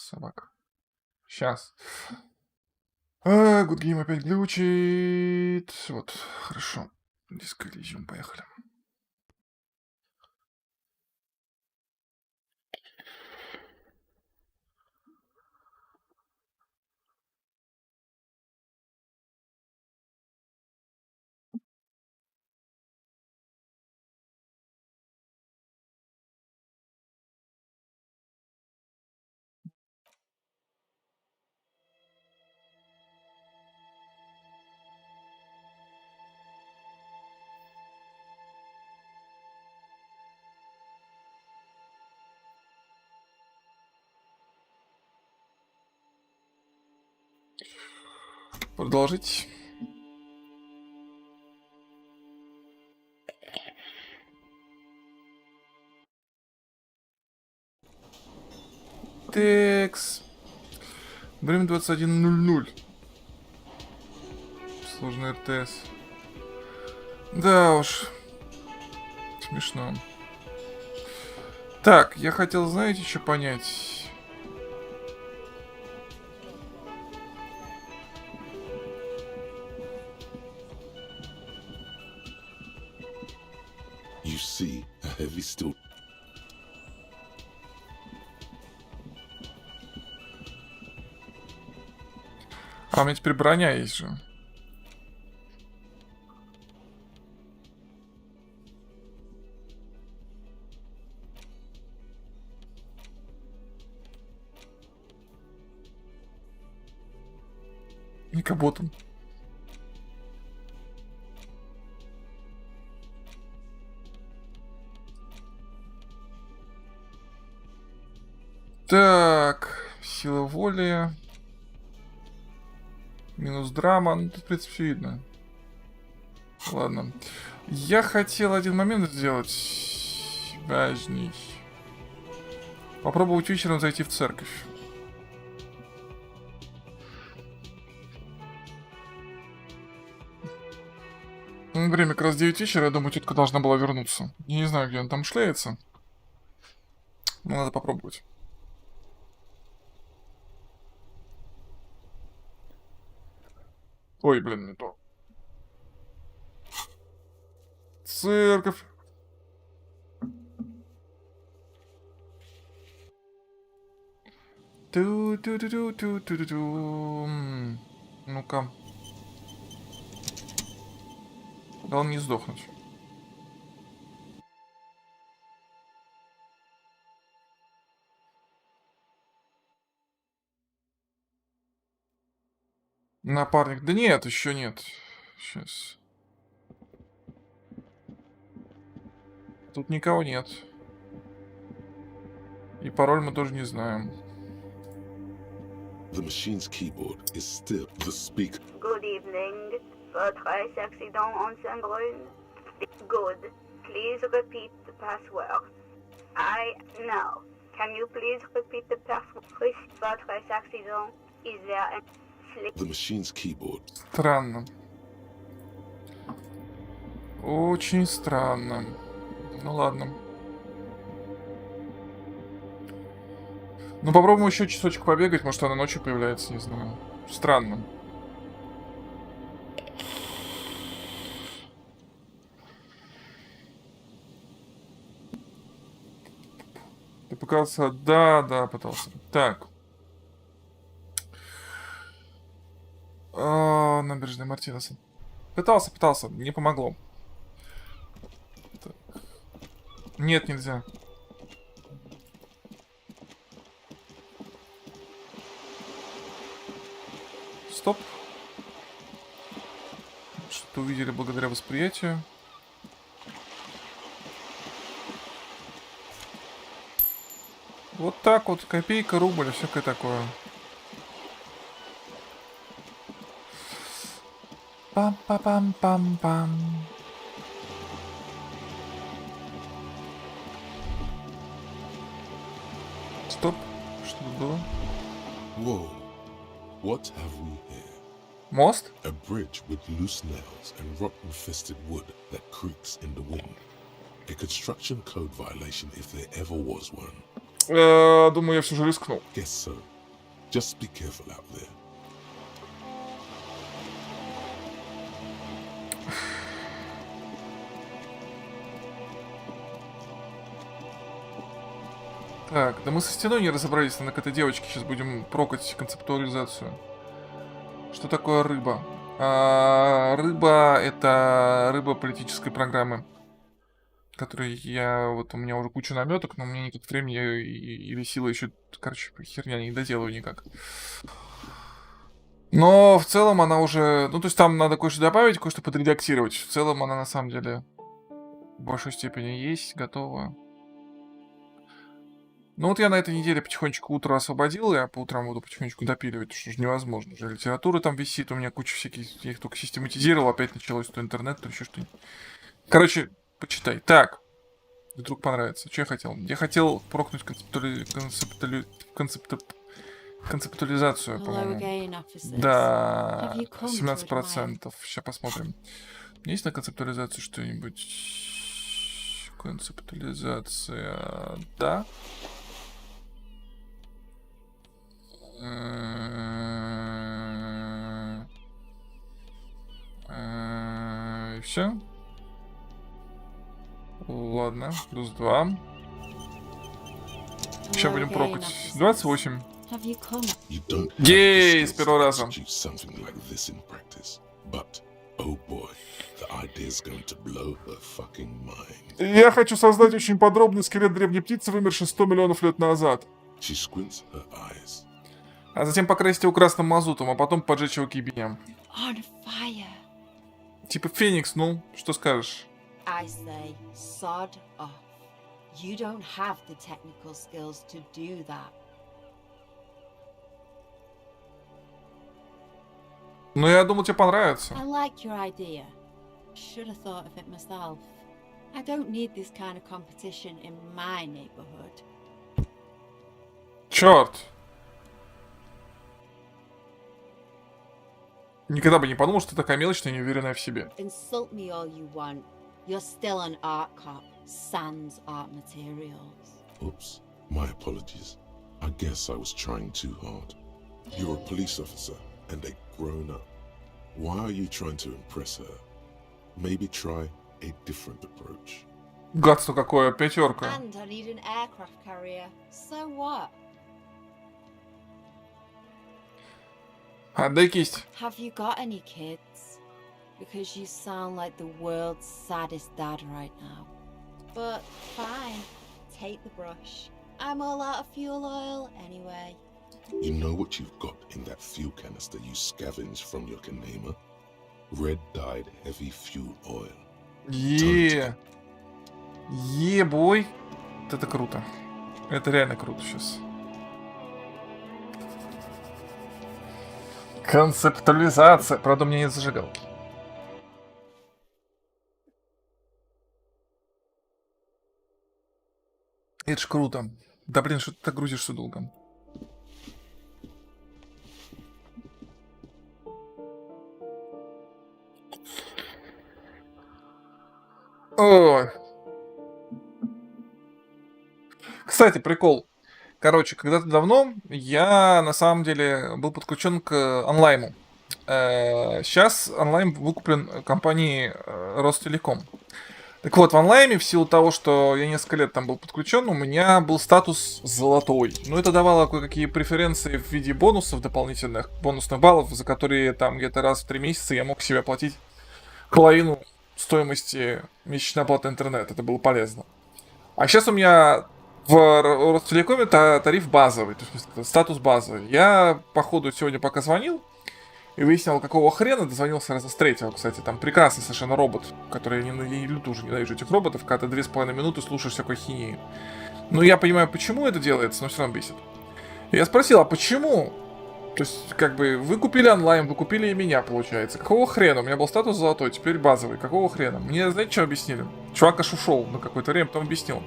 собак. Сейчас. Good Game опять глючит. Вот, хорошо. Disco Elysium, поехали. Продолжить. Текс. Время 21:00. Сложный РТС. Да уж. Смешно. Так, я хотел, знаете, что понять? You see a heavy steel. А у меня теперь броня есть же. Не каботом. Так, сила воли. Минус драма. Ну, тут, в принципе, все видно. Ладно. Я хотел один момент сделать. Важный. Попробовать вечером зайти в церковь. Время как раз 9 вечера, я думаю, тетка должна была вернуться. Я не знаю, где он там шляется. Но надо попробовать. Ой, блин, не то. Церковь. Ну-ка. Да он не сдохнуть. Напарник. Да нет, еще нет. Сейчас. Тут никого нет. И пароль мы тоже не знаем. The machine's keyboard is still the speaker. Good evening. Votre accident en Saint-Brun. Good. Please repeat the password. I know. Can you please repeat the password? Votre accident. Is there a slip? The machine's keyboard. Странно. Очень странно. Ну ладно. Ну попробуем еще часочек побегать, может она ночью появляется, не знаю. Странно. Ты пытался? Да, пытался. Так. Набережная Мартинеса. Пытался, не помогло. Так. Нет, нельзя. Стоп. Что-то увидели благодаря восприятию. Вот так вот, копейка, рубль, всякое такое. Пам-па-пам-пам-пам. Стоп. Что тут было? Whoa. What have we here? Мост? A bridge with loose nails and rotten-fisted wood that creaks in the wind. A construction code violation if there ever was one. Думаю, я все же рискнул. Guess so. Just be careful out there. Так, да мы со стеной не разобрались, на к этой девочке сейчас будем прокать концептуализацию. Что такое рыба? Рыба — это рыба политической программы, которую у меня уже куча наметок, но у меня никак времени или силы еще, короче, херня не доделаю никак. Но в целом она уже, то есть там надо кое-что добавить, кое-что подредактировать. В целом она на самом деле в большой степени есть, готова. Ну вот я на этой неделе потихонечку утро освободил, я по утрам буду потихонечку допиливать, что же невозможно. Уже литература там висит, у меня куча всяких, я их только систематизировал, опять началось то интернет, то еще что-нибудь. Короче, почитай. Так, вдруг понравится. Что я хотел? Я хотел прокнуть концептуализацию, по-моему. Да, 17%. Сейчас посмотрим. Есть на концептуализацию что-нибудь? Концептуализация, да. Все. Ладно, плюс 2. Сейчас будем прокать. 28. Ей, с первого раза. Я хочу создать очень подробный скелет древней птицы, вымершей 100 миллионов лет назад. А затем покрасить его красным мазутом, а потом поджечь его кибинем. Типа Феникс, ну, что скажешь? I say, sod off. You don't have the technical skills to do that. Ну, я думал, тебе понравится. I like your idea. Should have thought of it myself. I don't need this kind of competition in my neighborhood. Черт! Никогда бы не подумал, что ты такая мелочная и неуверенная в себе. Insult me all you want. You're still an art cop, sans art materials. Oops, my apologies. I guess I was trying too hard. You're a police officer and a grown-up. Why are you trying to impress her? Maybe try a different approach. Гадство какое, пятерка. And I need an aircraft carrier. So what? Отдай кисть. Have you got any kids? Because you sound like the world's saddest dad right now. But fine, take the brush. I'm all out of fuel oil anyway. You know what you've got in that fuel canister you scavenged from your Kanema? Red-dyed heavy fuel oil. Бой. Вот это круто. Это реально круто сейчас. Концептуализация. Правда, у меня нет зажигалки. Это ж круто. Да блин, что ты так грузишься долго? Ой. Кстати, прикол. Короче, когда-то давно я на самом деле был подключен к онлайну. Сейчас онлайн выкуплен компанией Ростелеком. Так вот, в онлайне, в силу того, что я несколько лет там был подключен, у меня был статус золотой. Ну, это давало кое-какие преференции в виде бонусов дополнительных, бонусных баллов, за которые там где-то раз в 3 месяца я мог себе оплатить половину стоимости месячной оплаты интернета. Это было полезно. А сейчас у меня в Ростелекоме тариф базовый, то есть статус базовый. Я, походу, сегодня пока звонил и выяснял, какого хрена, дозвонился раза с третьего, кстати. Там прекрасный совершенно робот, который я люто уже ненавижу этих роботов, когда ты 2,5 минуты слушаешь всякой хинеи. Ну, я понимаю, почему это делается, но все равно бесит. Я спросил, а почему? То есть, как бы, вы купили онлайн, вы купили и меня, получается. Какого хрена? У меня был статус золотой, теперь базовый. Какого хрена? Мне, знаете, что объяснили? Чувак аж ушел на какое-то время, потом объяснил,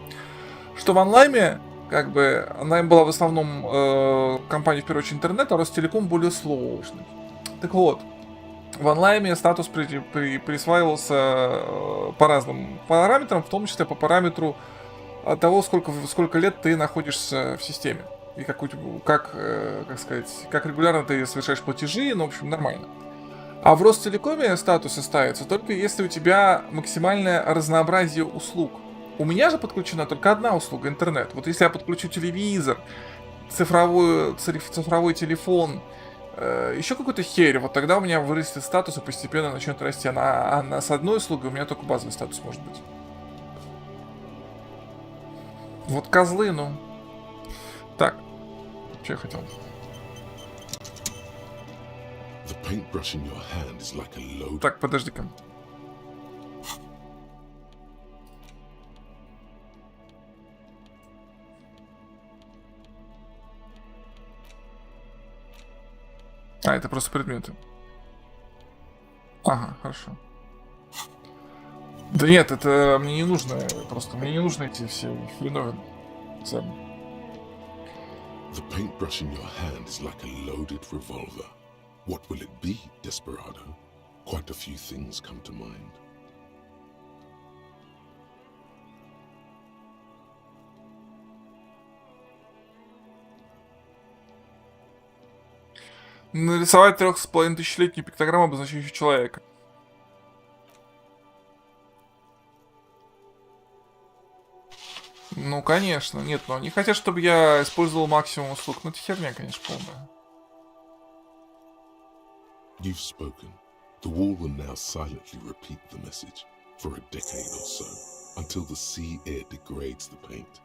что в онлайне, как бы, онлайн была в основном компания, в первую очередь, интернет, а Ростелеком более сложный. Так вот, в онлайне статус присваивался по разным параметрам, в том числе по параметру того, сколько лет ты находишься в системе. и как сказать, как регулярно ты совершаешь платежи, ну, в общем, нормально. А в Ростелекоме статусы ставятся только если у тебя максимальное разнообразие услуг. У меня же подключена только одна услуга — интернет. Вот если я подключу телевизор, цифровой телефон, еще какую-то херь, вот тогда у меня вырастет статус и постепенно начнет расти. С одной услугой у меня только базовый статус может быть. Вот козлы, ну. Так, что я хотел? The paintbrush in your hand is like a load. Так, подожди-ка. А, это просто предметы. Ага, хорошо. Да нет, это мне не нужно, просто мне не нужны эти все хреновины. The paintbrush in your hand is like a loaded revolver. What will it be, Desperado? Quite a few things come to mind. Нарисовать 3500-летнюю пиктограмму, обозначающую человека. Ну, конечно. Нет, но они хотят, чтобы я использовал максимум услуг. Ну, это херня, конечно, полная. You've spoken. The wall will now silently repeat the message for a decade or so, until the sea air degrades the paint,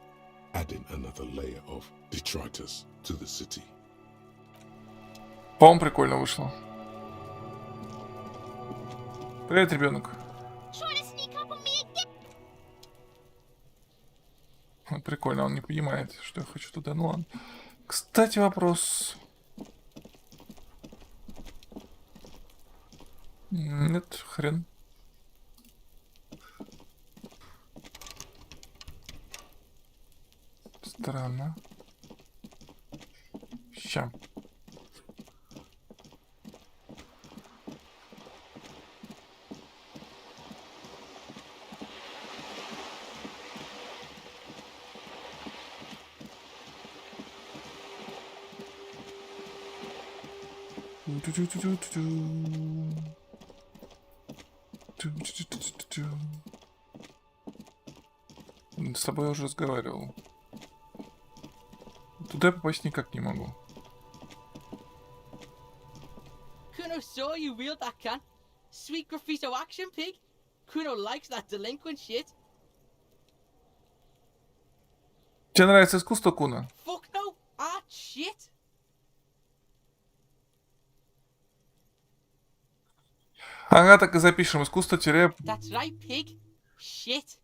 adding another layer of detritus to the city. По-моему, прикольно вышло. Привет, ребенок. Прикольно, он не понимает, что я хочу туда. Ну ладно. Кстати, вопрос. Нет, хрен. Странно. Ща. С тобой я уже разговаривал. Туда я попасть никак не могу. Kuno saw you wield that can. Sweet graffito action, pig. Kuno likes that delinquent shit. Тебе нравится искусство, Куна? Fuck no, art shit. Ага, так и запишем. Искусство тире... That's right, pig. Shit.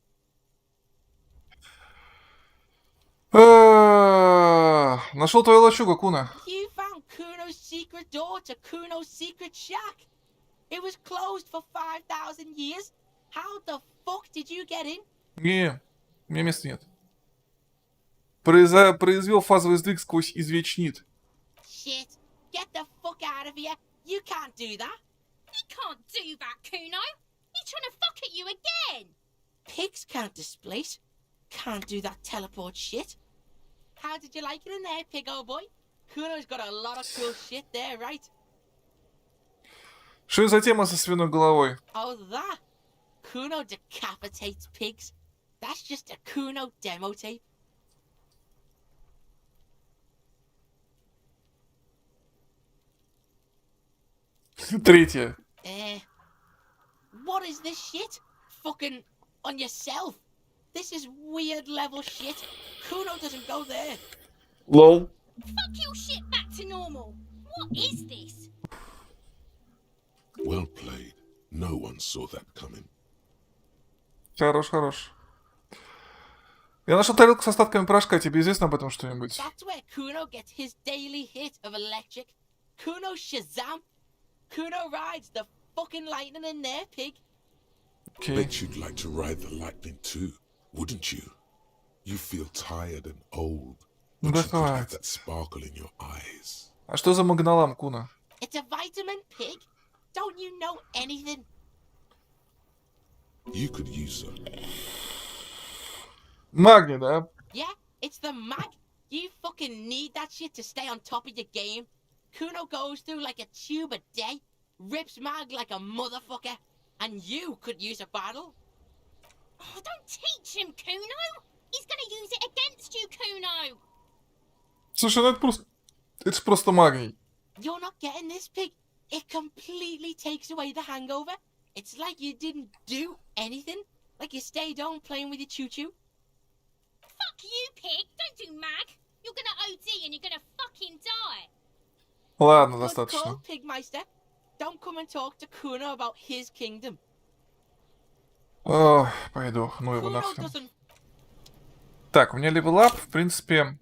Нашел твою лачугу, Куна. You found Kuno's secret door to Kuno's secret shack. It was closed for 5,000 years. How the fuck did you get in? Не, у меня места нет. Произвел фазовый сдвиг сквозь извечнит. Shit. Get the fuck out of here. You can't do that. You can't do that, Kuno. He's trying to fuck at you again. Pigs can't displace. Can't do that teleport shit. How did you like it in there, pig old boy? Kuno's got a lot of cool shit there, right? Что за тема со свиной головой? Oh, that? Kuno decapitates pigs. That's just a Kuno demo tape. Третье. What is this shit? Fucking on yourself. This is weird level shit. Kuno doesn't go there. Лол. Fuck your shit back to normal. What is this? Well played. No one saw that coming. Хорош, хорош. Я нашел тарелку с остатками порошка. Тебе известно об этом что-нибудь? That's where Kuno gets his daily hit of electric. Kuno Shazam. Kuno rides the fucking lightning in there, pig. Окей. Bet you'd like to ride the lightning too, wouldn't you? You feel tired and old, but you could Давай. have that sparkle in your eyes. А что за магналам, Куна? It's a vitamin, pig. Don't you know anything? You could use some. Магний, да? Yeah, it's the mag. You fucking need that shit to stay on top of your game. Kuno goes through like a tube a day, rips mag like a motherfucker, and you could use a battle. Oh, don't teach him, Kuno. He's gonna use it against you, Kuno. Слушай, ну это просто магний. You're not getting this, pig. It completely takes away the hangover. It's like you didn't do anything. Like you stayed home playing with your choo-choo. Fuck you, pig. Don't do mag. You're gonna OD and you're gonna fucking die. Ладно, Good достаточно. call, Pigmeister. Don't come and talk to Kuno about his kingdom. Ох, пойду, ну его Kuno нахрен. doesn't. Так, у меня левелап, в принципе,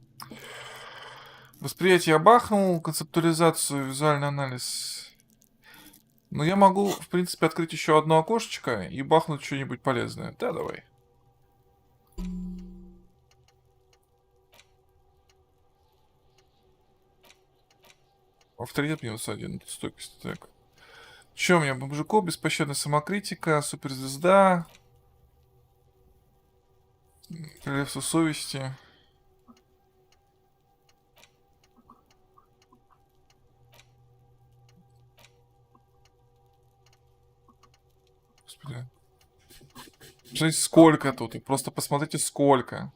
восприятие я бахнул, концептуализацию, визуальный анализ. Но я могу, в принципе, открыть еще одно окошечко и бахнуть что-нибудь полезное. Да, давай. Авторитет -1, стойкость, так. Че у меня, бомжиков, беспощадная самокритика, суперзвезда, королевство совести. Господи. Посмотрите, сколько тут, и просто посмотрите, сколько.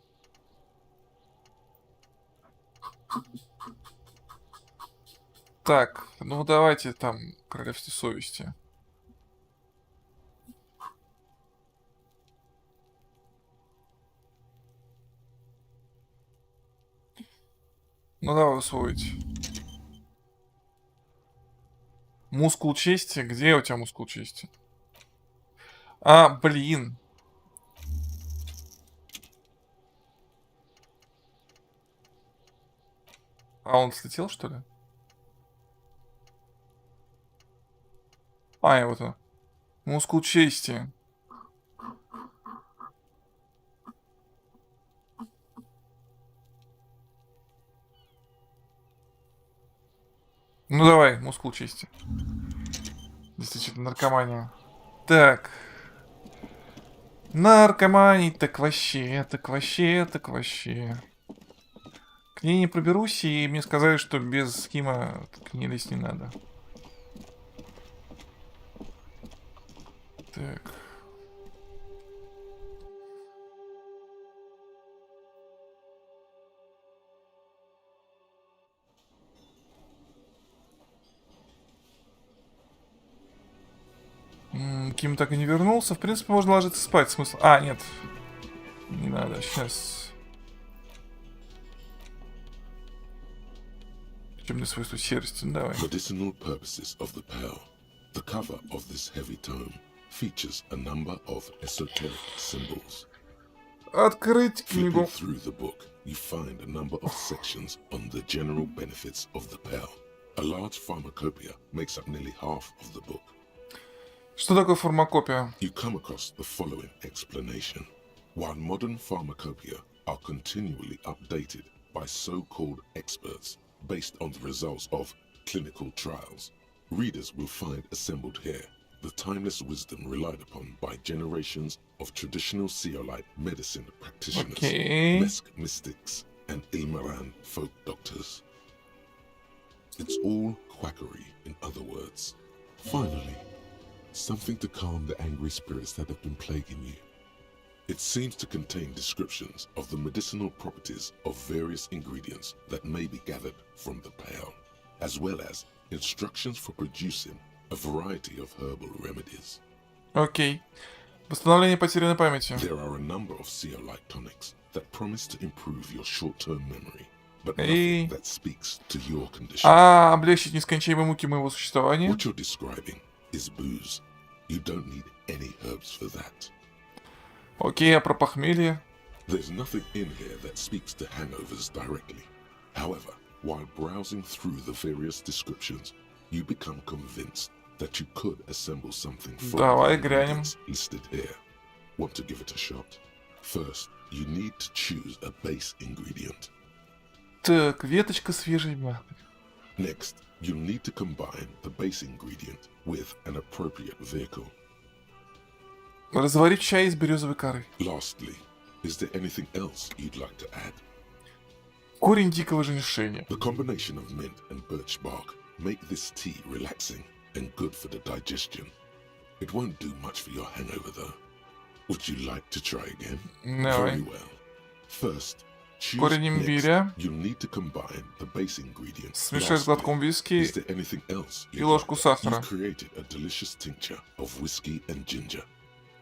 Так, ну давайте там королевство совести. Ну давай усвоить. Мускул чести? Где у тебя мускул чести? А, блин. А он слетел, что ли? А, и вот он. Мускул чести. Ну давай, мускул чести. Действительно, наркомания. Так. Наркоманить, так вообще, так вообще, так вообще. К ней не проберусь, и мне сказали, что без хима к ней лезть не надо. Так. Ким так и не вернулся. В принципе, можно ложиться спать. Смысл... А, нет. Не надо, сейчас. Чем мне свойство серости? Ну, давай. Medicinal purposes of the pearl. The cover of this heavy tome features a number of esoteric symbols. Открыть книгу. Flipping through the book, you find a number of sections on the general benefits of the pearl. A large pharmacopoeia makes up nearly half of the book. Что такое фармакопия? You come across the following explanation. While modern pharmacopoeia are continually updated by so-called experts based on the results of clinical trials, readers will find assembled here the timeless wisdom relied upon by generations of traditional Seolite medicine practitioners, Okay. Mesk mystics, and Ilmaran folk doctors. It's all quackery, in other words. Finally, something to calm the angry spirits that have been plaguing you. It seems to contain descriptions of the medicinal properties of various ingredients that may be gathered from the pearl, as well as instructions for producing a variety of herbal remedies. Окей. Восстановление потерянной памяти. There are a number of Seolite tonics that promise to improve your short-term memory, but Hey. nothing that speaks to your condition. А, облегчить нескончаемые муки моего существования. What you're describing is booze. You don't need any herbs for that. Окей, а про похмелье? There's nothing in here that speaks to hangovers directly. However, while browsing through the various descriptions, you become convinced that you could assemble something from Давай the глянем. ingredients listed here. Want to give it a shot? First, you need to choose a base ingredient. Так, веточка свежей маты. Next, you'll need to combine the base ingredient with an appropriate vehicle. Разварить чай из березовой коры. Lastly, is there anything else you'd like to add? Корень дикого женьшеня. The combination of mint and birch bark make this tea relaxing and good for the digestion. It won't do much for your hangover though. Would you like to try again? Давай. Very well. First, choose Корень next. имбиря. You'll need to combine the base ingredients. Смешай с Lastly, глотком виски is there anything else и you'd ложку like? сахара. You've created a delicious tincture of whiskey and ginger.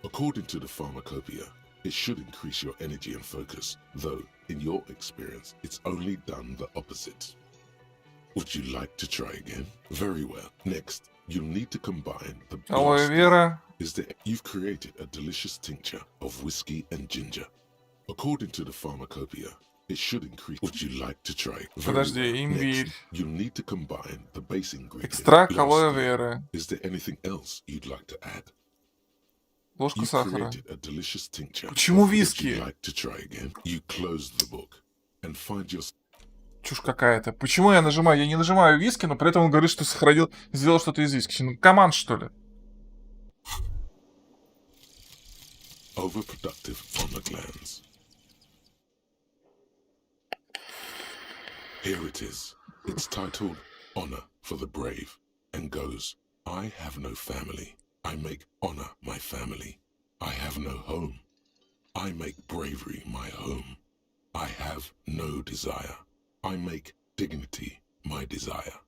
According to the pharmacopoeia, it should increase your energy and focus, though, in your experience, it's only done the opposite. Would you like to try again? Very well. Next, you'll need to combine the Алоэ вера. You've created a delicious tincture of whiskey and ginger. According to the pharmacopoeia, it should increase. Would you like to try? Подожди, имбирь. Next, you'll need to combine the base ingredient. Экстракт алоэ Lastly, веры. is there anything else you'd like to add? Ложку You've сахара. created a delicious tincture. Почему Would you виски? like to try again? You close the book and find your Чушь какая-то. Почему я нажимаю? Я не нажимаю виски, но при этом он говорит, что сохранил, сделал что-то из виски. Ну, команд, что ли? overproductive on the glands. Here it is. It's titled Honor for the Brave and goes, I have no family. I make honor my family. I have no home. I make bravery my home. I have no desire. I make dignity my desire.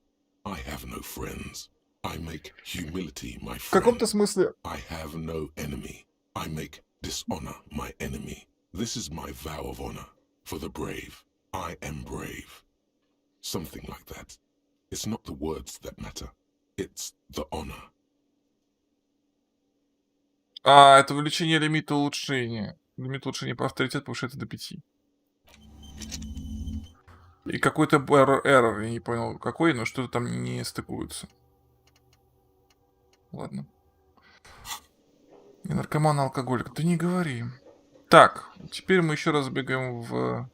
I have no friends. I make humility my В friend. каком-то смысле... I have no enemy. I make dishonor my enemy. This is my vow of honor for the brave. I am brave. Something like that. It's not the words that matter. It's the honor. А, это увеличение лимита улучшения. Лимит улучшения по авторитету повышается до 5. И какой-то error, я не понял какой, но что-то там не стыкуется. Ладно. И наркоман, алкоголик. Да не говори. Так, теперь мы еще раз бегаем в...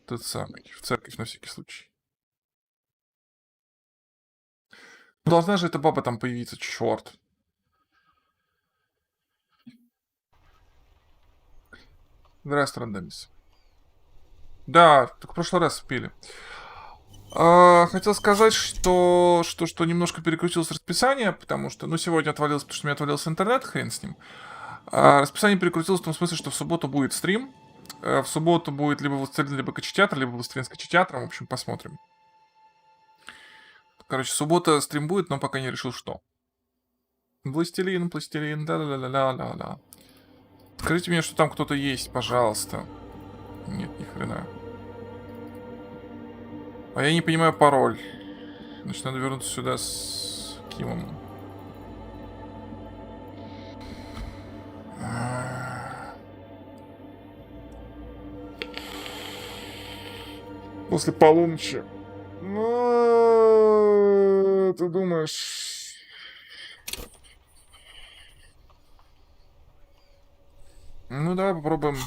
тот самый, в церковь на всякий случай. Должна же эта баба там появиться, черт. Здравствуй, рандомис. Да, так в прошлый раз пили. Хотел сказать, что немножко перекрутилось расписание, потому что, ну, сегодня отвалилось, потому что у меня отвалился интернет, хрен с ним. Расписание перекрутилось в том смысле, что в субботу будет стрим. В субботу будет либо Властелин, либо Kochevnik, либо Властелин с Kochevnik. В общем, посмотрим. Короче, суббота стрим будет, но пока не решил, что. Властелин, да-да-да-да-да-да. Скажите мне, что там кто-то есть, пожалуйста. Нет, ни хрена. А я не понимаю пароль. Значит, надо вернуться сюда с Кимом. После полуночи. Ну, ты думаешь... Ну, давай попробуем.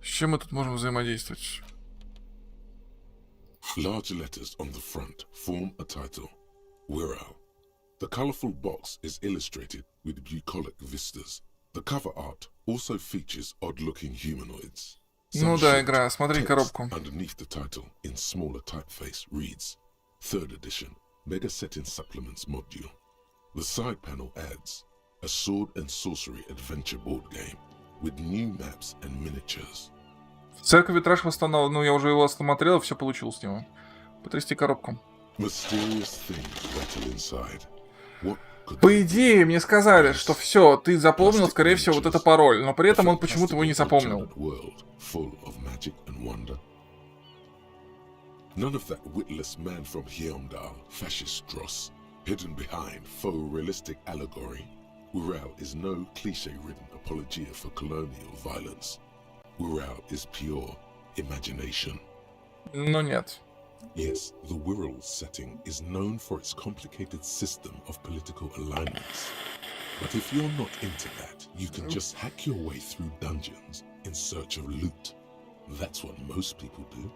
С чем мы тут можем взаимодействовать? Large letters on the front form a title. Wirral. The colorful box is illustrated with bucolic vistas. The cover art also features odd-looking humanoids. Ну да, игра. Смотри Text коробку. underneath the title in smaller typeface reads 3rd edition Mega Setting Supplements module. The side panel adds a sword and sorcery adventure board game with new maps and miniatures. Церковь витраж восстановлен. Ну, я уже его осмотрел, все получил с него. Потрясти коробку. Mysterious things rattle inside. What could По идее, мне сказали, что все, ты запомнил, скорее всего, вот это пароль, но при этом он почему-то его не запомнил. None of that witless man from Heimdall, fascist dross, hidden behind faux realistic allegory. Wirral is no cliche-ridden apologia for colonial violence. Wirral is pure imagination. Ну нет. Yes, the Wirral setting is known for its complicated system of political alignments. But if you're not into that, you can just hack your way through dungeons in search of loot. That's what most people do.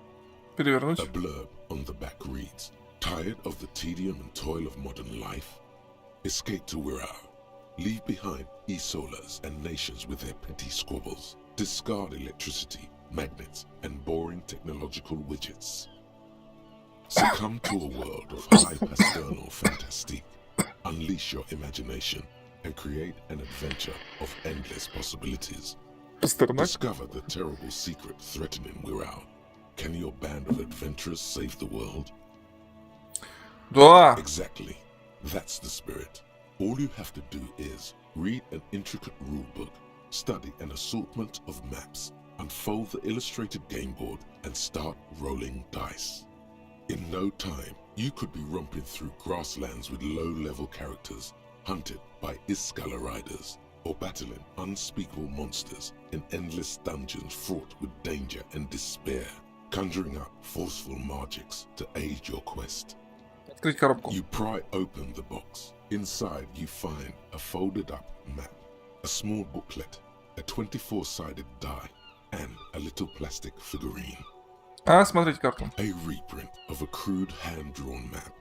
Перевернуть. A blurb on the back reads, tired of the tedium and toil of modern life? Escape to Wirral. Leave behind e-solas and nations with their petty squabbles. Discard electricity magnets, and boring technological widgets. Succumb to a world of high-pasternal fantastique. Unleash your imagination and create an adventure of endless possibilities. Пастернак. Discover the terrible secret threatening Wirral. Can your band of adventurers save the world? Да. Exactly. That's the spirit. All you have to do is read an intricate rulebook, study an assortment of maps, unfold the illustrated game board, and start rolling dice. In no time, you could be romping through grasslands with low-level characters, hunted by Iskala riders, or battling unspeakable monsters in endless dungeons fraught with danger and despair, conjuring up forceful magics to aid your quest. Открыть коробку. You pry open the box. Inside, you find a folded-up map, a small booklet, a 24-sided die, and a little plastic figurine. А, смотрите карту. A reprint of a crude hand-drawn map.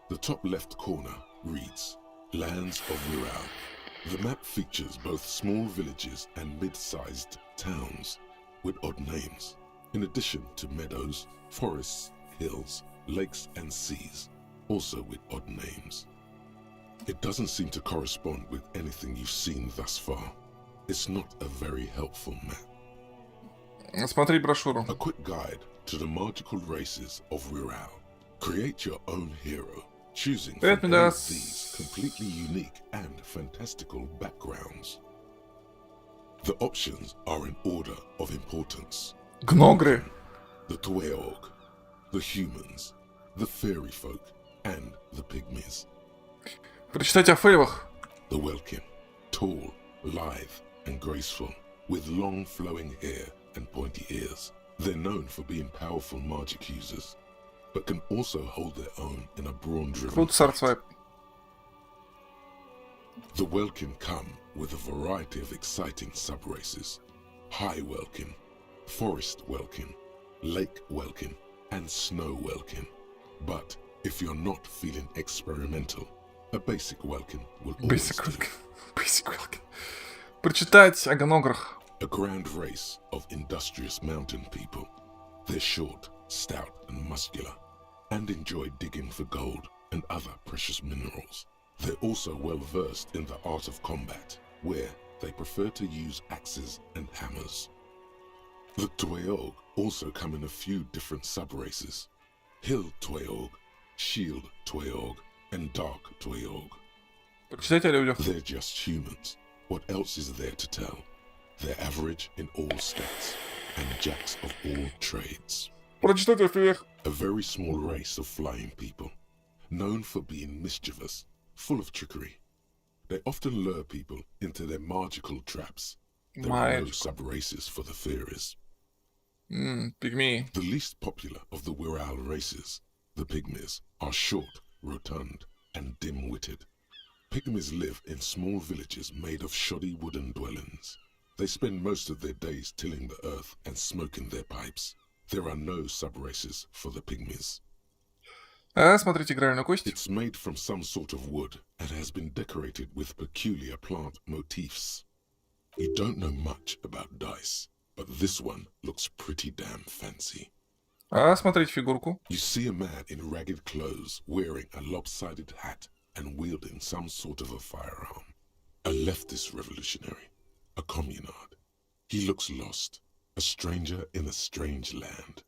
The top left corner reads, Lands of Wirral. The map features both small villages and mid-sized towns with odd names, in addition to meadows, forests, hills, lakes, and seas, also with odd names. It doesn't seem to correspond with anything you've seen thus far. It's not a very helpful map. Смотри брошюру. A quick guide to the magical races of Wirral. Create your own hero, choosing from Привет, any of Мидас. these completely unique and fantastical backgrounds. The options are in order of importance. Гногры. The Tweog, the humans, the fairy folk, and the pygmies. Прочитайте о фейвах. The Welkin, tall, lithe, and graceful, with long flowing hair and pointy ears. They're known for being powerful magic users, but can also hold their own in a brawn-driven Тут fight. сарцвайп. The Welkin come with a variety of exciting sub-races. High Welkin, Forest Welkin, Lake Welkin, and Snow Welkin. But if you're not feeling experimental, a basic Welkin will always Basic do. Welkin. Basic Welkin. Прочитать о гнограх. A grand race of industrious mountain people. They're short, stout, and muscular, and enjoy digging for gold and other precious minerals. They're also well versed in the art of combat, where they prefer to use axes and hammers. The Tweog also come in a few different sub-races. Hill Tweog, Shield Tweog, and Dark Tweog. Прочитайте о людях. They're just humans. What else is there to tell? They're average in all stats, and jacks of all trades. Прочитайте о феях. A very small race of flying people, known for being mischievous, full of trickery. They often lure people into their magical traps. There are no Magical. sub-races for the fairies. Пигмеи. The least popular of the Wirral races, the pygmies, are short, rotund, and dim-witted. Pygmies live in small villages made of shoddy wooden dwellings. They spend most of their days tilling the earth and smoking their pipes. There are no sub-races for the pygmies. А, смотрите игральную кость. It's made from some sort of wood and has been decorated with peculiar plant motifs. You don't know much about dice, but this one looks pretty damn fancy. А, смотрите фигурку. You see a man in ragged clothes wearing a lopsided hat and wielding some sort of a firearm. A leftist revolutionary, a communard. He looks lost, a stranger in a strange land.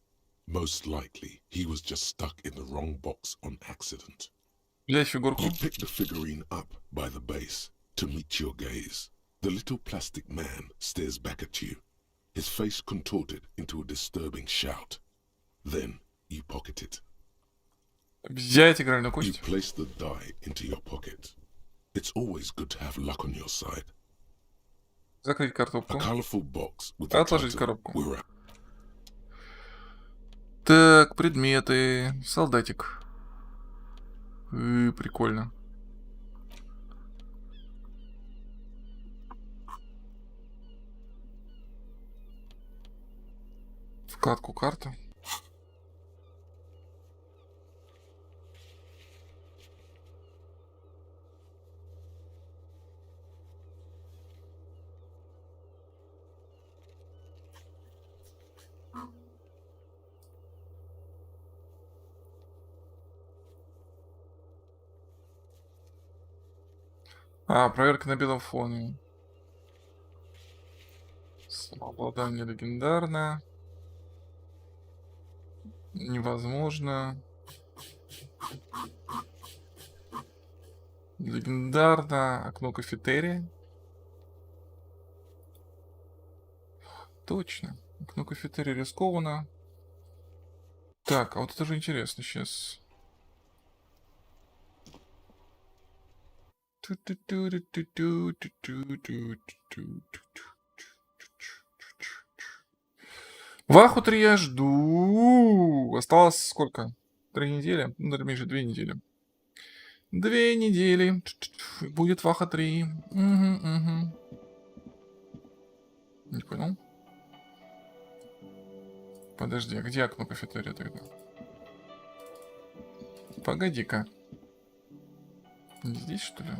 Most likely, he was just stuck in the wrong box on accident. Взять фигурку. You pick the figurine up by the base to meet your gaze. The little plastic man stares back at you, his face contorted into a disturbing shout. Then you pocket it. Взять игральную You кость. place the die into your pocket. It's always good to have luck on your side. Закрыть A картопку. colorful box with the Отложить title коробку. Wirral. Так, предметы. Солдатик. Прикольно. Вкладку карта. А, проверка на белом фоне. Самообладание легендарное. Невозможно. Легендарно. Окно кафетерия. Точно. Окно кафетерия рискованно. Так, а вот это же интересно сейчас. Ваху 3 я жду. Осталось сколько? 3 недели? Ну, даже меньше 2 недели. 2 недели. Будет Ваха 3. Угу. Не понял. Подожди, а где окно кафетерия тогда? Погоди-ка. Не здесь, что ли?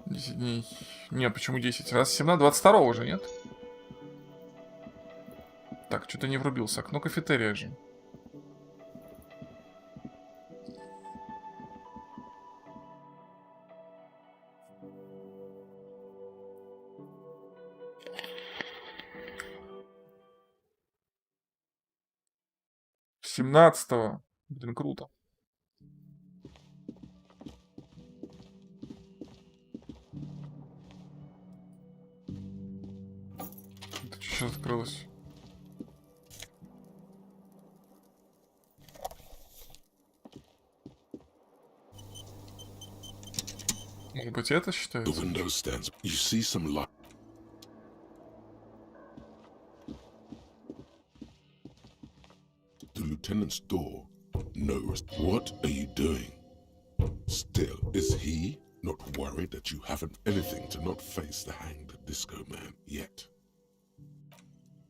10 дней. Не, почему 10? Раз 17, 22 уже, нет? Так, что-то не врубился. Окно кафетерия же. С 17-го. Блин, круто. Это что сейчас открылось? Может быть, это The считается? window stands. You see some light. The lieutenant's door. No. What are you doing? Still, is he not worried that you haven't anything to not face the hanged disco man yet?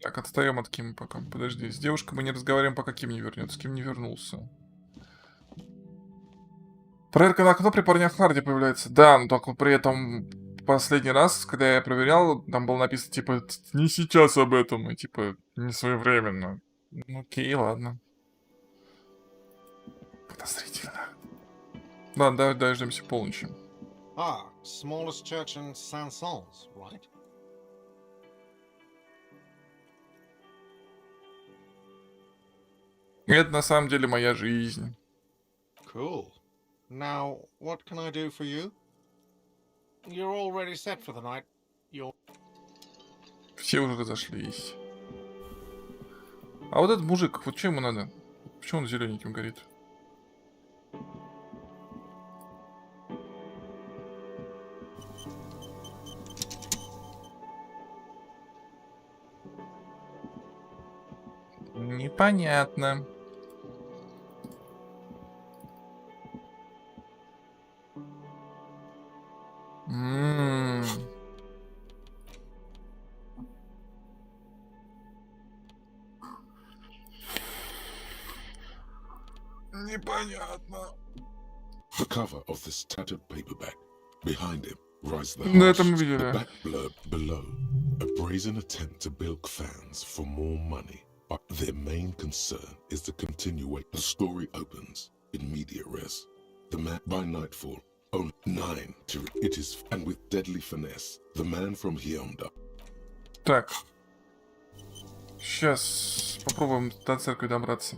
Так, отстаем от Кима пока. Подожди, с девушкой мы не разговариваем, пока Ким не вернется. Ким не вернулся. Проверка на окно при парнях Харди появляется. Да, но только при этом последний раз, когда я проверял, там было написано, типа, не сейчас об этом, и типа, не своевременно. Ну, окей, ладно. Подозрительно. Ладно, давай дождемся полночи. Ah, smallest church in Saint-Saëns, right? Это на самом деле моя жизнь. Cool. Now, what can I do for you? You're already set for the night. You're... Все уже разошлись. А вот этот мужик, вот что ему надо? Почему он зелененьким горит? Непонятно. Непонятно. The cover of this tattered paperback. Behind him, rise the На этом harsh, видели. the back blurb below. A brazen attempt to bilk fans for more money. But their main concern is to continue. The story opens in media res. The man by nightfall, only 9 to it is, and with deadly finesse, the man from Hyundai. Так. Сейчас попробуем до церкви добраться.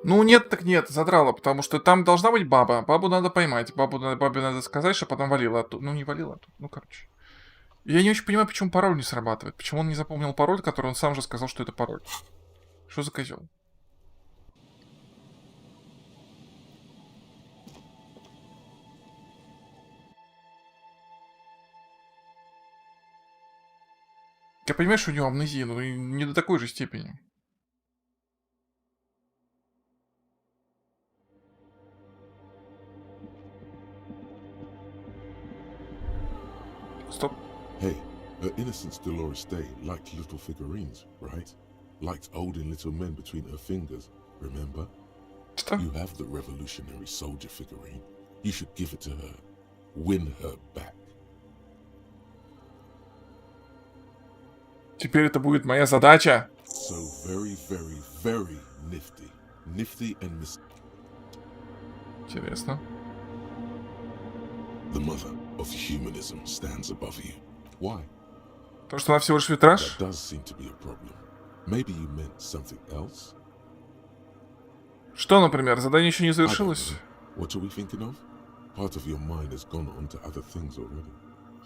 Ну, нет, так нет, задрало, потому что там должна быть баба. Бабу надо поймать. Бабе надо сказать, что потом валила оттуда. Ну, не валила оттуда. Ну, короче. Я не очень понимаю, почему пароль не срабатывает. Почему он не запомнил пароль, который он сам же сказал, что это пароль. Что за козел? Я понимаю, что у него амнезия, но и не до такой же степени. Стоп. Hey, her innocence Dolores Day liked little figurines, right? Liked holding little men between her fingers, remember? Что? You have the revolutionary soldier figurine. You should give it to her. Win her back. Теперь это будет моя задача. So very, very, very nifty. Nifty and Интересно. The mother of humanism stands above you. Why? Потому что она всего лишь витраж? That does seem to be a problem. Maybe you meant something else? Что, например, задание еще не I don't завершилось? know. What are we thinking of? Part of your mind has gone on to other things already.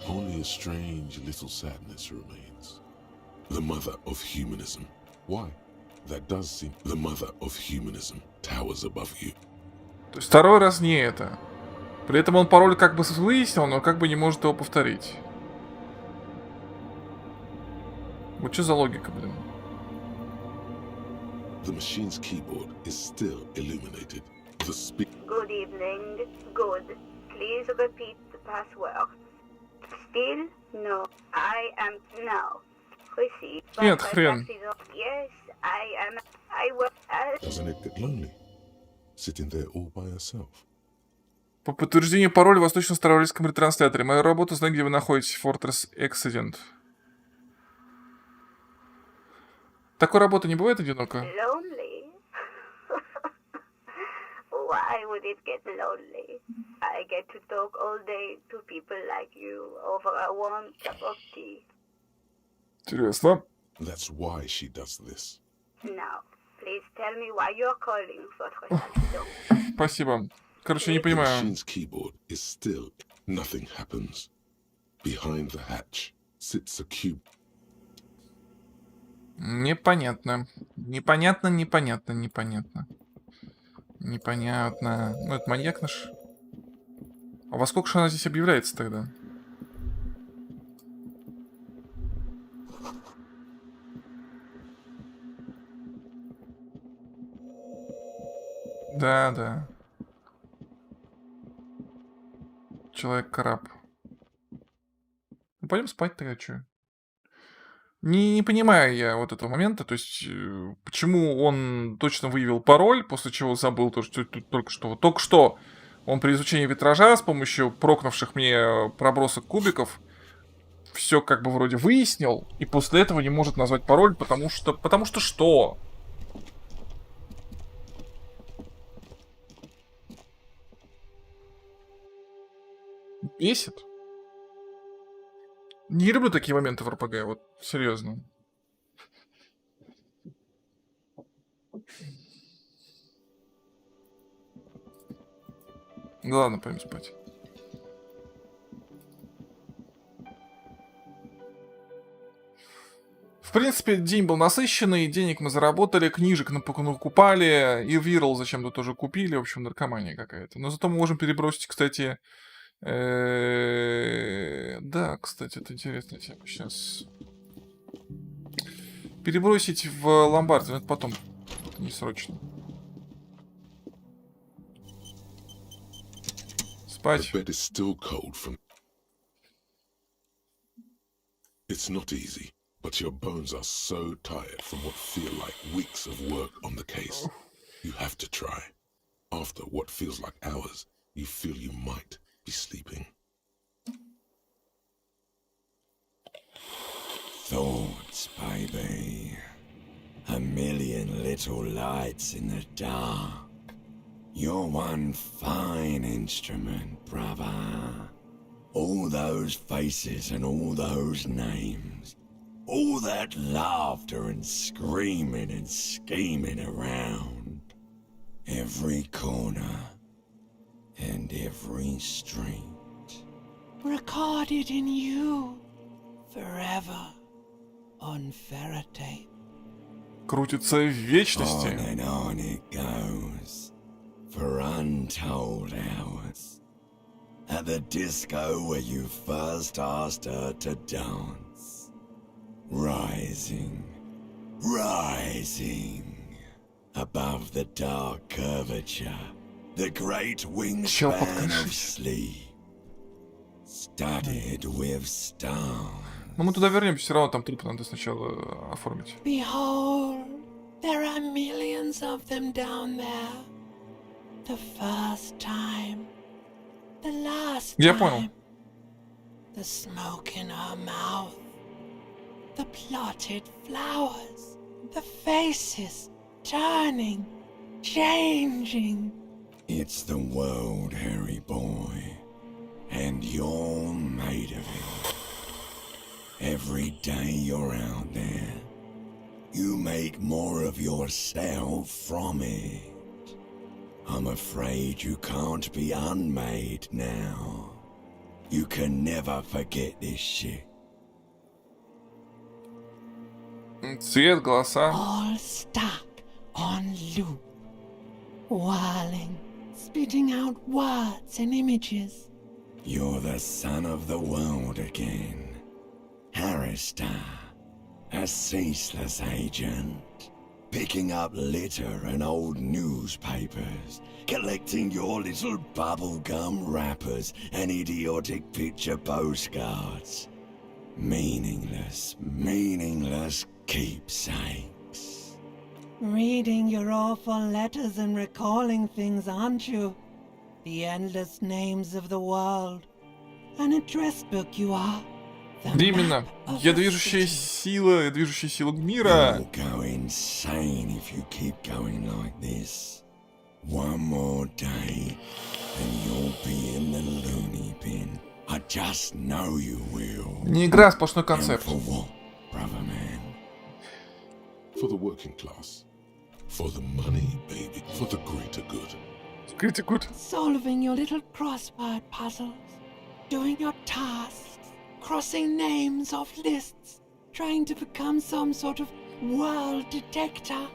Only a strange little sadness remains. The mother of humanism. Why? That does seem... The mother of humanism towers above you. То есть второй раз не это. При этом он пароль как бы выяснил, но как бы не может его повторить. Вот что за логика, блин? The machine's keyboard is still illuminated. The Good evening. Good. Please repeat the password. Still? No. I am... No. Receive. Нет, хрен. Yes, I am... I was... Doesn't it get lonely? Sitting there all by yourself. По подтверждению пароля в восточно-австралийском ретрансляторе. Мою работу знаю, где вы находитесь. Fortress Accident. Такой работы не бывает одиноко? Lonely? Why would it get lonely? I get to talk all day to people like you over a warm cup of tea. Интересно. That's why she does this. Now, please tell me why you're calling Fortress Accident. Спасибо. Короче, не The понимаю. machine's keyboard is still... Nothing happens. Behind the hatch sits a cube. Непонятно. Непонятно. Непонятно. Ну, это маньяк наш. А во сколько же она здесь объявляется тогда? Да. Человек-краб. Ну, пойдем спать тогда, чё? Не понимаю я вот этого момента, то есть, почему он точно выявил пароль, после чего забыл то, что тут только что он при изучении витража с помощью прокнувших мне пробросок кубиков все как бы вроде выяснил, и после этого не может назвать пароль, потому что что? Бесит. Не люблю такие моменты в РПГ, вот серьезно. Ну ладно, пойдем спать. В принципе, день был насыщенный, денег мы заработали, книжек накупали, и Вирл зачем-то тоже купили, в общем, наркомания какая-то. Но зато мы можем перебросить, кстати... Да, кстати, это интересная тема. Сейчас. Перебросить в ломбард, но это потом. Это не срочно. Спать. The bed is still cold from... It's not easy, but your bones are so tired from what feel like weeks of work on the case. You have to try. After what feels like hours, you feel you might be sleeping. Thoughts, baby. A million little lights in the dark. You're one fine instrument, brother. All those faces and all those names. All that laughter and screaming and scheming around. Every corner and every street. Recorded in you forever on ferrotape. Крутится в вечности. On and on it goes for untold hours. At the disco where you first asked her to dance. Rising, rising above the dark curvature. The great wingspan of sleep, studded with stars. Но мы туда вернемся, все равно там труп надо сначала оформить. Behold, there are millions of them down there. The first time, the last Я time. понял. The smoke in her mouth, the plotted flowers, the faces turning, changing. It's the world, Harry boy, And you're made of it. Every day you're out there, you make more of yourself from it. I'm afraid you can't be unmade now. You can never forget this shit. Цвет, голоса. All stuck on loop. Whirling, spitting out words and images. You're the son of the world again. Harrister, a ceaseless agent. Picking up litter and old newspapers. Collecting your little bubblegum wrappers and idiotic picture postcards. Meaningless keepsakes. Reading your awful letters and recalling things, aren't you? The endless names of the world. An address book you are. The Именно. map of Я a движущая city. сила мира. You'll go insane if you keep going like this. One more day, and you'll be in the loony bin. I just know you will. Не игра, а сплошной And концепт. for what, brother man? For the working class. For the money, baby. For the greater good. Критикут. Solving your little crossword puzzles. Doing your tasks. Crossing names off lists. Trying to become some sort of world detector.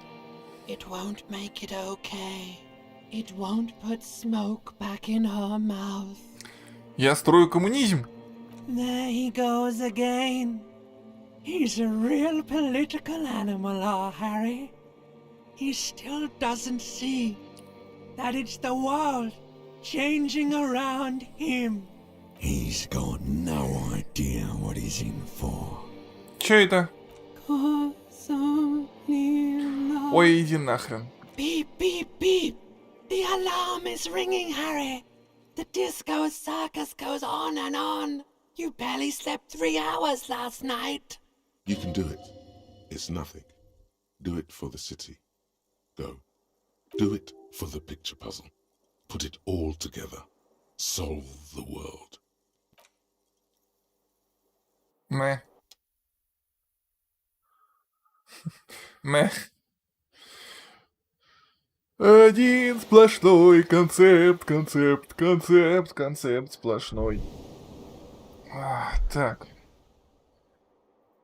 It won't make it okay. It won't put smoke back in her mouth. Я строю коммунизм. There he goes again. He's a real political animal, our Harry. He still doesn't see that it's the world changing around him. He's got no idea what he's in for. Чё это? Ой, Ой, иди нахрен. beep, beep, beep. The alarm is ringing, Harry. The disco circus goes on and on. You barely slept 3 hours last night. You can do it. It's nothing. Do it for the city. Go. Do it for the picture puzzle. Put it all together. Solve the world. Мэ. Мэ. Один сплошной концепт сплошной. Так.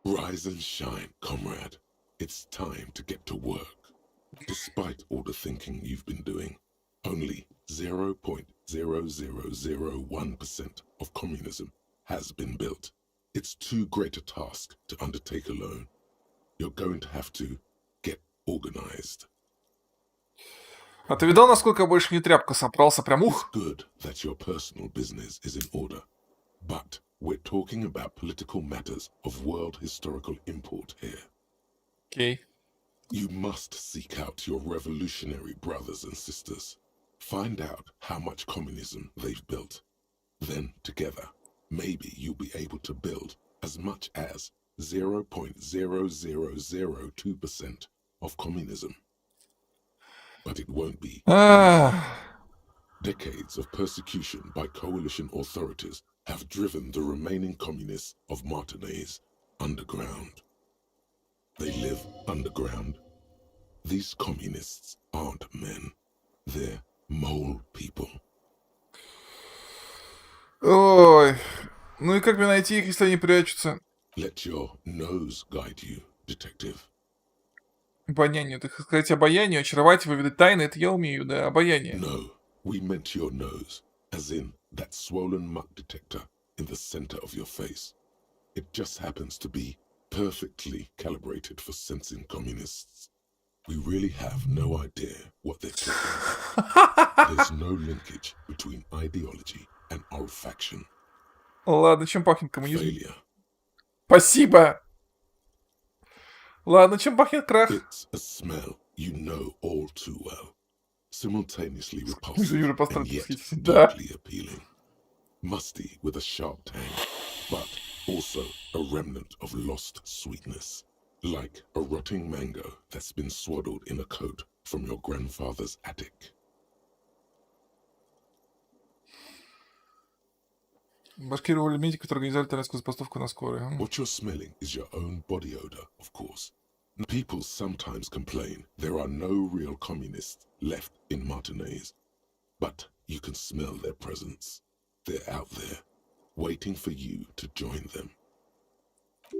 Rise and shine, comrade. It's time to get to work. Despite all the thinking you've been doing, only 0.0001% of communism has been built. It's too great a task to undertake alone. You're going to have to get organized. А ты видал, насколько я больше не тряпка собрался? Прям It's ух. good that your personal business is in order, but we're talking about political matters of world historical import here. Окей. You must seek out your revolutionary brothers and sisters. Find out how much communism they've built. Then, together, maybe you'll be able to build as much as 0.0002% of communism. But it won't be. Decades of persecution by coalition authorities have driven the remaining communists of Martinaise underground. They live underground. These communists aren't men. They're mole people. Ой. Ну и как мне найти их, если они прячутся? Let your nose guide you, detective. Обоняние. Так сказать, обаяние, очаровать, выведать тайны, это я умею, да, обаяние. No, we meant your nose, as in that swollen muck detector in the center of your face. It just happens to be perfectly calibrated for sensing communists. We really have no idea what they're talking about. There's no linkage between ideology and olfaction. Ладно, чем пахнет коммунизм? Failure. Спасибо. Ладно, чем пахнет крах? It's a smell you know all too well. Simultaneously Юра, repulsive постой, and yet посмотрите. Да. deeply appealing. Musty with a sharp tang, but also a remnant of lost sweetness. Like a rotting mango that's been swaddled in a coat from your grandfather's attic. Башкировали медики, которые организовали итальянскую забастовку на скорой. What you're smelling is your own body odor, of course. People sometimes complain there are no real communists left in Martinaise, but you can smell their presence. They're out there, waiting for you to join them.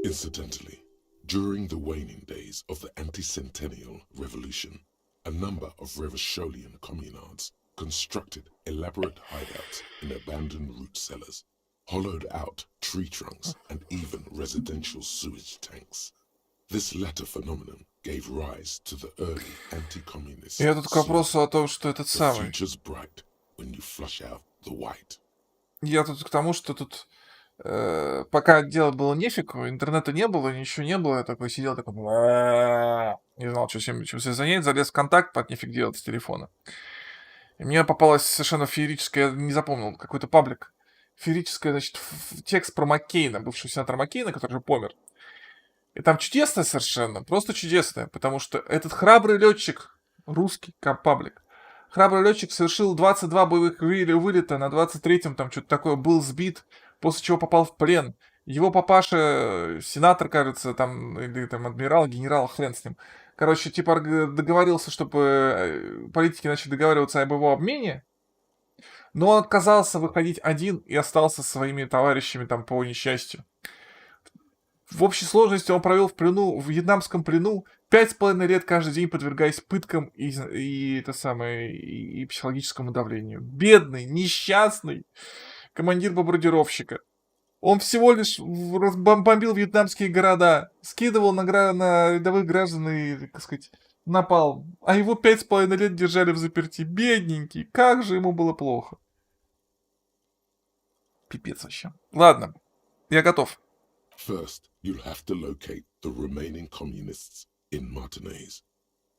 Incidentally, during the waning days of the anti-centennial revolution, a number of Revacholian communards constructed elaborate hideouts in abandoned root cellars, hollowed out tree trunks, and even residential sewage tanks. This latter phenomenon gave rise to the early anti-communist Я тут к вопросу о том, что этот The самый. future's bright when you flush out the white. Я тут к тому, что тут пока делать было нефиг, интернета не было, ничего не было, я такой сидел, такой, не знал, чем себе занять, залез в контакт, под нефиг делать с телефона. И мне попалась совершенно феерическая, я не запомнил, какой-то паблик, феерическая, значит, текст про Маккейна, бывшего сенатора Маккейна, который же помер. И там чудесное совершенно, просто чудесное, потому что этот храбрый летчик, русский паблик, храбрый летчик совершил 22 боевых вылета, на 23-м там что-то такое, был сбит, после чего попал в плен. Его папаша, сенатор, кажется, там, или там адмирал, генерал, хрен с ним. Короче, типа договорился, чтобы политики начали договариваться об его обмене, но он отказался выходить один и остался со своими товарищами там по несчастью. В общей сложности он провел в плену, в вьетнамском плену 5,5 лет каждый день, подвергаясь пыткам и психологическому давлению. Бедный, несчастный командир бомбардировщика. Он всего лишь бомбил вьетнамские города, скидывал на рядовых граждан и, так сказать, напал. А его 5,5 лет держали в заперти. Бедненький, как же ему было плохо. Пипец вообще. Ладно, я готов. First, you'll have to locate the remaining communists in Martinaise.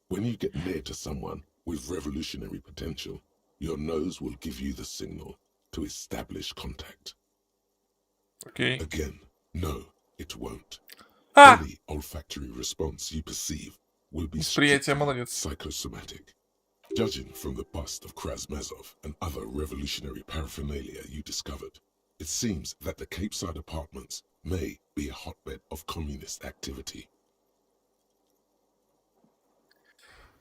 When you get near to someone with revolutionary potential, your nose will give you the signal to establish contact. Okay. Again, no, it won't. Ah! Any olfactory response you perceive will be Восприятие, strictly молодец. psychosomatic. Judging from the bust of Krasmazov and other revolutionary paraphernalia you discovered, it seems that the Cape Side apartments may be a hotbed of communist activity.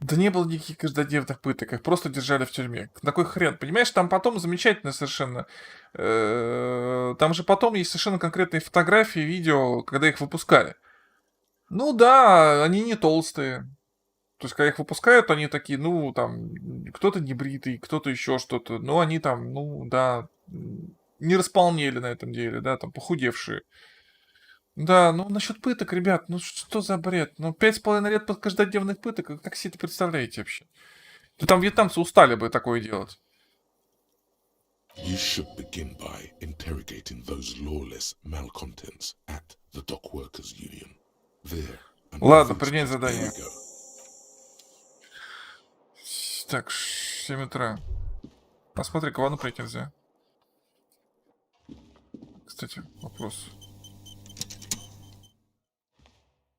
Да не было никаких каждодневных пыток, их просто держали в тюрьме. На кой хрен? Понимаешь, там потом замечательно совершенно. Там же потом есть совершенно конкретные фотографии, видео, когда их выпускали. Ну да, они не толстые. То есть, когда их выпускают, они такие, ну, там, кто-то небритый, кто-то еще что-то. Но они там, ну, да, не располнели на этом деле, да, там, похудевшие. Да, ну насчет пыток, ребят, ну что за бред? Ну 5,5 лет под каждодневных пыток, как себе это представляете вообще? Ну там вьетнамцы устали бы такое делать. You should begin by interrogating those lawless malcontents at the Dock Workers Union. There. Ладно, принять задание. Так, 7 утра. Посмотри, кого прийти нельзя. Кстати, вопрос.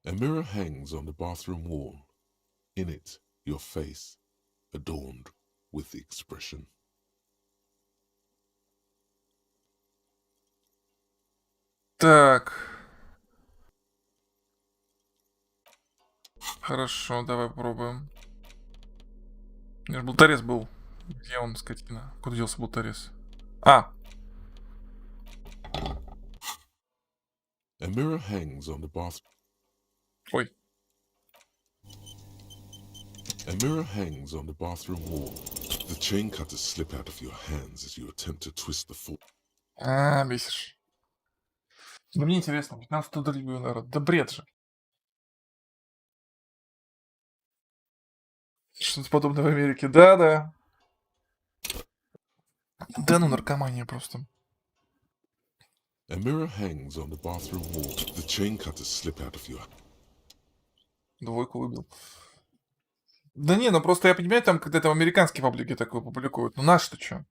A mirror hangs on the bathroom wall. In it, your face, adorned with the expression. Так. Хорошо, давай попробуем. У меня же болторез был. Где он, скотина? Куда делся болторез? А! A mirror hangs on the bathroom. Ой. A mirror hangs on the bathroom wall. The chain cutters slip out of your hands as you attempt to twist the fork. Бесишь. Да мне интересно, 15 трудолюбивый народ. Да бред же. Что-то подобное в Америке. Да. Да ну, наркомания просто. A mirror hangs on the bathroom wall. The chain cutters slip out of your... Двойку выбил. Да не, ну просто я понимаю, там, когда там американские паблики такое публикуют. Ну наши-то что?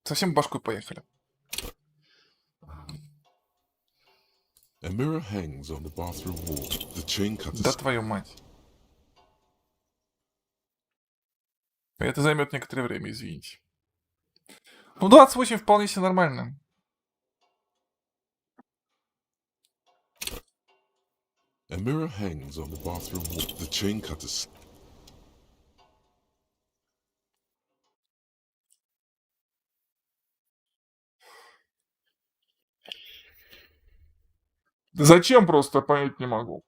Совсем башкой поехали. A mirror hangs on the bathroom wall. The chain cutters... Да твою мать. Это займет некоторое время, извините. Ну, 28 вполне себе нормально. A mirror hangs on the bathroom wall. The chain cutters. Зачем, просто понять не могу.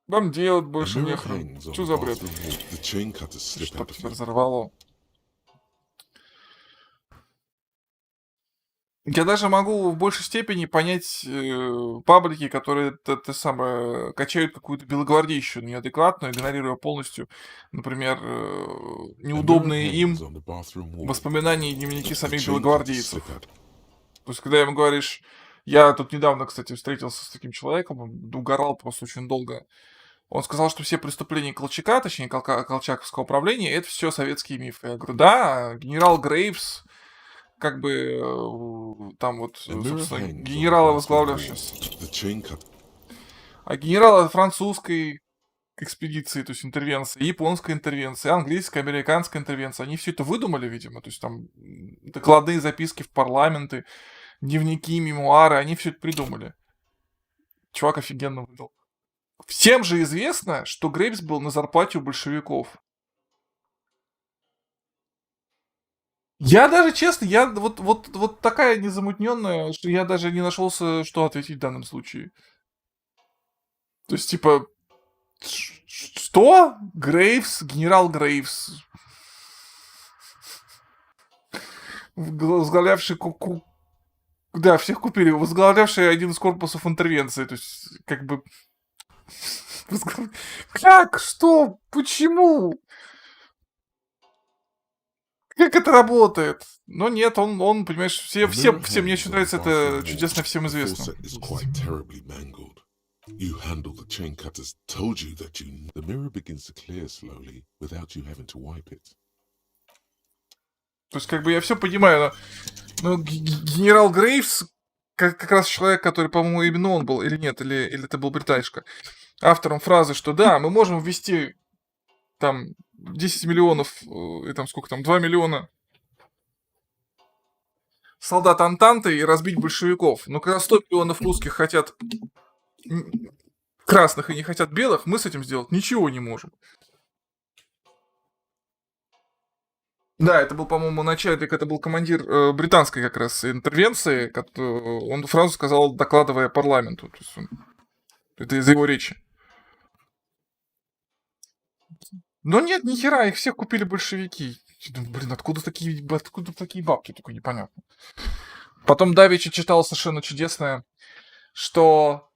Вам делать A больше mirror нехрен. hangs on Что the за бред? bathroom wall. The chain cutters slip Чтоб out of тебя me. разорвало. Я даже могу в большей степени понять паблики, которые это самое качают какую-то белогвардейщину неадекватную, игнорируя полностью, например, A mirror неудобные им hangs on the bathroom wall. воспоминания и дневники The самих chain cutters белогвардейцев. slip out. То есть, когда ему говоришь, я тут недавно, кстати, встретился с таким человеком, он угорал просто очень долго. Он сказал, что все преступления Колчака, точнее, Колчаковского управления, это все советские мифы. Я говорю, да, генерал Грейвс, как бы там вот, A mirror собственно, hangs on the генералы, bathroom возглавлявшие. wall. The chain cut. А генералы французской экспедиции, то есть интервенции, японской интервенции, английской, американской интервенции, они все это выдумали, видимо. То есть там докладные записки в парламенты, дневники, мемуары, они все это придумали. Чувак офигенно выдал. Всем же известно, что Грейвс был на зарплате у большевиков. Я даже, честно, я вот такая незамутненная, что я даже не нашелся, что ответить в данном случае. То есть, типа, что? Грейвс, генерал Грейвс, возглавлявший да, всех купили, возглавлявший один из корпусов интервенции. То есть, как бы... Как? Что? Почему? Как это работает? Но нет, он понимаешь, A mirror мне hangs очень on нравится the это bathroom wall. чудесно всем The известно. faucet is quite terribly mangled. You handle the chain cutters. Told you that you. The mirror begins to clear slowly without you having to wipe it. То есть, как бы я все понимаю, но генерал Грейвс, как раз человек, который, по-моему, именно он был, или нет, или это был британишка, автором фразы, что да, мы можем ввести там 10 миллионов, и там сколько там, 2 миллиона солдат Антанты и разбить большевиков. Но когда 100 миллионов русских хотят красных и не хотят белых, мы с этим сделать ничего не можем. Да, это был, по-моему, начальник, это был командир британской как раз интервенции. Он фразу сказал, докладывая парламенту. То есть это из его речи. Но нет, ни хера, их всех купили большевики. Я думаю, блин, откуда такие бабки, только непонятно. Потом давеча читал совершенно чудесное, что...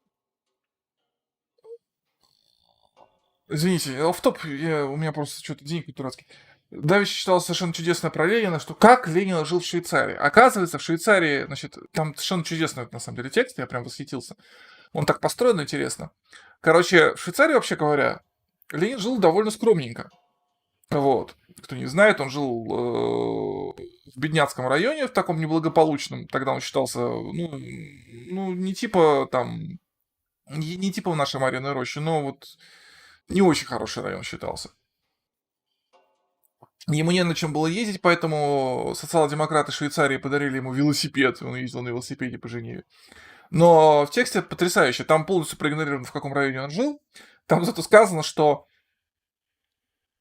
Извините, офф-топ, у меня просто что-то денег дурацкий. Давеча читал совершенно чудесное про Ленина, что как Ленин жил в Швейцарии. Оказывается, в Швейцарии, значит, там совершенно чудесный, на самом деле, текст, я прям восхитился. Он так построен интересно. Короче, в Швейцарии, вообще говоря, Ленин жил довольно скромненько. Вот. Кто не знает, он жил в бедняцком районе, в таком неблагополучном. Тогда он считался, ну не типа там, не типа в нашей Марьиной роще, но вот не очень хороший район считался. Ему не на чем было ездить, поэтому социал-демократы Швейцарии подарили ему велосипед, он ездил на велосипеде по Женеве. Но в тексте потрясающе, там полностью проигнорировано, в каком районе он жил. Там зато сказано, что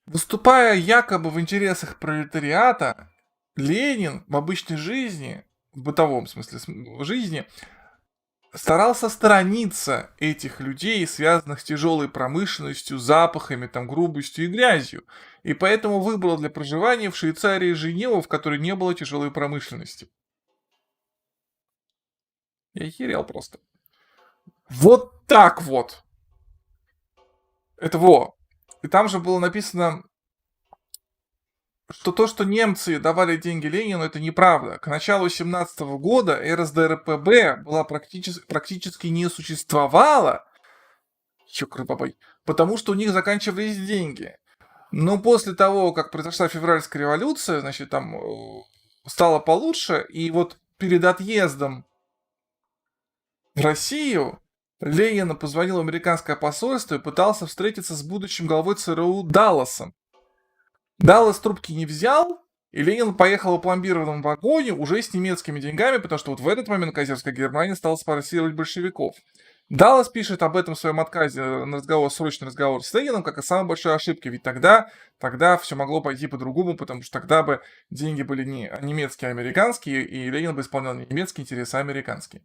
выступая якобы в интересах пролетариата, Ленин в обычной жизни, в бытовом смысле жизни, старался сторониться этих людей, связанных с тяжелой промышленностью, запахами, там, грубостью и грязью. И поэтому выбрал для проживания в Швейцарии Женеву, в которой не было тяжелой промышленности. Я охерел просто. Вот так вот. Это во. И там же было написано, что то, что немцы давали деньги Ленину, это неправда. К началу 17 года РСДРПБ была практически не существовала, бабой, потому что у них заканчивались деньги. Но после того, как произошла февральская революция, значит, там стало получше, и вот перед отъездом в Россию Ленин позвонил в американское посольство и пытался встретиться с будущим главой ЦРУ Далласом. Даллас трубки не взял, И Ленин поехал в пломбированном вагоне уже с немецкими деньгами, потому что вот в этот момент кайзерская Германия стала спонсировать большевиков. Даллас пишет об этом в своем отказе на разговор, срочный разговор с Лениным, как о самой большой ошибке. Ведь тогда все могло пойти по-другому, потому что тогда бы деньги были не немецкие, а американские, и Ленин бы исполнял не немецкие интересы, а американские.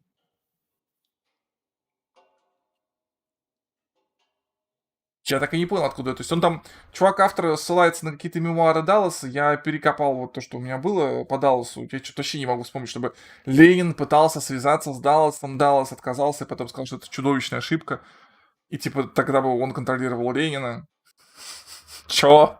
Я так и не понял, откуда это. То есть он там, чувак-автор ссылается на какие-то мемуары Далласа, я перекопал вот то, что у меня было по Далласу, я что-то вообще не могу вспомнить, чтобы Ленин пытался связаться с Далласом, Даллас отказался, и потом сказал, что это чудовищная ошибка, и типа тогда бы он контролировал Ленина. Чё?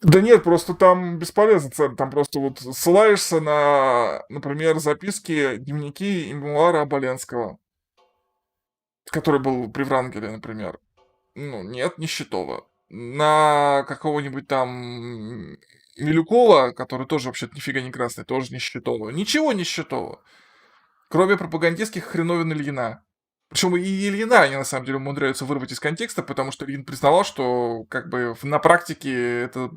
Да нет, просто там бесполезно, там просто вот ссылаешься на, например, записки, дневники и мемуары Оболенского, который был при Врангеле, например. Ну, нет, не Счетова. На какого-нибудь там Милюкова, который тоже вообще-то нифига не красный, тоже не Счетова. Ничего не Счетова. Кроме пропагандистских хреновин Ильина. Причем и Ильина они на самом деле умудряются вырвать из контекста, потому что Ильин признавал, что как бы на практике это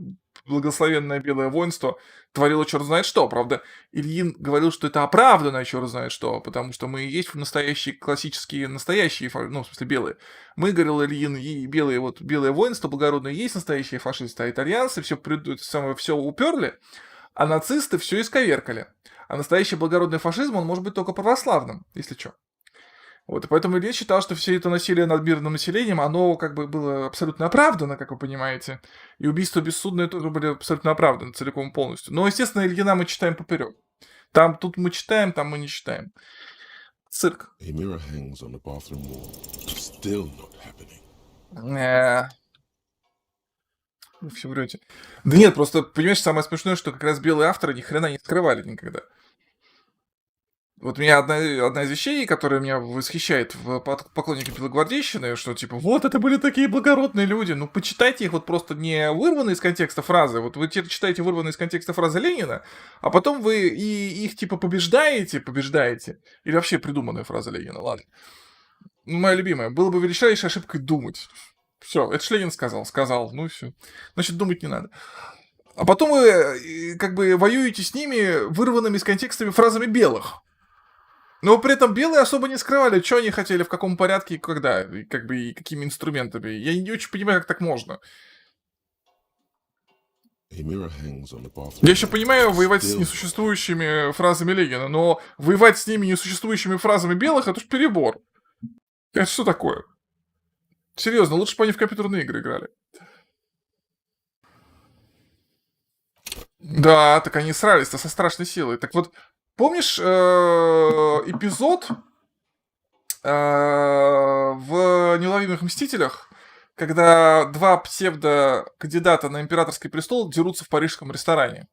благословенное белое воинство творило черт знает что. Правда, Ильин говорил, что это оправданное черт знает что, потому что мы и есть настоящие классические, настоящие, ну, в смысле, белые. Мы, говорил Ильин, и белые, вот, белое воинство благородное есть настоящие фашисты, а итальянцы все уперли, а нацисты все исковеркали. А настоящий благородный фашизм, он может быть только православным, если что. Вот, и поэтому Ильин считал, что все это насилие над мирным населением, оно как бы было абсолютно оправдано, как вы понимаете. И убийства бессудные тоже были абсолютно оправданы целиком и полностью. Но, естественно, Ильина мы читаем поперек. Тут мы читаем, там мы не читаем. Цирк. A mirror hangs on the bathroom wall. Still not happening. Вы все врете. Да нет, просто, понимаешь, самое смешное, что как раз белые авторы ни хрена не скрывали никогда. Вот у меня одна из вещей, которая меня восхищает в поклонниках белогвардейщины, что типа, вот это были такие благородные люди. Ну, почитайте их вот просто не вырванные из контекста фразы. Вот вы читаете вырванные из контекста фразы Ленина, а потом вы и их типа побеждаете. Или вообще придуманная фраза Ленина, ладно. Ну, моя любимая. Было бы величайшей ошибкой думать. Все, это ж Ленин сказал, ну и все. Значит, думать не надо. А потом вы как бы воюете с ними вырванными из контекста фразами белых. Но при этом белые особо не скрывали, что они хотели, в каком порядке и когда, и как бы и какими инструментами. Я не очень понимаю, как так можно. A mirror hangs on the bathroom Я еще wall. понимаю воевать с Still несуществующими фразами Ленина, но воевать с ними несуществующими фразами белых, это ж перебор. Это что такое? Серьезно, лучше бы они в компьютерные игры играли. Да, так они срались-то со страшной силой. Так вот, помнишь эпизод в «Неуловимых мстителях», когда два псевдо-кандидата на императорский престол дерутся в парижском ресторане?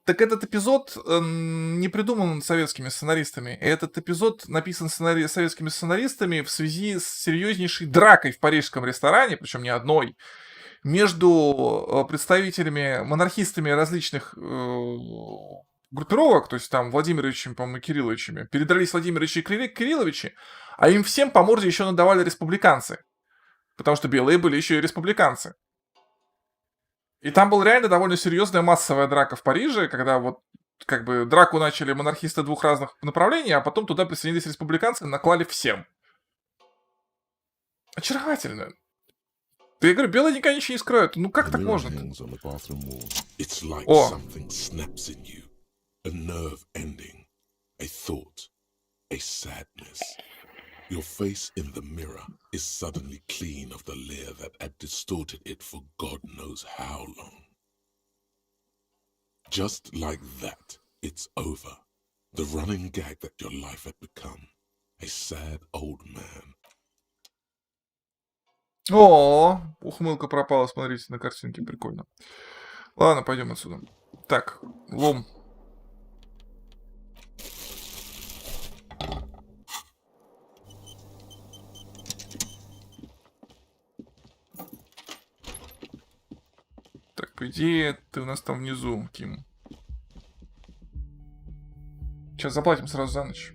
Так этот эпизод не придуман советскими сценаристами. Этот эпизод написан советскими сценаристами в связи с серьезнейшей дракой в парижском ресторане, причем не одной, между представителями, монархистами различных группировок, то есть там Владимировичем, по-моему, Кирилловичами, передрались Владимировичи и Кирилловичи, а им всем по морде еще надавали республиканцы, потому что белые были еще и республиканцы. И там была реально довольно серьезная массовая драка в Париже, когда вот как бы драку начали монархисты двух разных направлений, а потом туда присоединились республиканцы и наклали всем. Очаровательно. Да я говорю, белые никогда ничего не скроют. Ну как a так mirror можно? hangs on the bathroom wall. It's like О. something snaps in you. A nerve ending. A thought. A sadness. Your face in the mirror is suddenly clean of the leer that had distorted it for God knows how long. Just like that, it's over. The running gag that your life had become. A sad old man. О, ухмылка пропала, смотрите на картинке, прикольно. Ладно, пойдем отсюда. Так, лом. Так, по идее, ты у нас там внизу, Ким. Сейчас заплатим сразу за ночь.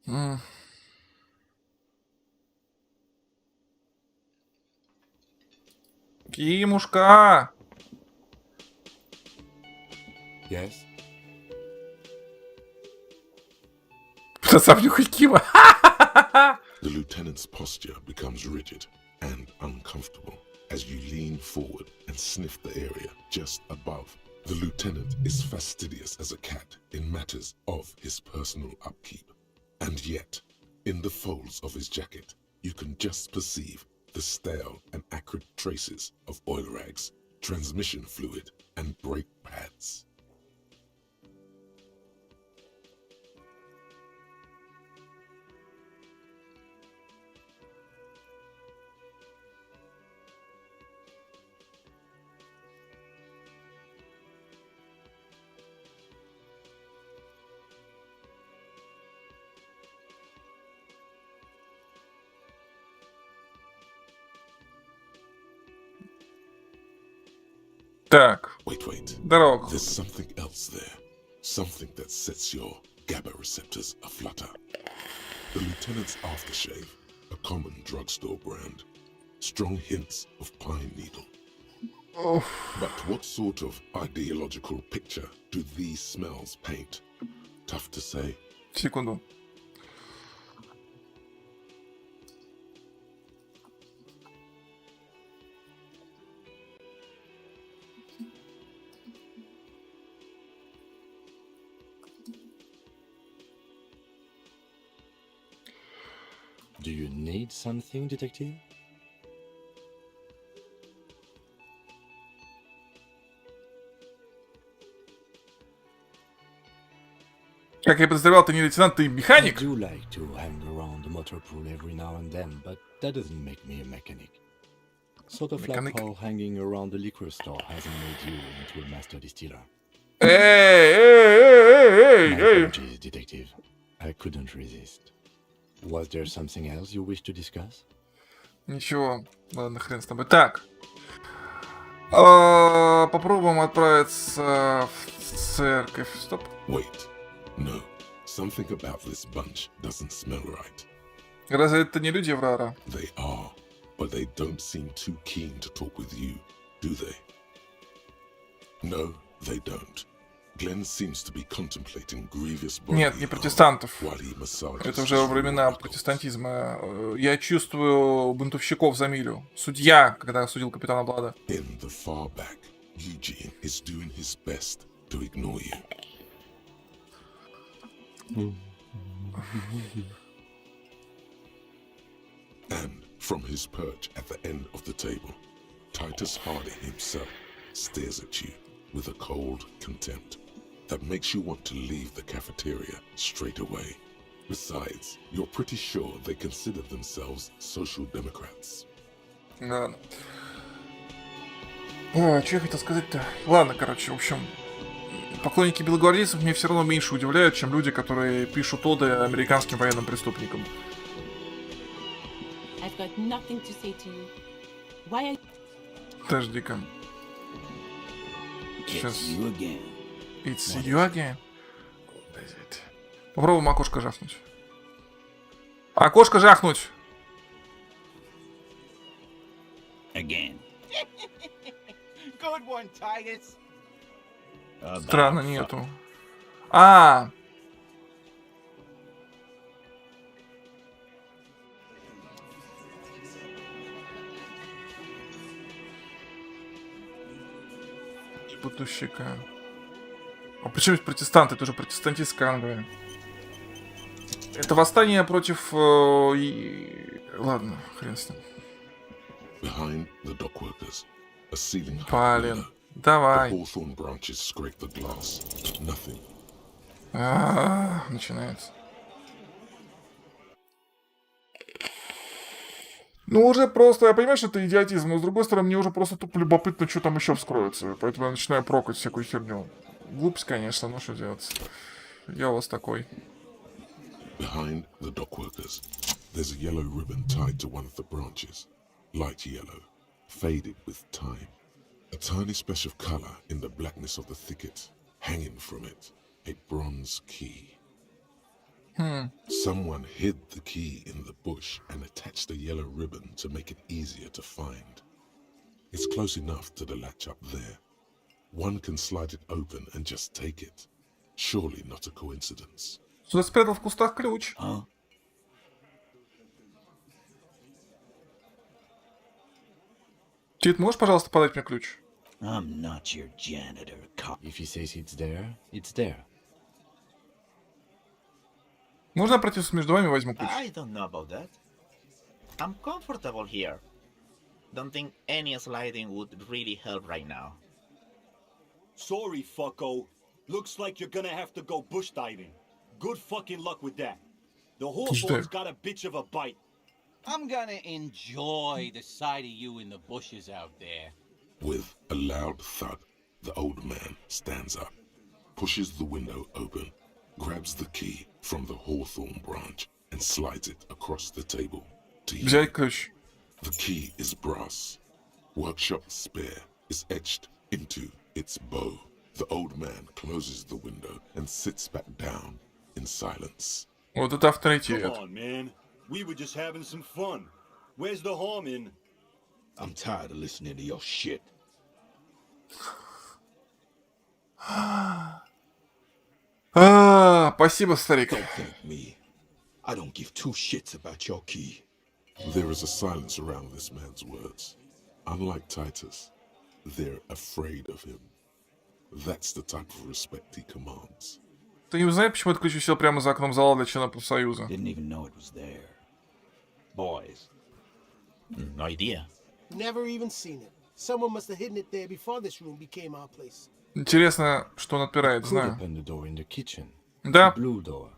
М. Кимушка! Yes? Сам нюхай Кима. The lieutenant's posture becomes rigid and uncomfortable as you lean forward and sniff the area just above. The lieutenant is fastidious as a cat in matters of his personal upkeep. And yet, in the folds of his jacket, you can just perceive the stale and acrid traces of oil rags, transmission fluid, and brake pads. Так, Wait. здорово. There's something else there. Something that sets your GABA receptors aflutter. The lieutenant's aftershave, a common drugstore brand. Strong hints of pine needle. But what sort of ideological picture do these smells paint? Tough to say. Секунду. Do you need something, detective? Как я подозревал, ты не лейтенант, ты I механик. do like to hang around the motor pool every now and then, but that doesn't make me a mechanic. Sort of Mechanic. like how hanging around the liquor store hasn't made you into a master distiller. Эй! My apologies, detective. I couldn't resist. Was there something else you wish to discuss? Ничего, ладно, хрен с тобой. Так. Попробуем отправиться в церковь. Стоп. Wait. No. Something about this bunch doesn't smell right. Разве это не люди Врара? They are, but they don't seem too keen to talk with you, do they? No, they don't. Glenn seems to be contemplating grievous bodily Нет, не harm протестантов. while he massages Это уже his во времена knuckles. протестантизма. Я чувствую бунтовщиков за милю. Судья, когда судил капитана Блада. In the far back, Eugene is doing his best to ignore you. And from his perch at the end of the table, Titus Hardy himself stares at you with a cold contempt that makes you want to leave the cafeteria straight away. Besides, you're pretty sure they consider themselves social democrats. Ладно. Что я хотел сказать-то? Ладно, короче, в общем, поклонники белогвардейцев мне все равно меньше удивляют, чем люди, которые пишут оды американским военным преступникам. I've got nothing to say to you. Why are Подожди-ка. It's Сейчас. you again. It's you again. Попробуем окошко жахнуть. Окошко жахнуть! Again. Good one, Titus. Странно, нету. А, бутущика. А почему здесь протестанты? Это же протестантистская Англия. Это восстание против... Ладно, хрен с ним. Behind the dockworkers, a ceiling Блин, window. The давай. hawthorn branches scrape the glass. Nothing. Начинается. Ну, уже просто, я понимаю, что это идиотизм, но с другой стороны, мне уже просто тупо любопытно, что там еще вскроется. Поэтому я начинаю прокать всякую херню. Глупость, конечно, но что делать. Я у вас такой. Behind the dockworkers, there's a yellow ribbon tied to one of the branches. Light yellow, faded with time. A tiny splash of color in the blackness of the thicket. Hanging from it, a bronze key. Someone hid the key in the bush and attached a yellow ribbon to make it easier to find. It's close enough to the latch up there. One can slide it open and just take it. Surely not a coincidence. Кто спрятал в кустах ключ? Чит, можешь, пожалуйста, подать мне ключ? I'm not your janitor, cop. If he says it's there, it's there. Можно я пройти между вами и возьму ключ? I don't know about that. I'm comfortable here. Don't think any sliding would really help right now. Sorry, fucko. Looks like you're gonna have to go bush diving. Good fucking luck with that. The Hawthorne's got a bitch of a bite. I'm gonna enjoy the sight of you in the bushes out there. With a loud thud, the old man stands up, pushes the window open, grabs the key from the hawthorn branch and slides it across the table to you. Взять ключ. The key is brass. Workshop spare is etched into its bow. The old man closes the window and sits back down in silence. Вот это авторитет. Come on, man. We were just having some fun. Where's the harm in? I'm tired of listening to your shit. Спасибо, старик. Don't thank me. I don't give two shits about your key. There is a silence around this man's words. Unlike Titus, they're afraid of him. That's the type of respect he commands. Ты не узнаешь, почему этот ключ висел прямо за окном зала для членов профсоюза? Didn't even know it was there. Boys. No idea. Never even seen it. Someone must have hidden it there before this room became our place. Интересно, что он отпирает, Could знаю. open the door in the kitchen. Да. The blue door.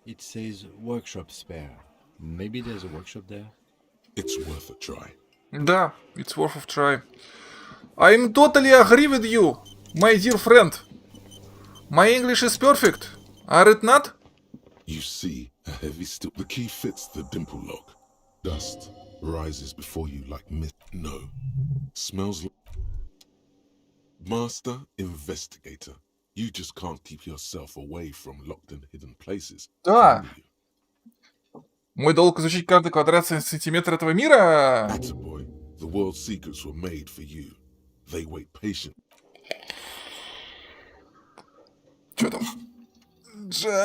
It says workshop spare. Maybe there's a workshop there. It's worth a try. Да, it's worth a try. I'm totally agree with you, my dear friend. My English is perfect. Are it not? You see a heavy steel. The key fits the dimple lock. Dust rises before you like mist. No. Smells like... Master investigator. You just can't keep yourself away from locked and hidden places. Да. Мой долг изучить каждый квадрат сантиметра этого мира. Boy, the world's secrets were made for you. They wait patiently. Что там? Джемрок.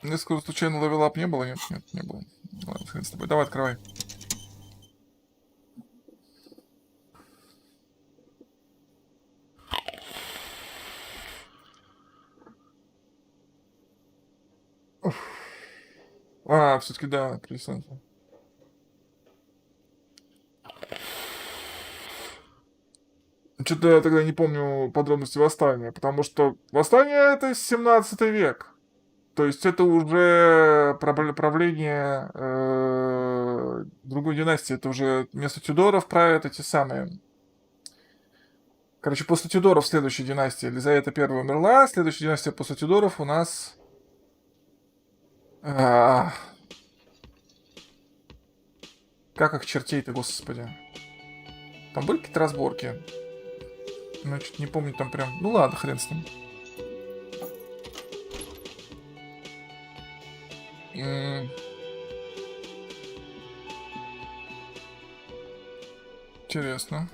Несколько случайно левелап не было? Нет, нет, не было. Ладно, хрен с тобой. Давай, открывай. Все-таки да, крестьянство. Что-то я тогда не помню подробности восстания, потому что восстание это 17 век. То есть это уже правление другой династии. Это уже вместо Тюдоров правят эти самые. Короче, после Тюдоров следующая династия. Елизавета I умерла, следующая династия после Тюдоров у нас... Как их чертей-то, господи. Там были какие-то разборки? Значит, не помню там прям... Ну ладно, хрен с ним. Интересно.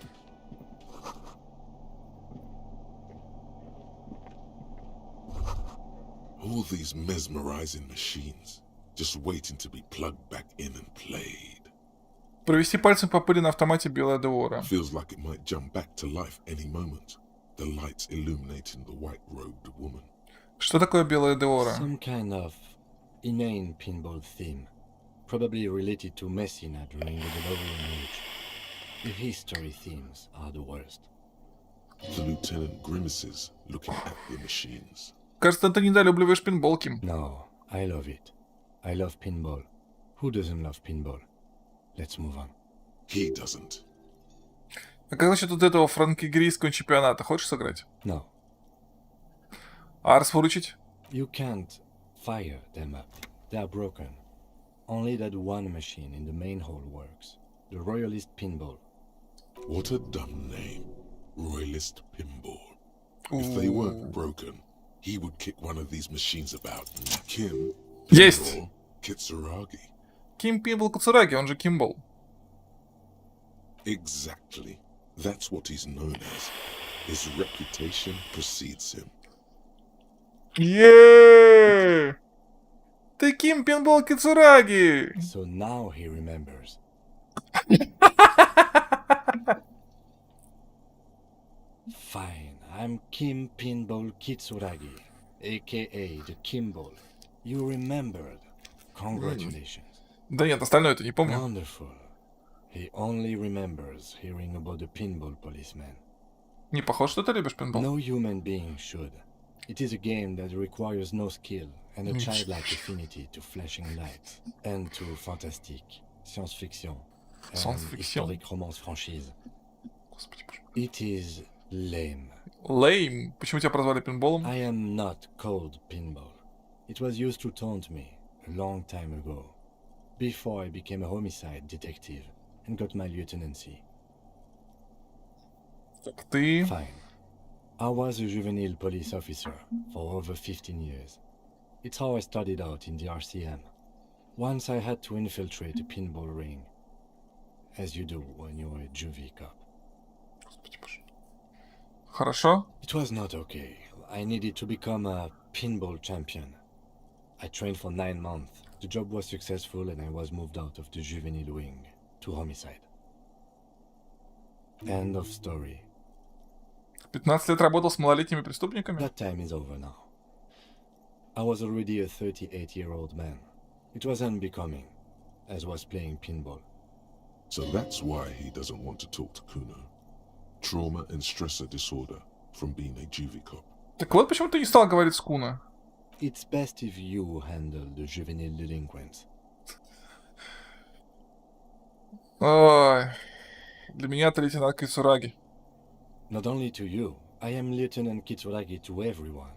All these mesmerizing machines, just waiting to be plugged back in and played. Провести пальцем по пыли на автомате белая Деора. Feels like it might jump back to life any moment. The lights illuminating the white-robed woman. Что такое белая Деора? Some kind of inane pinball theme, probably related to Messina during the Valorian Age. The history themes are the worst. The lieutenant grimaces, looking at the machines. Кажется, ты недолюбливаешь пинболки. No, I love it. I love pinball. Who doesn't love pinball? Let's move on. He doesn't. А как насчет вот этого франко-игрийского чемпионата? Хочешь сыграть? No. Арс выручить? You can't fire them up. They are broken. Only that one machine in the main hall works. The Royalist Pinball. What a dumb name. Royalist Pinball. If they weren't broken, he would kick one of these machines about. Kim Есть! Pinball Kitsuragi. Ким Пинбол Кацураги, он же Кимбол. Exactly. That's what he's known as. His reputation precedes him. Еее! Ты Ким Пинбол Кацураги! So now he remembers. Fine, I'm Kim Pinball Kitsuragi, aka the Kimball. You remembered. Congratulations. Да нет, остальное-то не помню. Wonderful. He only remembers hearing about the pinball policeman. Не похож, что ты любишь пинбол. No human being should. It is a game that requires no skill and a childlike affinity to flashing lights and to fantastique, science-fiction, and historic romance franchise. It is lame. Lame? Почему тебя прозвали пинболом? I am not called Pinball. It was used to taunt me a long time ago, before I became a homicide detective and got my lieutenancy. Так ты... Fine. I was a juvenile police officer for over 15 years. It's how I started out in the RCM. Once I had to infiltrate a pinball ring, as you do when you're a juvie cop. Хорошо. It was not okay. I needed to become a pinball champion. I trained for 9 months. The job was successful and I was moved out of the juvenile wing to homicide. End of story. 15 лет работал с малолетними преступниками? That time is over now. I was already a 38-year-old man. It was unbecoming, as was playing pinball. So that's why he doesn't want to talk to Kuno. Trauma and stressor disorder from being a juvie cop. Так вот почему ты не стал говорить с Куно. It's best if you handle the juvenile delinquents. Ой, для меня это лейтенант Кицураги. Not only to you, I am Lieutenant Kitsuragi to everyone.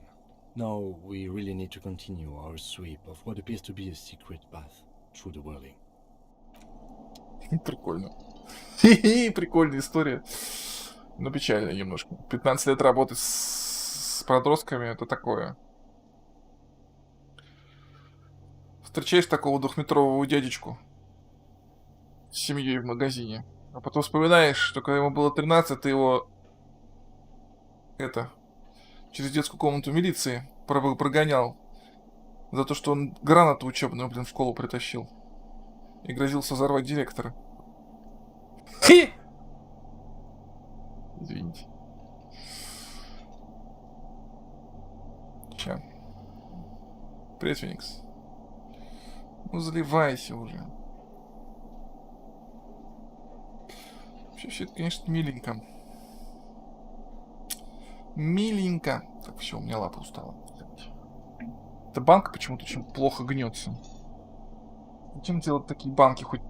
Now we really need to continue our sweep of what appears to be a secret path through the whirling. Прикольно. Хи-хи, прикольная история. Но печально немножко. 15 лет работы с подростками, это такое. Встречаешь такого двухметрового дядечку с семьей в магазине, а потом вспоминаешь, что когда ему было 13, ты его через детскую комнату милиции прогонял за то, что он гранату учебную, в школу притащил и грозился взорвать директора. Хи! Извините. Че? Привет, Феникс. Ну, заливайся уже. Вообще, все это, конечно, миленько. Миленько. Так, все, у меня лапа устала. Эта банка почему-то очень плохо гнется. Зачем делать такие банки, хоть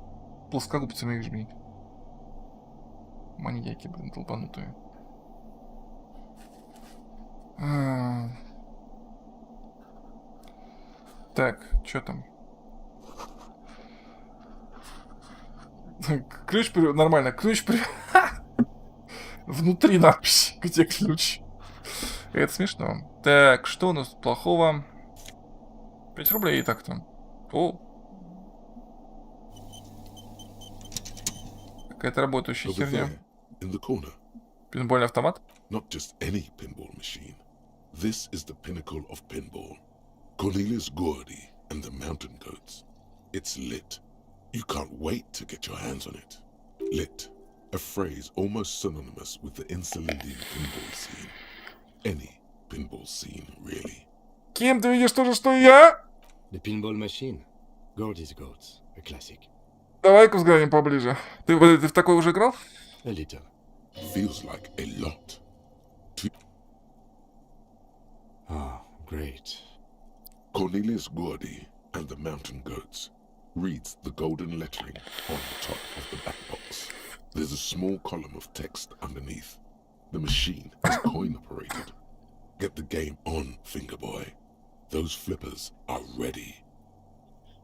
плоскогубцами их жми? Маньяки, долбанутые. Так, что там? Ключ нормально. Ключ внутри надпись. Где ключ? Это смешно. Так, что у нас плохого? 5 рублей и так там. О. Какая-то работающая херня. Пинбольный автомат? Not just any pinball machine. This is the pinnacle of pinball. Cornelius Gordy and the Mountain Goats. It's lit. You can't wait to get your hands on it. Lit. A phrase almost synonymous with the Insulindian pinball scene. Any pinball scene, really. Кем ты видишь то же, что и я? The pinball machine. Gordy's Goats. A classic. Давай-ка взглянем поближе. Ты в такой уже играл? A little. Feels like a lot. Ah, great. Cornelius Gordy and the Mountain Goats reads the golden lettering on the top of the back box. There's a small column of text underneath. The machine is coin operated. Get the game on, Fingerboy. Those flippers are ready.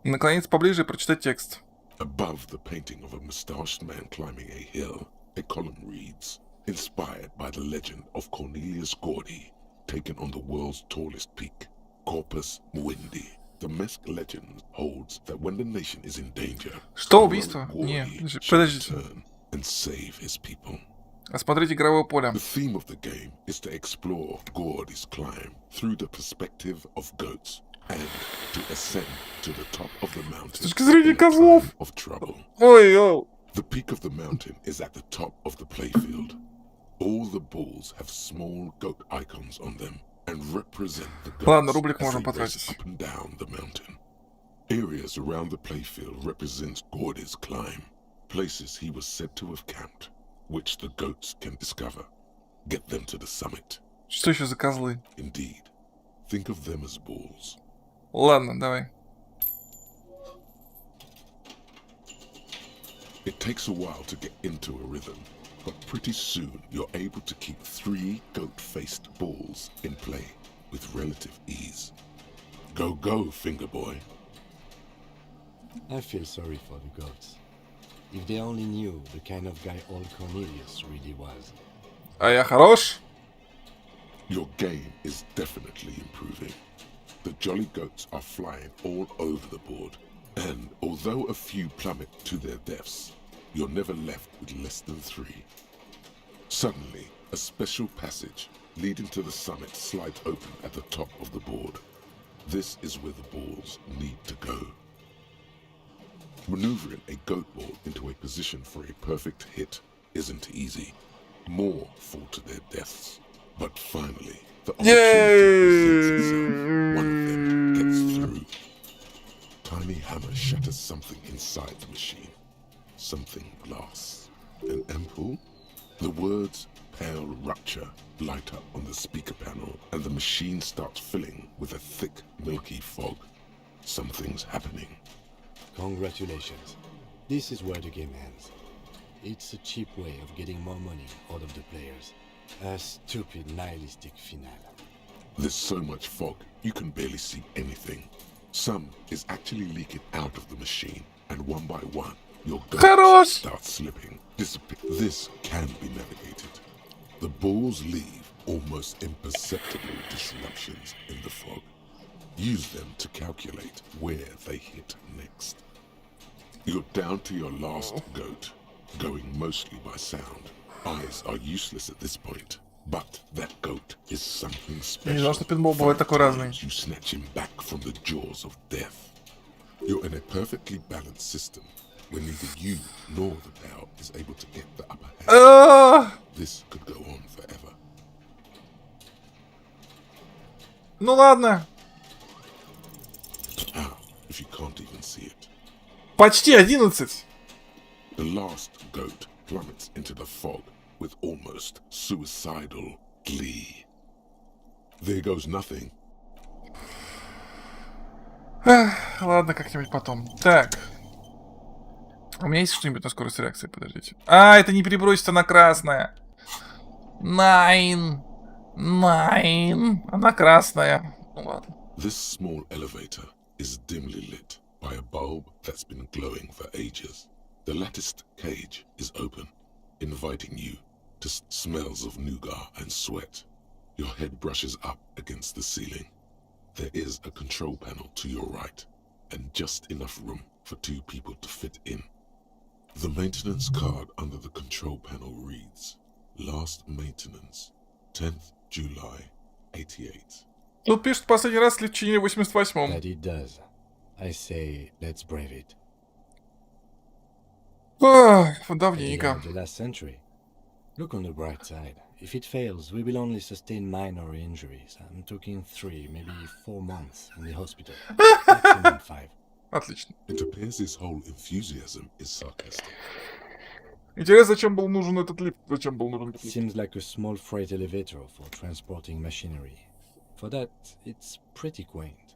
Наклониться поближе и прочитать текст. Above the painting of a mustached man climbing a hill, a column reads, Inspired by the legend of Cornelius Gordy, taken on the world's tallest peak, Corpus Muindi. The Mesk legend holds that when the nation is in danger, Что, убийство? Не, подождите. And save his people. Осмотреть игровое поле. The theme of the game is to explore Gordy's climb through the perspective of goats and to ascend to the top of the mountain. С точки зрения козлов. Of trouble. Ой. The peak of the mountain is at the top of the playfield. All the balls have small goat icons on them and represent the goats. Ладно, рублик можем потратить. Up and down the mountain. Areas around the playfield represent Gordy's climb. Places he was said to have camped, which the goats can discover. Get them to the summit. Что еще за козлы? Indeed. Think of them as balls. Ладно, давай. It takes a while to get into a rhythm, but pretty soon you're able to keep 3 goat-faced balls in play with relative ease. Go, go, finger boy. I feel sorry for the goats. If they only knew the kind of guy old Cornelius really was. А я хорош? Your game is definitely improving. The jolly goats are flying all over the board, and although a few plummet to their deaths, you're never left with less than 3. Suddenly, a special passage leading to the summit slides open at the top of the board. This is where the balls need to go. Maneuvering a goat ball into a position for a perfect hit isn't easy. More fall to their deaths. But finally, the opportunity presents itself. One of them gets through. Tiny hammer shatters something inside the machine. Something glass. An ampoule? The words "pale rupture" light up on the speaker panel, and the machine starts filling with a thick, milky fog. Something's happening. Congratulations. This is where the game ends. It's a cheap way of getting more money out of the players. A stupid, nihilistic finale. There's so much fog, you can barely see anything. Some is actually leaking out of the machine, and one by one, your guns start slipping, disappear. This can be navigated. The balls leave almost imperceptible disruptions in the fog. Use them to calculate where they hit next. You're down to your last goat, going mostly by sound. Eyes are useless at this point, but that goat is something special. Не знал, что пинбол бывает такой разный. You snatch him back from the jaws of death. You're in a perfectly balanced system where neither you nor the pal is able to get the upper hand. This could go on forever. Ну ладно. How if you can't even see it? Почти 11. The last goat plummets into the fog with almost suicidal glee. There goes nothing. Ладно, как-нибудь потом. Так. У меня есть что-нибудь на скорость реакции? Подождите. А, это не перебросится на красное. Найн. Она красная. Ну ладно. This small elevator is dimly lit by a bulb that's been glowing for ages. The latticed cage is open, inviting you to smells of nougat and sweat. Your head brushes up against the ceiling. There is a control panel to your right, and just enough room for 2 people to fit in. The maintenance card under the control panel reads, Last maintenance, 10th July, 88. Тут пишет последний раз в лечении 88-м. That it does. I say, let's brave it. Давненько. The last century. Look on the bright side. If it fails, we will only sustain minor injuries. I'm talking 3, maybe 4 months in the hospital. Maximum 5. Отлично. It appears this whole enthusiasm is sarcastic. Интересно, зачем был нужен этот лифт? Зачем был нужен этот лифт? Seems like a small freight elevator for transporting machinery. For that, it's pretty quaint.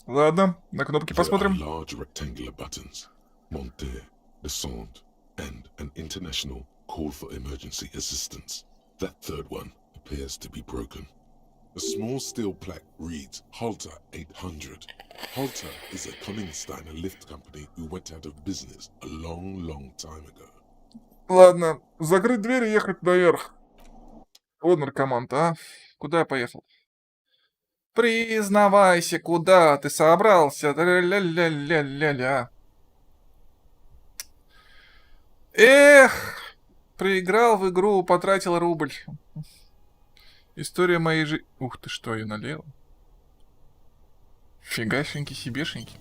Ладно, на кнопки посмотрим. There are large rectangular buttons. Monter, descend, and an international call for emergency assistance. That third one appears to be broken. A small steel plaque reads Halter 800. Halter is a Koningsteiner lift company who went out of business a long time ago. Ладно, закрыть дверь и ехать наверх. Вот наркоман-то, а? Куда я поехал? Признавайся, куда ты собрался? Ля-ля-ля-ля-ля-ля. Эх, проиграл в игру, потратил рубль. История моей жизни... Ух ты, что я налево? Фигашеньки себешеньки.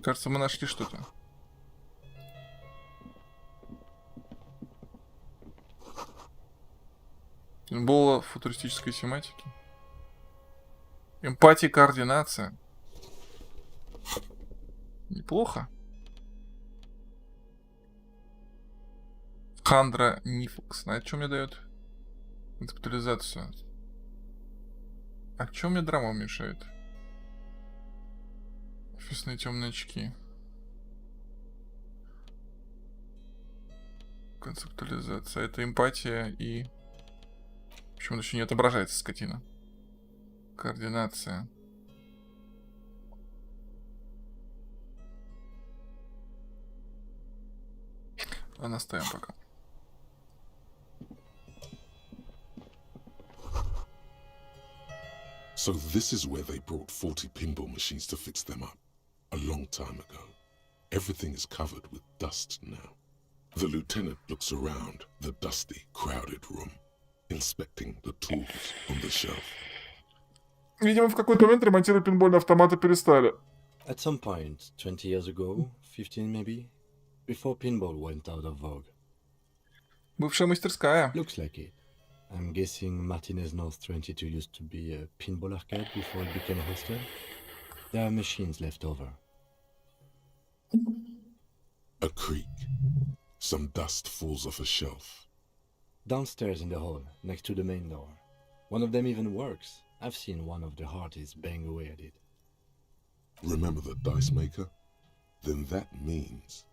Кажется, мы нашли что-то. Символа футуристической семантики. Эмпатия, координация. Неплохо. Хандра Нифокс. А что мне дает? Концептуализацию. А что мне драма мешает? Офисные темные очки. Концептуализация. Это эмпатия и... Почему-то еще не отображается скотина. Координация. Ладно, оставим пока. So this is where they brought 40 pinball machines to fix them up. A long time ago. Everything is covered with dust now. The lieutenant looks around the dusty, crowded room, inspecting the tools on the shelf. Видимо, в какой-то момент ремонтировать пинбольные автоматы перестали. At some point, 20 years ago, 15 maybe, before pinball went out of vogue. Бывшая мастерская. Looks like it. I'm guessing Martinez North 22 used to be a pinball arcade before it became a hostel. There are machines left over. A creak. Some dust falls off a shelf. Downstairs in the hall, next to the main door. One of them even works. I've seen one of the hearties bang away at it. Remember the dice maker? Then that means...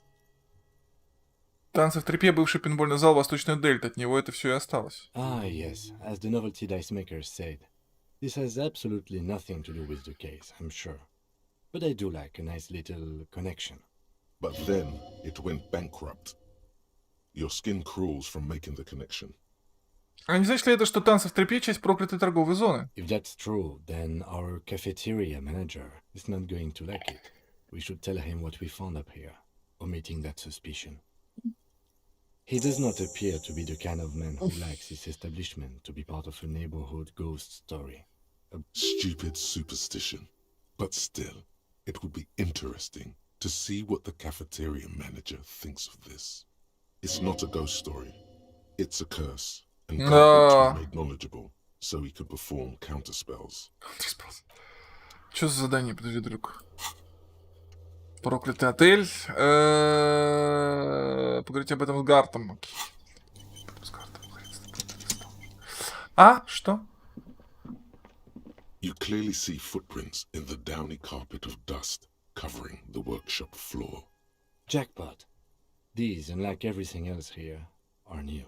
Танцы в трепе, бывший пинбольный зал Восточная Дельта. От него это все и осталось. Ah, yes, as the novelty dice makers said. This has absolutely nothing to do with the case, I'm sure. But I do like a nice little connection. But then it went bankrupt. Your skin crawls from making the connection. А не значит ли это, что танцы в трепе часть проклятой торговой зоны? If that's true, then our cafeteria manager is not going to like it. We should tell him what we found up here, omitting that suspicion. He does not appear to be the kind of man who likes his establishment to be part of a neighborhood ghost story. A stupid superstition. But still, it would be interesting to see what the cafeteria manager thinks of this. It's not a ghost story. It's a curse. And God ought to be made knowledgeable, so he can perform counterspells. Что за задание? Подожди, друг. Проклятый отель. Поговорите об этом с Гартом. А? Что? You clearly see footprints in the downy carpet of dust covering the workshop floor. Jackpot. These, unlike everything else here, are new.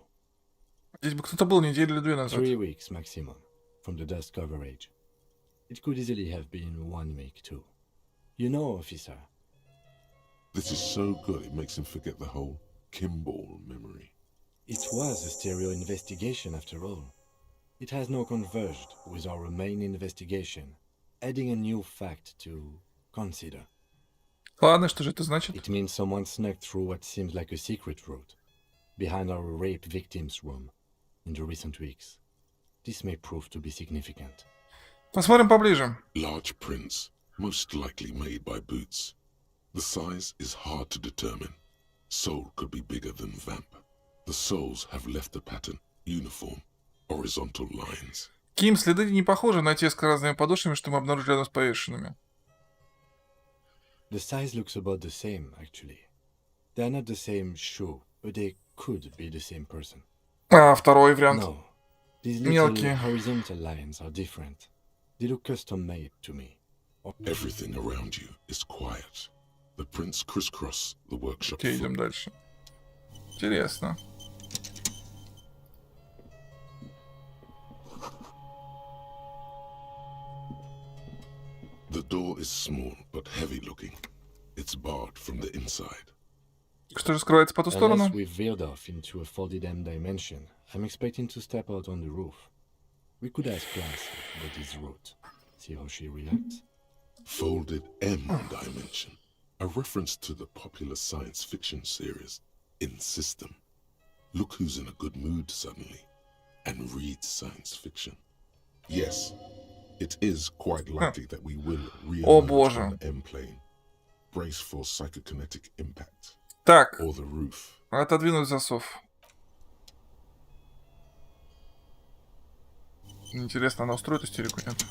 Здесь бы кто-то был неделю или две назад. 3 weeks maximum from the dust coverage. It could easily have been 1 week too. You know, officer. This is so good it makes him forget the whole Kimball memory. It was a stereo investigation after all. It has now converged with our main investigation, adding a new fact to consider. Ладно, что же это значит? It means someone snuck through what seems like a secret route, behind our rape victim's room, in the recent weeks. This may prove to be significant. Посмотрим поближе. Large prints, most likely made by Boots. The size is hard to determine. Soul could be bigger than Vamp. The soles have left the pattern, uniform, horizontal lines. Ким, следы не похожи на те с разными подошвами, что мы обнаружили рядом с повешенными. The size looks about the same, actually. They are not the same shoe, but they could be the same person. А, второй вариант. No. These little horizontal lines are different. They look custom-made to me. Everything around you is quiet. The prints crisscross the workshop. Окей, идем дальше. Интересно. The door is small but heavy looking. It's barred from the inside. Что же скрывается по ту сторону? Unless we've veered off into a 4D dimension, I'm expecting to step out on the roof. We could ask Glass about his route. See how she reacts. Folded M dimension. A reference to the popular science fiction series In System. Look who's in a good mood suddenly and reads science fiction. Yes, it is quite likely that we will re-emerge on the M plane. Brace for psychokinetic impact. Так, or the roof. Отодвинуть засов. Интересно, она устроит истерику, нет?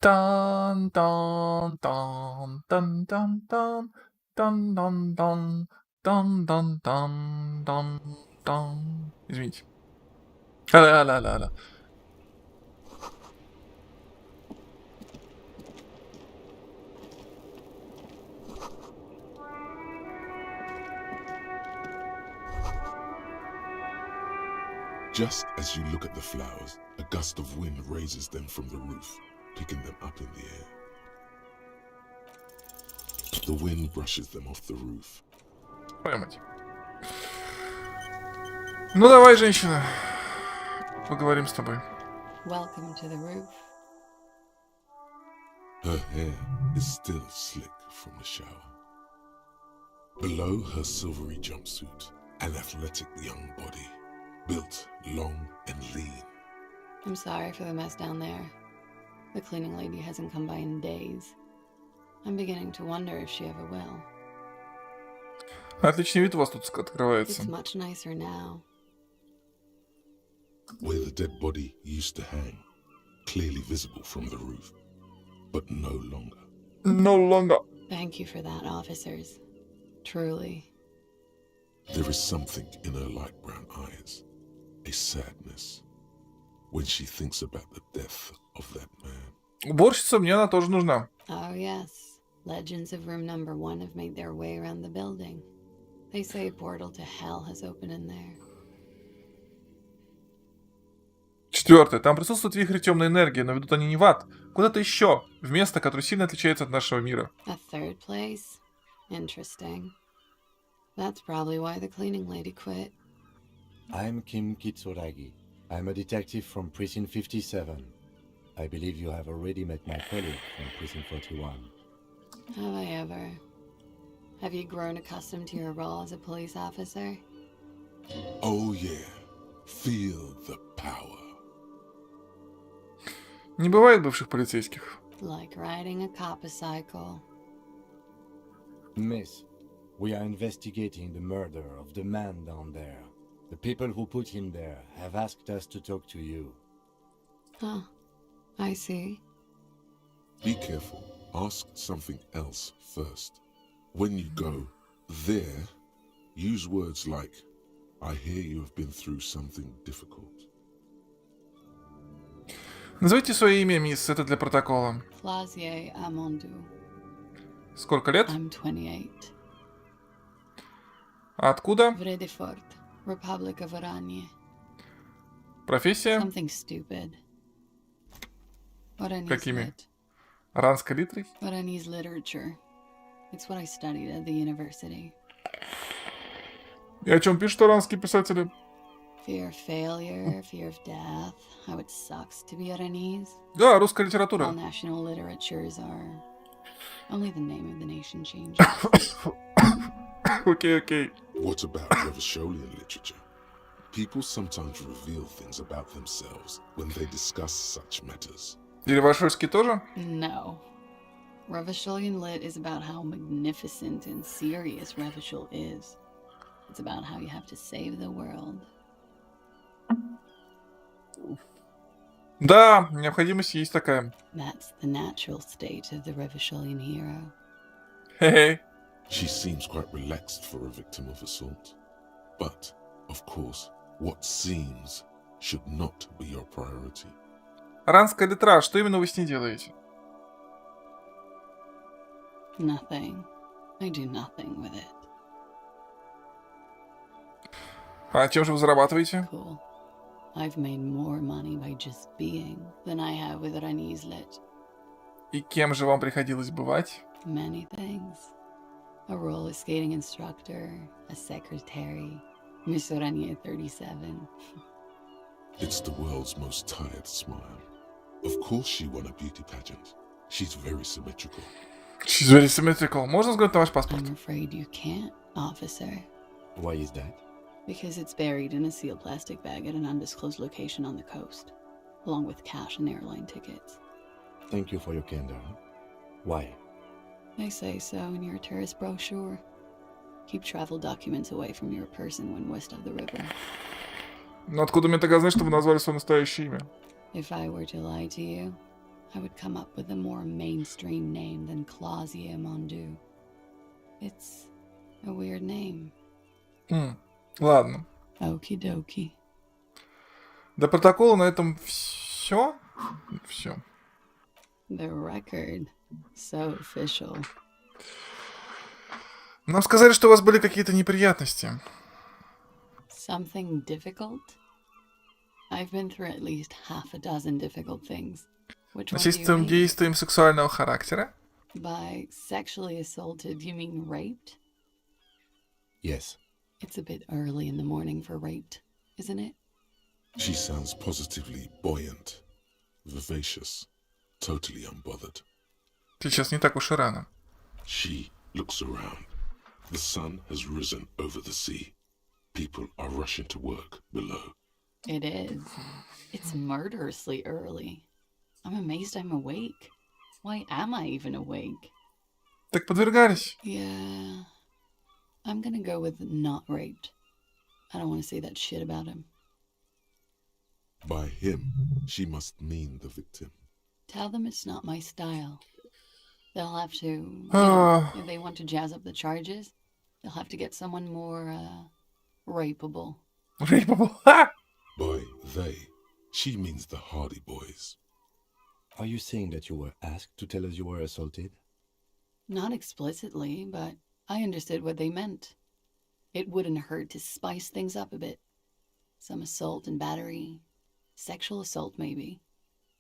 Тан-тан-тан-тан-тан-тан, тан-тан-тан, тан-тан-тан-тан-тан. Извините. Ла-ла-ла-ла. Just as you look at the flowers, a gust of wind raises them from the roof, picking them up in the air. The wind brushes them off the roof. Поймать. Ну давай, женщина. Поговорим с тобой. Welcome to the roof. Her hair is still slick from the shower. Below her silvery jumpsuit, an athletic young body, built long and lean. I'm sorry for the mess down there. The cleaning lady hasn't come by in days. I'm beginning to wonder if she ever will. Отличный вид у вас тут открывается. It's much nicer now. Where the dead body used to hang, clearly visible from the roof, but no longer. No longer. Thank you for that, officers. Truly. There is something in her light brown eyes, a sadness, when she thinks about the death of that man. Уборщица, мне она тоже нужна. Oh yes. Legends of room number 1 have made their way around the building. They say a portal to hell has opened in there. 4. Там присутствует вихрь темной энергии, но ведут они не в ад. Куда-то еще, в место, которое сильно отличается от нашего мира. A third place? Interesting. That's probably why the cleaning lady quit. I'm Kim Kitsuragi. I'm a detective from Precinct 57. I believe you have already met my colleague from Precinct 41. Have I ever? Have you grown accustomed to your role as a police officer? Oh yeah, feel the power. Не бывает бывших полицейских. Like riding a copper-cycle. Miss, we are investigating the murder of the man down there. The people who put him there have asked us to talk to you. Huh. I see. Be careful. Ask something else first. When you go there, use words like, I hear you have been through something difficult. Назовите свое имя, мисс, это для протокола. Flazier Amondu. Сколько лет? I'm 28. А откуда? Vredefort, Republic of Oranje. Профессия? Something stupid. Oranese Какими? lit. Оранской литрой? Oranese literature. It's what I studied at the university. И о чем пишут оранские писатели? Fear of failure, fear of death, how it sucks to be Oranese. Да, русская All литература. national literatures are... Only the name of the nation changes. Окей. What about Revacholian literature? People sometimes reveal things about themselves when they discuss such matters. И Ревашольский тоже? No. Revacholian lit is about how magnificent and serious Revachol is. It's about how you have to save the world. Да, необходимость есть такая. That's the natural state of the Revacholian hero. Хе-хе. She seems quite relaxed for a victim of assault. But, of course, what seems should not be your priority. Оранская литра, что именно вы с ней делаете? Nothing. I do nothing with it. А чем же вы зарабатываете? Cool. I've made more money by just being than I have with Ranizlet. И кем же вам приходилось бывать? Many things. A roller skating instructor, a secretary, Miss Rania 37. It's the world's most tired smile. Of course she won a beauty pageant. She's very symmetrical. She's very symmetrical. Можно взглянуть на ваш паспорт? I'm afraid you can't, officer. Why is that? Because it's buried in a sealed plastic bag at an undisclosed location on the coast, along with cash and airline tickets. Thank you for your candor. Why? They say so in your tourist brochure. Keep travel documents away from your person when west of the river. Но откуда мне тогда знать, что вы назвали свое настоящее имя? If I were to lie to you, I would come up with a more mainstream name than Clausia Mondu. It's a weird name. Ладно. Okie-dokie. До протокола на этом все. Все. The record. So official. Нам сказали, что у вас были какие-то неприятности. Something difficult? I've been through at least half a dozen difficult things. Which one do you Насильственным mean? действием сексуального характера? By sexually assaulted, you mean raped? Yes. It's a bit early in the morning for raped, isn't it? She sounds positively buoyant, vivacious, totally unbothered. Сейчас не так уж и рано. She looks around. The sun has risen over the sea. People are rushing to work below. It is. It's murderously early. I'm amazed I'm awake. Why am I even awake? Так подвергались. Yeah. I'm gonna go with not raped. I don't want to say that shit about him. By him, she must mean the victim. Tell them it's not my style. They'll have to, if they want to jazz up the charges, they'll have to get someone more, rapeable. Rapeable? By they, she means the Hardy Boys. Are you saying that you were asked to tell us you were assaulted? Not explicitly, but I understood what they meant. It wouldn't hurt to spice things up a bit. Some assault and battery. Sexual assault, maybe.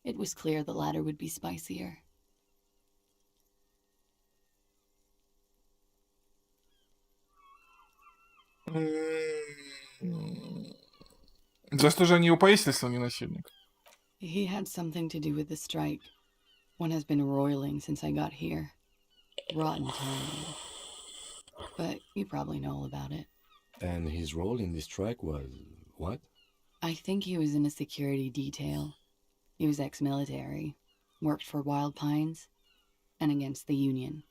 It was clear the latter would be spicier. За что же они его повесили, если он не насильник? He had something to do with the strike. One has been roiling since I got here. Rotten timing. But you probably know all about it. And his role in this strike was what? I think he was in a security detail. He was ex-military, worked for Wild Pines, and against the Union.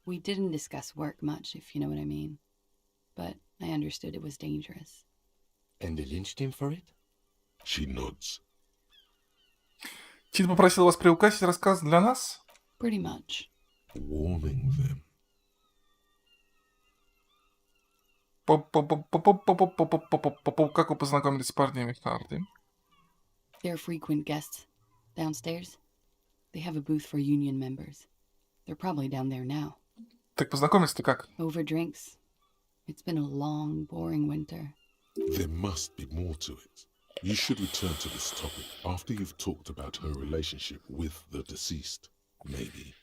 We didn't discuss work much, if you know what I mean. But I understood it was dangerous. And they lynched him for it? She nods. Тит попросил вас приукрасить рассказ для нас? Pretty much. Warming them. Как вы познакомились с парнями Харди? They're frequent guests downstairs. They have a booth for union members. They're probably down there now. Так познакомились-то как? Over drinks. It's been a long, boring winter. There must be more to it. You should return to this topic after you've talked about her relationship with the deceased, maybe.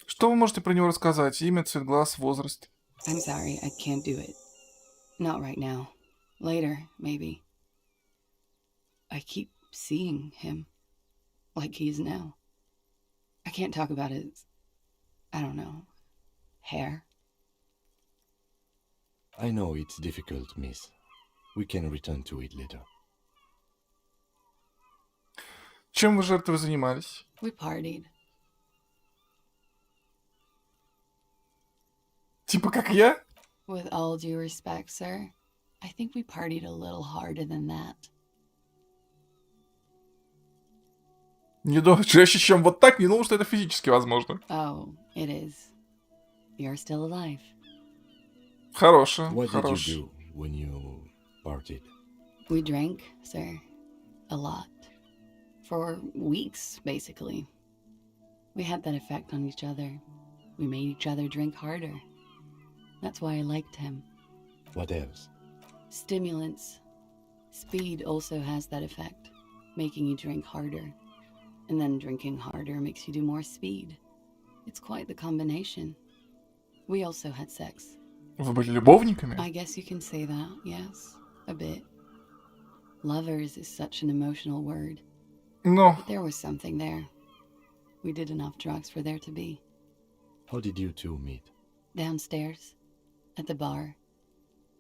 Что вы можете про него рассказать? Имя, цвет глаз, возраст? I'm sorry, I can't do it. Not right now. Later, maybe. I keep seeing him. Like he is now. I can't talk about his, I don't know, hair. I know it's difficult, miss. We can return to it later. Чем вы, жертвы, занимались? We partied. Типа как я? With all due respect, sir, I think we partied a little harder than that. Не думаю, чаще, чем вот так, не думал, что это физически возможно. Oh, it is. You're still alive. Хорошее, What did you хорошее. do when you partied? We drank, sir. A lot. For weeks, basically. We had that effect on each other. We made each other drink harder. That's why I liked him. What else? Stimulants. Speed also has that effect, making you drink harder. And then drinking harder makes you do more speed. It's quite the combination. We also had sex. Вы были любовниками? I guess you can say that, yes. A bit. Lovers is such an emotional word. No. But there was something there. We did enough drugs for there to be. How did you two meet? Downstairs. At the bar.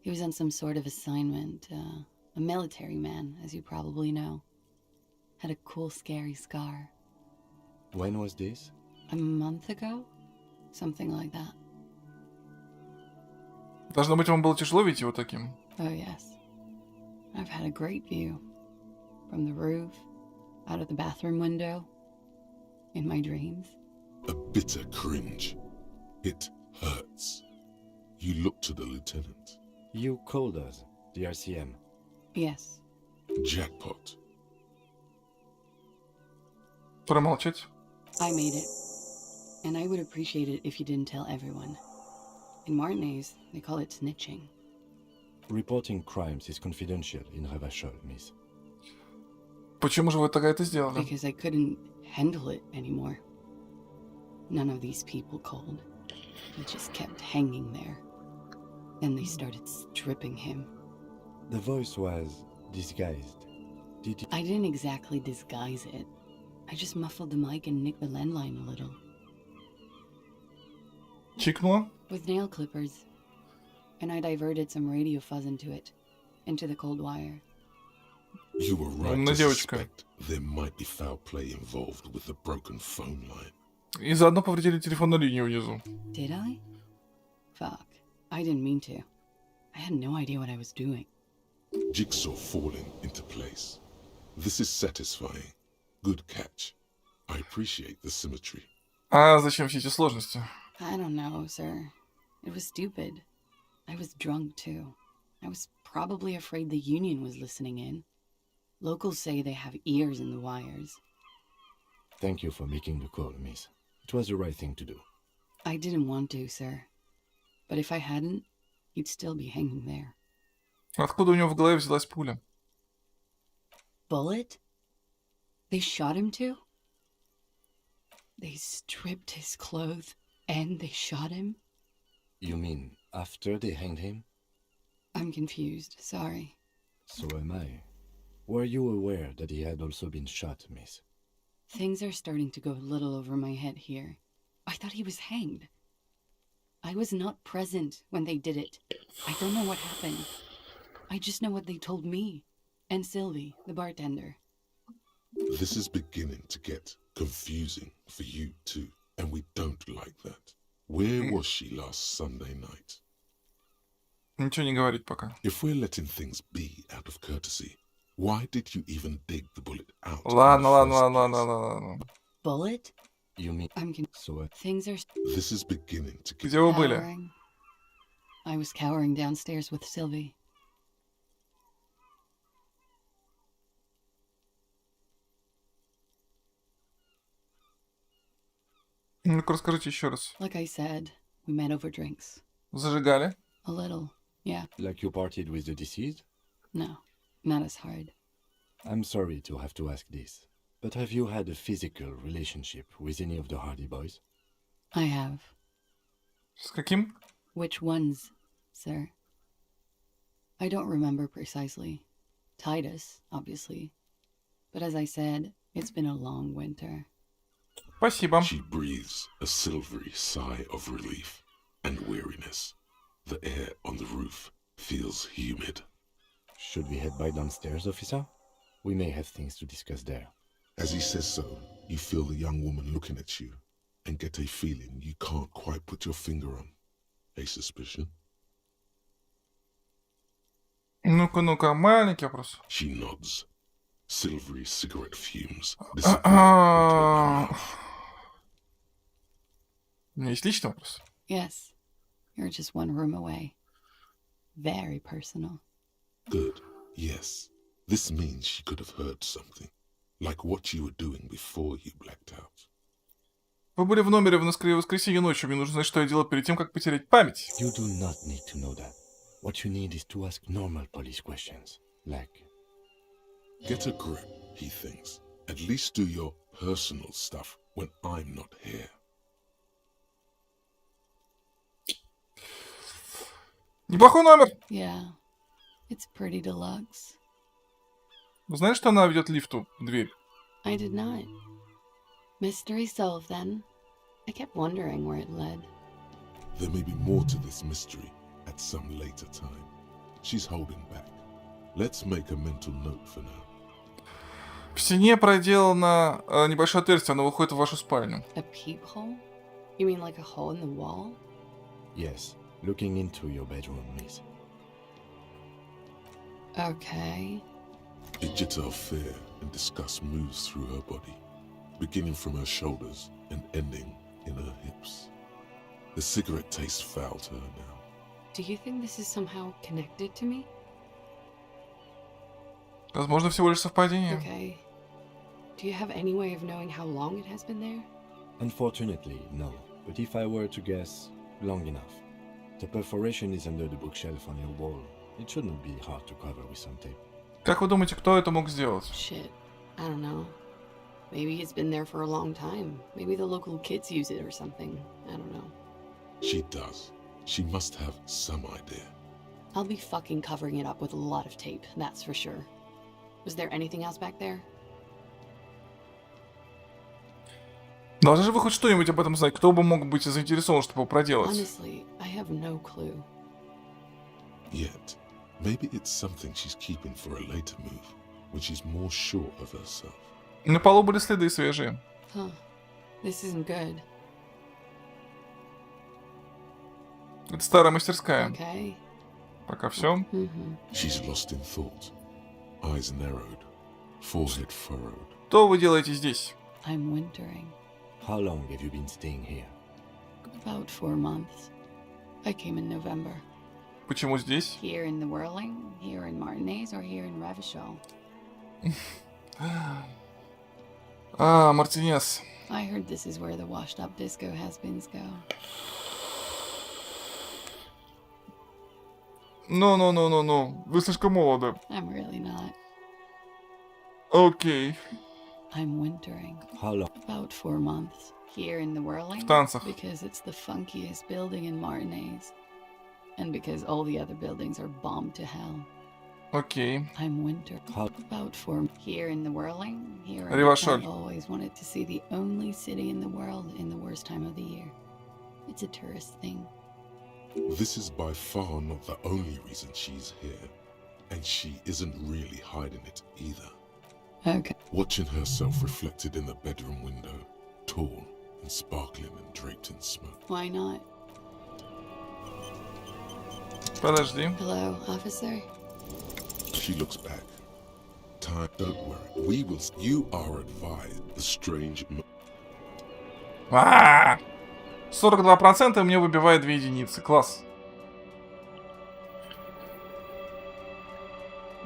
He was on some sort of assignment. A military man, as you probably know. Had a cool, scary scar. When was this? A month ago? Something like that. Должно быть, вам было тяжело видеть его таким. Oh, yes. I've had a great view. From the roof, out of the bathroom window, in my dreams. A bitter cringe. It hurts. You look to the lieutenant. You called us, the RCM. Yes. Jackpot. Промолчать. I made it. And I would appreciate it if you didn't tell everyone. In Martinez, they call it snitching. Reporting crimes is confidential in Revachol, miss. Почему же вы тогда это сделали? Because I couldn't handle it anymore. None of these people called. He just kept hanging there. Then they started stripping him. The voice was disguised. Did you... I didn't exactly disguise it. I just muffled the mic and nicked the landline a little. Чикнула? With nail clippers. And I diverted some radio fuzz into it. Into the cold wire. You were right to suspect there might be foul play involved with the broken phone line. И заодно повредили телефонную линию внизу. Did I? Fuck. I didn't mean to. I had no idea what I was doing. Jigsaw falling into place. This is satisfying. Good catch. I appreciate the symmetry. А зачем все эти сложности? I don't know, sir. It was stupid. I was drunk, too. I was probably afraid the union was listening in. Locals say they have ears in the wires. Thank you for making the call, miss. It was the right thing to do. I didn't want to, sir. But if I hadn't, he'd still be hanging there. Откуда у него в голове взялась пуля? Bullet? They shot him too? They stripped his clothes and they shot him? You mean after they hanged him? I'm confused, sorry. So am I. Were you aware that he had also been shot, miss? Things are starting to go a little over my head here. I thought he was hanged. I was not present when they did it. I don't know what happened. I just know what they told me. And Sylvie, the bartender. This is beginning to get confusing for you too, and we don't like that. Where was she last Sunday night? Ничего не говорит пока. If we're letting things be out of courtesy, why did you even dig the bullet out? Ладно. Bullet? You mean... I'm So Things are... This is beginning to get... Где вы были? I was cowering downstairs with Sylvie. Ну-ка, расскажите еще раз. Like I said, we met over drinks. Зажигали? A little, yeah. Like you partied with the deceased? No, not as hard. I'm sorry to have to ask this, but have you had a physical relationship with any of the Hardy Boys? I have. С каким? Which ones, sir? I don't remember precisely. Titus, obviously. But as I said, it's been a long winter. Спасибо. She breathes a silvery sigh of relief and weariness. The air on the roof feels humid. Should we head by downstairs, officer? We may have things to discuss there. As he says so, you feel the young woman looking at you and get a feeling you can't quite put your finger on. A suspicion? Ну-ка, маленький вопрос. She nods. Silvery cigarette fumes. У меня есть личный вопрос. Yes, you're just one room away. Very personal. Good. Yes. This means she could have heard something. Like what you were doing before you blacked out. Вы были в номере в воскресенье ночью. Мне нужно знать, что я делал перед тем, как потерять память. You do not need to know that. What you need is to ask normal police questions. Like, Get a grip, he thinks. At least do your personal stuff when I'm not here. Неплохой номер. Yeah, it's pretty deluxe. Знаешь, что она ведет лифту в дверь? I did not. Mystery solved then. I kept wondering where it led. There may be more to this mystery at some later time. She's holding back. Let's make a mental note for now. В стене проделано небольшое отверстие, оно выходит в вашу спальню. A peephole? You mean like a hole in the wall? Yes, looking into your bedroom, miss. Okay. A jitter of fear and disgust moves through her body, beginning from her shoulders and ending in her hips. The cigarette tastes foul to her now. Do you think this is somehow connected to me? Возможно, всего лишь совпадение. Okay. Do you have any way of knowing how long it has been there? Unfortunately, no. But if I were to guess, long enough. The perforation is under the bookshelf on your wall. It shouldn't be hard to cover with some tape. Как вы думаете, кто это мог сделать? Shit. I don't know. Maybe it's been there for a long time. Maybe the local kids use it or something. I don't know. She does. She must have some idea. I'll be fucking covering it up with a lot of tape, that's for sure. Was there anything else back there? Должны же вы хоть что-нибудь об этом знать. Кто бы мог быть заинтересован, чтобы его проделать? Honestly, I have no clue. Yet, maybe it's something she's keeping for a later move, when she's more sure of herself. На полу были следы свежие. Huh. This isn't good. Это старая мастерская. Okay. Пока все. She's lost in thought. Eyes narrowed. Forehead furrowed. Что вы делаете здесь? I'm wintering. How long have you been staying here? About 4 months. I came in November. Почему здесь? Here in the Whirling, here in Martinez, or here in Ravishall? Мартинес. I heard this is where the washed-up disco has-beens go. Ну. Вы слишком молоды. I'm really not. Окей. I'm wintering. How long? About 4 months. Here in the Whirling. В танцах. Because it's the funkiest building in Martinez. And because all the other buildings are bombed to hell. Окей. I'm winter. About 4. Here in the Whirling. Here I Ривашоль. always wanted to see the only city in the world in the worst time of the year. It's a tourist thing. This is by far not the only reason she's here. And she isn't really hiding it either. Okay. Watching herself reflected in the bedroom window, tall and sparkling and draped in smoke. Why not? Подожди. Hello, officer? She looks back. Time, don't worry. We will. You are advised. The strange. 42% мне выбивает 2 единицы. Класс.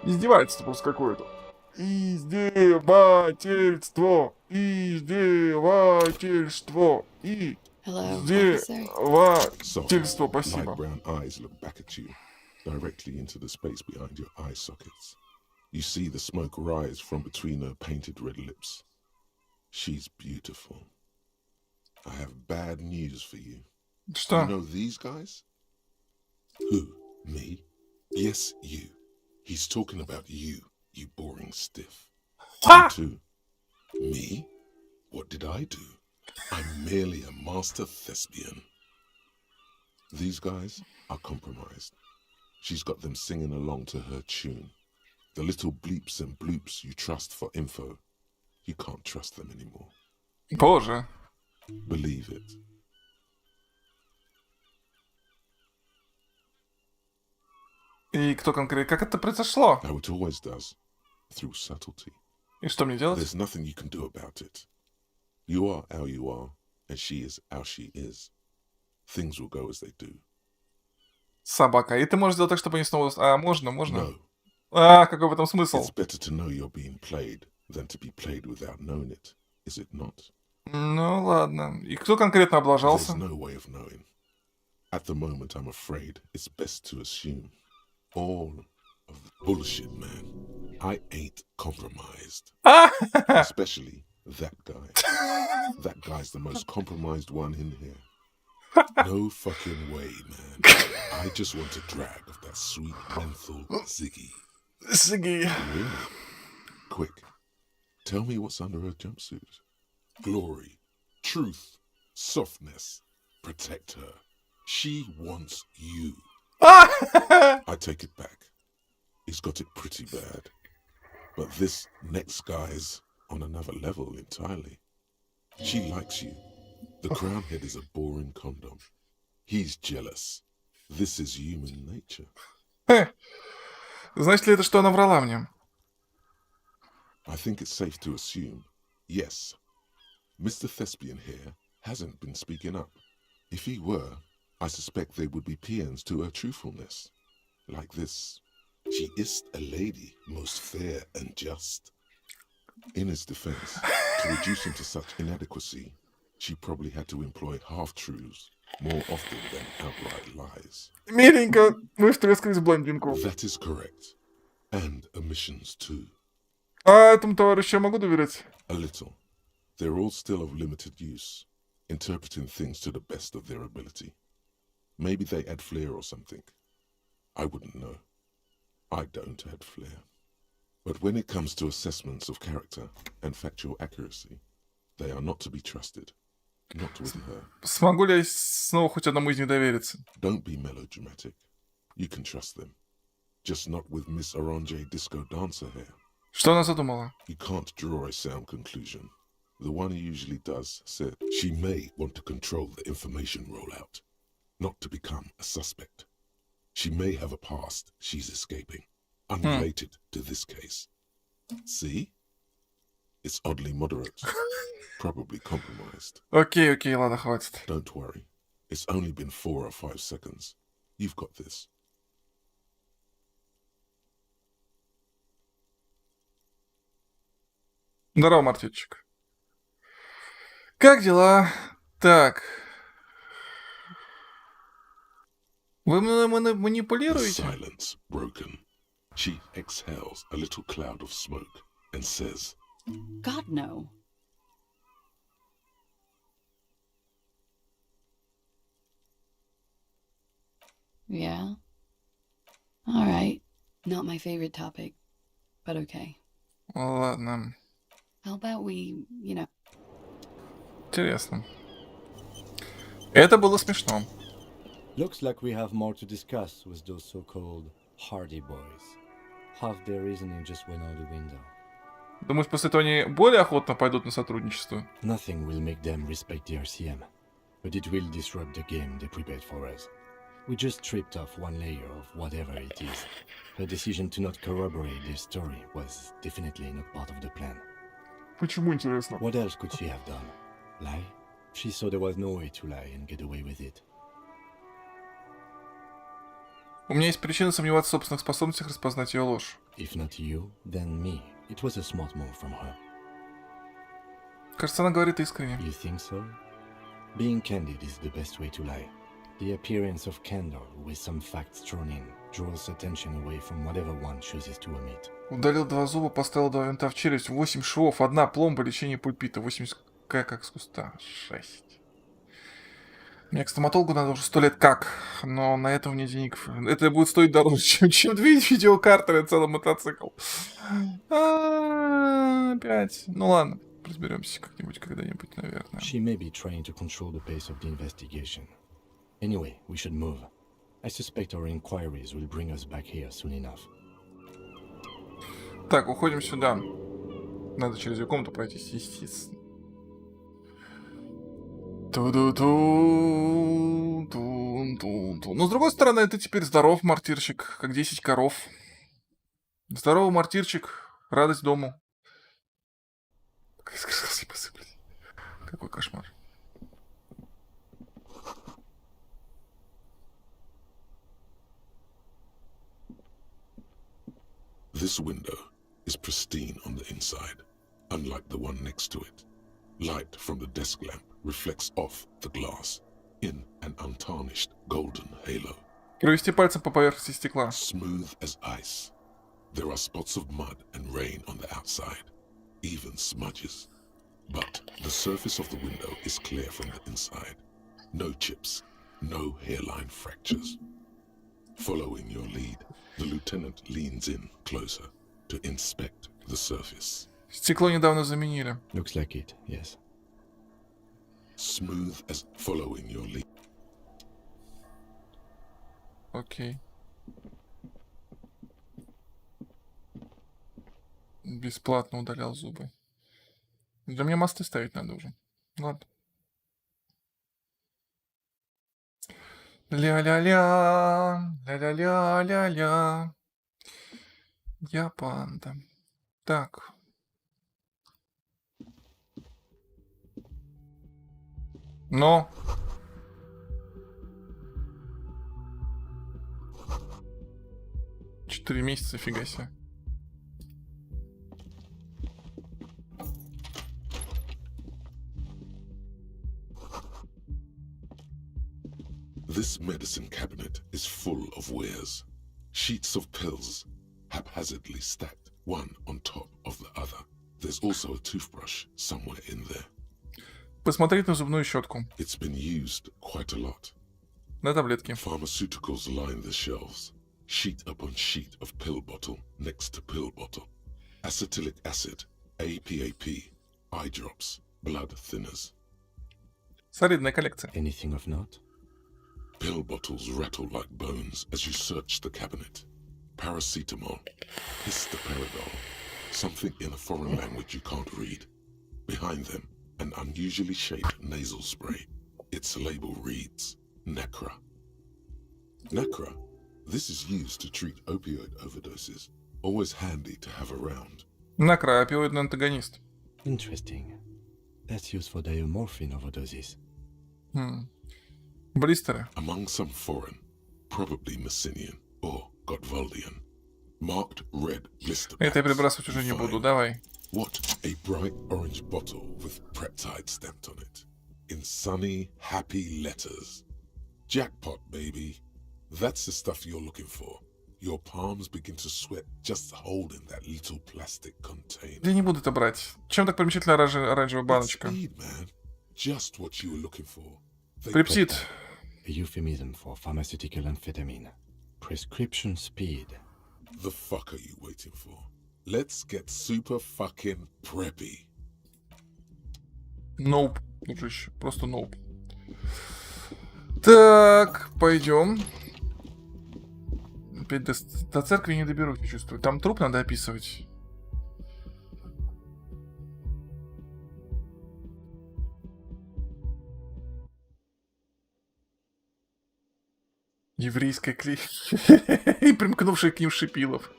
Издевательство просто какое-то. Издевательство. Издевательство. Издевательство. Спасибо. Light brown eyes look back at you, directly into the space behind your eye sockets. You see the smoke rise from between her painted red lips. She's beautiful. I have bad news for you. Что? You know these guys? Who? Me? Yes, you. He's talking about you, you boring stiff. You too. Me? What did I do? I'm merely a master thespian. These guys are compromised. She's got them singing along to her tune. The little bleeps and bloops you trust for info, you can't trust them anymore. Боже. Believe it. И кто конкретно? Как это произошло? How it always does, through subtlety. И что мне делать? There's nothing you can do about it. You are how you are, and she is how she is. Things will go as they do. Собака. И ты можешь сделать так, чтобы они снова... можно? No. Какой в этом смысл? It's better to know you're being played than to be played without knowing it, is it not? Ну ладно. И кто конкретно облажался? There's no way of knowing. At the moment, I'm afraid it's best to assume all of the bullshit, man. I ain't compromised. Ah! Especially that guy. That guy's the most compromised one in here. No fucking way, man. I just want a drag of that sweet menthol Ziggy. Ziggy. Really? Quick. Tell me what's under her jumpsuit. Glory. Truth. Softness. Protect her. She wants you. I take it back. He's got it pretty bad. But this next guy's on another level entirely. She likes you. The crown head is a boring condom. He's jealous. This is human nature. Значит ли это, что она врала мне? I think it's safe to assume, yes. Mr. Thespian here hasn't been speaking up. If he were, I suspect they would be peons to her truthfulness. Like this. She is a lady, most fair and just. In his defense, to reduce him to such inadequacy, she probably had to employ half-truths more often than outright lies. Миленько, вы втрескались в блондинку. That is correct. And omissions too. А этому товарищу я могу доверять? A little. They're all still of limited use, interpreting things to the best of their ability. Maybe they add flair or something. I wouldn't know. I don't add flair. But when it comes to assessments of character and factual accuracy, they are not to be trusted. Not with her. Смогу ли я снова хоть одному из них довериться? Don't be melodramatic. You can trust them. Just not with Miss Orange Disco Dancer here. Что она задумала? You can't draw a sound conclusion. The one who usually does said she may want to control the information rollout, not to become a suspect. She may have a past she's escaping, unrelated to this case. See? It's oddly moderate. Probably compromised. Окей, ладно, хватит. Don't worry. It's only been 4 or 5 seconds. You've got this. Здорово, Мартинчик. Как дела? Так. Вы мной манипулируете? The silence broken. She exhales a little cloud of smoke and says, God, no. Yeah? All right. Not my favorite topic, but okay. Ладно. How about we, Интересно. Это было смешно. Looks like we have more to discuss with those so-called Hardy Boys. Half their reasoning just went out the window. Думаешь, после этого они более охотно пойдут на сотрудничество? Nothing will make them respect the RCM, but it will disrupt the game they prepared for us. We just stripped off one layer of whatever it is. Her decision to not corroborate their story was definitely not part of the plan. Почему, интересно? What else could she have done? Lie? She saw there was no way to lie and get away with it. У меня есть причина сомневаться в собственных способностях распознать ее ложь. If not you, then me. It was a smart move from her. Кажется, она говорит искренне. You think so? Being candid is the best way to lie. The appearance of candor with some facts thrown in draws attention away from whatever one chooses to omit. Удалил 2 зуба, поставил 2 винта в челюсть, 8 швов, 1 пломба, лечение пульпита, 80 как с куста. 6. Мне к стоматологу надо уже 100 лет как, но на это у меня денег... Это будет стоить дороже, чем 2 видеокарты и целый мотоцикл. Опять. Ну ладно, разберемся как-нибудь, когда-нибудь, наверное. She may be trying to control the pace of the investigation. Anyway, we should move. I suspect our inquiries will bring us back here soon enough. Так, уходим сюда. Надо через ее комнату пройтись, естественно. Но с другой стороны, ты теперь здоров, мартирчик, как 10 коров. Здорово, мартирчик, радость дому. Какой кошмар. This window is pristine on the inside, unlike the one next to it. Light from the desk lamp reflects off the glass in an untarnished golden halo. Провести пальцем по поверхности стекла. Smooth as ice. There are spots of mud and rain on the outside, even smudges. But the surface of the window is clear from the inside. No chips, no hairline fractures. Following your lead, the lieutenant leans in closer to inspect the surface. Стекло недавно заменили. Looks like it, yes. Smooth as following your lead. Окей. Бесплатно удалял зубы. Для меня мосты ставить надо уже. Ладно. Ля-ля-ля, ля-ля-ля-ля-ля. Я панда. Так. Но. Четыре месяца, фига себе. This medicine cabinet is full of wares. Sheets of pills, haphazardly stacked, one on top of the other. There's also a toothbrush somewhere in there. Посмотреть на зубную щетку. It's been used quite a lot. На таблетки. Pharmaceuticals line the shelves. Sheet upon sheet of pill bottle next to pill bottle. Acetylic acid, APAP, eye drops, blood thinners. Солидная коллекция. Anything of note? Pill bottles rattle like bones as you search the cabinet. Paracetamol, histoparidol, something in a foreign language you can't read. Behind them, an unusually shaped nasal spray. Its label reads, Nacra. Nacra? This is used to treat opioid overdoses. Always handy to have around. Nacra, опиоидный антагонист. Interesting. That's used for diamorphine overdoses. Блистеры. Among some foreign, probably Messinian or Gotwaldian, marked red blister Это я packs. перебрасывать уже не буду, давай. What a bright orange bottle with peptide stamped on it. In sunny, happy letters. Jackpot, baby. That's the stuff you're looking for. Your palms begin to sweat just holding that little plastic container. Я не буду это брать. Чем так примечательна оранжевая баночка? Speed, man. Just what you were looking for. Пепсид. A euphemism for pharmaceutical amphetamine. Prescription speed. The fuck are you waiting for? Let's get super fucking preppy. Nope, дружище, просто nope. Так, пойдем. Опять до церкви не доберусь, я чувствую. Там труп надо описывать. Еврейская клей. И примкнувший к ним шипилов.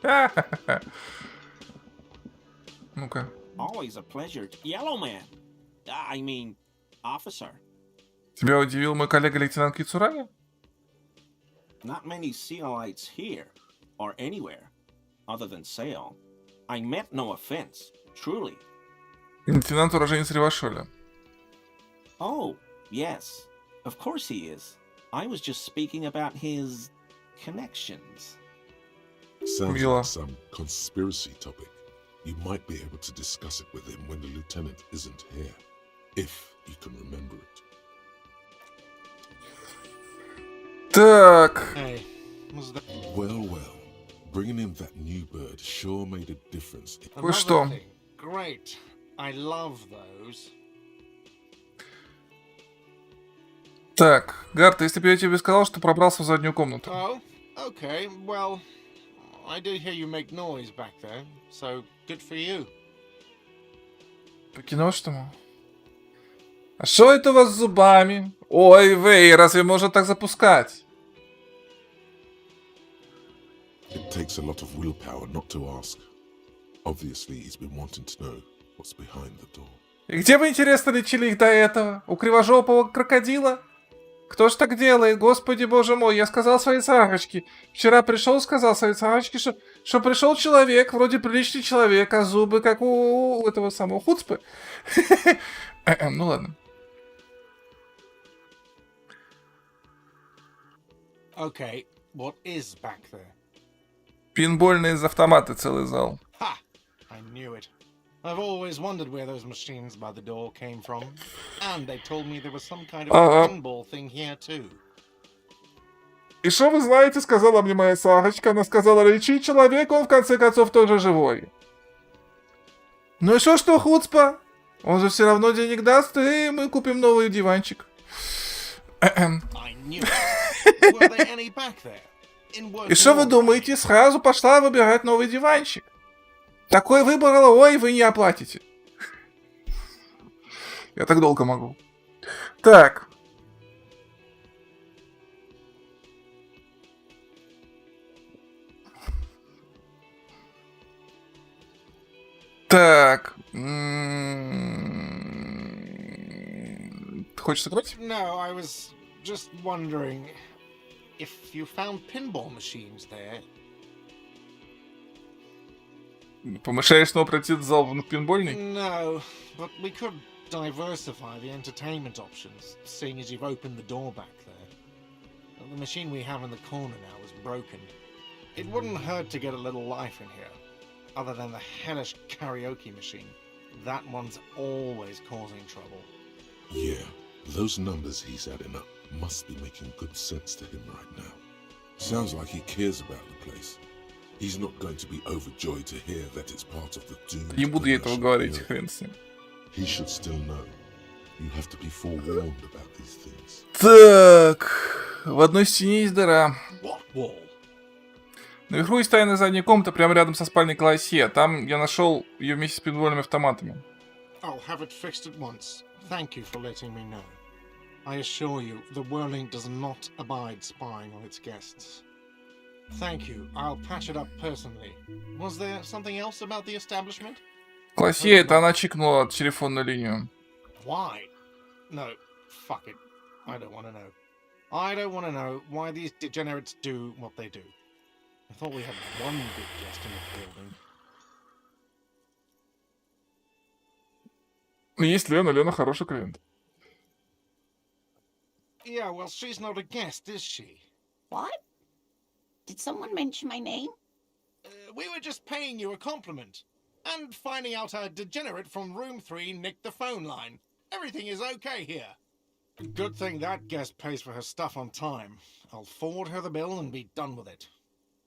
Ну-ка. Always a pleasure, Yellow Man. I mean, officer. Тебя удивил мой коллега-лейтенант Кицурами? Not many Sealites here, or anywhere, other than Sail. I meant no offense, truly. Лейтенант уроженец Ревашоля. Oh, yes. Of course he is. I was just speaking about his connections. Sounds like some conspiracy topic. You might be able to discuss it with him when the lieutenant isn't here, if you can remember it. Так. Well. Bringing in that new bird sure made a difference. Кое-что. Great. I love those. Так, Гарт, если бы я тебе сказал, что пробрался в заднюю комнату. Oh, okay. Well, I do hear you make noise back there, so good for you. По кино что ли? А что это у вас с зубами? Ой, Вэй, разве можно так запускать? It takes a lot of willpower not to ask. Obviously, he's been wanting to know what's behind the door. И где вы, интересно, лечили их до этого? У кривожопого крокодила? Кто ж так делает? Господи, боже мой, я сказал своей царочке. Вчера пришел, сказал своей царочке, что пришел человек, вроде приличный человек, а зубы как у этого самого хуцпы. Ну ладно. Okay, what is back there? Пинбольные из автомата целый зал. Ha! I knew it. I've always wondered where those machines by the door came from. And they told me there was some kind of pinball thing here too. И что вы знаете, сказала мне моя Сарочка. Она сказала, лечи человек, он в конце концов тоже живой. Ну и что хуцпа? Он же все равно денег даст, и мы купим новый диванчик. И что вы думаете, сразу пошла выбирать новый диванчик? Такой выбрала, ой, вы не оплатите. Я так долго могу. Так. Так. Хочешь сыграть? No, I was just wondering if you found pinball machines there. Помышляешь снова пройти в зал в пинбольный? No, but we could diversify the entertainment options, seeing as you've opened the door back there. The machine we have in the corner now is broken. It wouldn't hurt to get a little life in here, other than the hellish karaoke machine. That one's always causing trouble. Yeah, those numbers he's adding up must be making good sense to him right now. Sounds like he cares about the place. He's not going to be overjoyed to hear that it's part of the doomed. Не буду я этого говорить, хрен с ним. He should still know. You have to be forewarned about these things. Так, в одной стене есть дыра. What wall? Наверху есть тайная задняя комната, прямо рядом со спальней Колосье. Там я нашел ее вместе с пинбольными автоматами. I'll have it fixed at once. Thank you for letting me know. I assure you, the Whirling does not abide spying on its guests. Thank you. I'll patch it up personally. Was there something else about the establishment? Колосье, это она чикнула телефонную линию. Why? No, fuck it. I don't want to know. I don't want to know why these degenerates do what they do. I thought we had one good guest in the building. Есть Лена, Лена хороший клиент. Yeah, well, she's not a guest, is she? What? Did someone mention my name? We were just paying you a compliment. And finding out a degenerate from room 3 nicked the phone line. Everything is okay here. Good thing that guest pays for her stuff on time. I'll forward her the bill and be done with it.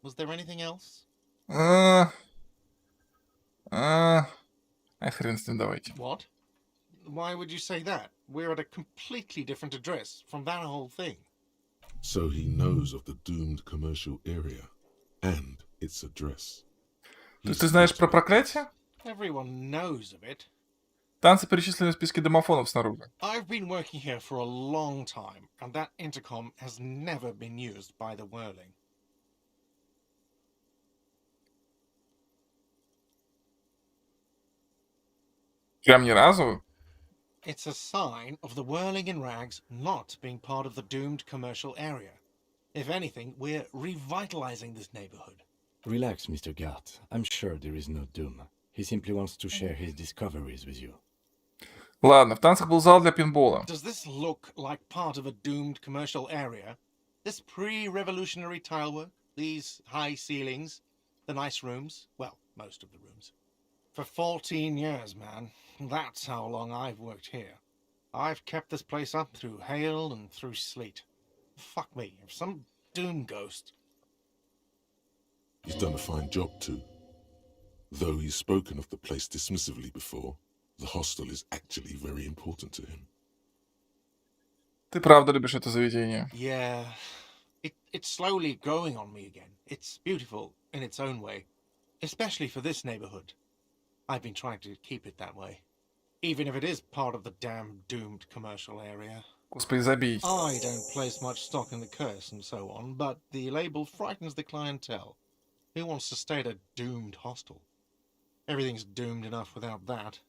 Was there anything else? Хрен с ним, давайте. What? Why would you say that? We're at a completely different address from that whole thing. So he knows of the doomed commercial area and its address. Ты знаешь про проклятие? Everyone knows of it. Танцы перечислены в списке домофонов снаружи. I've been working here for a long time, and that intercom has never been used by the Whirling. Прям ни разу? It's a sign of the Whirling in rags not being part of the doomed commercial area. If anything, we're revitalizing this neighborhood. Relax, Mr. Gart. I'm sure there is no doom. He simply wants to share his discoveries with you. Ладно, в танцах был зал для пинбола. Does this look like part of a doomed commercial area? This pre-revolutionary tilework? These high ceilings? The nice rooms? Well, most of the rooms. For 14 years, man. That's how long I've worked here. I've kept this place up through hail and through sleet. Fuck me, if some doom ghost... He's done a fine job too. Though he's spoken of the place dismissively before, the hostel is actually very important to him. Ты правда любишь это заведение? Yeah, it's slowly growing on me again. It's beautiful in its own way, especially for this neighborhood. I've been trying to keep it that way, even if it is part of the damn doomed commercial area. Господи, забей. I don't place much stock in the curse and so on, but the label frightens the clientele. Who wants to stay at a doomed hostel? Everything's doomed enough without that.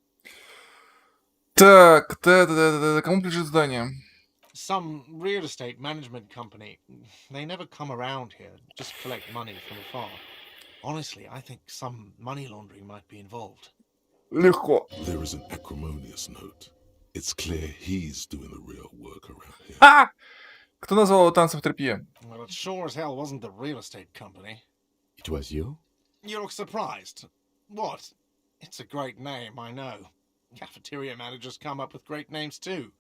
Так, кому принадлежит здание? Some real estate management company. They never come around here, just collect money from afar. Honestly, I think some money laundering might be involved. Легко. There is an acrimonious note. It's clear he's doing the real work around here. А! Кто назвал его танцем в тряпье? Well, it sure as hell wasn't the real estate company. It was you? You look surprised. What? It's a great name, I know. Cafeteria managers come up with great names too.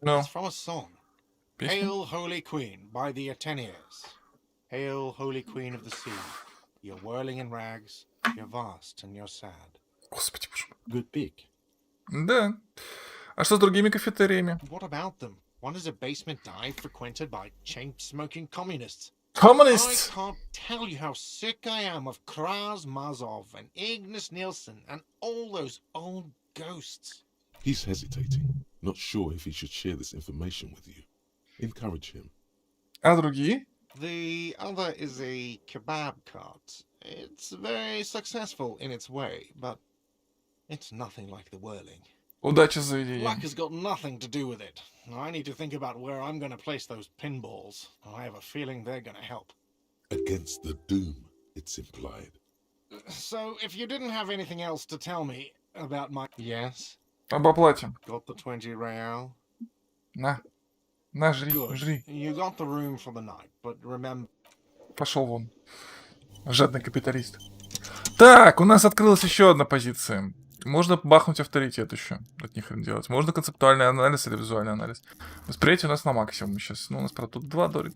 No. It's from a song. Песня? Hail, Holy Queen, by the Ateneers. Hail, Holy Queen of the Sea. You're whirling in rags, you're vast and you're sad. Господи боже. Good pick. Да. А что с другими кафетериями? What about them? One is a basement dive frequented by chain-smoking communists. Communists! I can't tell you how sick I am of Kraz Mazov and Ignis Nielsen and all those old ghosts. He's hesitating, not sure if he should share this information with you. Encourage him. А другие? The other is a kebab cart. It's very successful in its way, but it's nothing like the whirling. Удачи с заведением. Luck has got nothing to do with it. I need to think about where I'm going to place those pinballs. I have a feeling they're going to help. Against the doom, it's implied. So, if you didn't have anything else to tell me about my... Yes? Об оплате. Got the 20 real? На. На, жри, Good. жри. You got the room for the night, but remember... Пошел вон. Жадный капиталист. Так, у нас открылась еще одна позиция. Можно бахнуть авторитет еще. Это ни хрен делать. Можно концептуальный анализ или визуальный анализ. Восприятие у нас на максимум сейчас. Ну, у нас, правда, тут 2 дорит.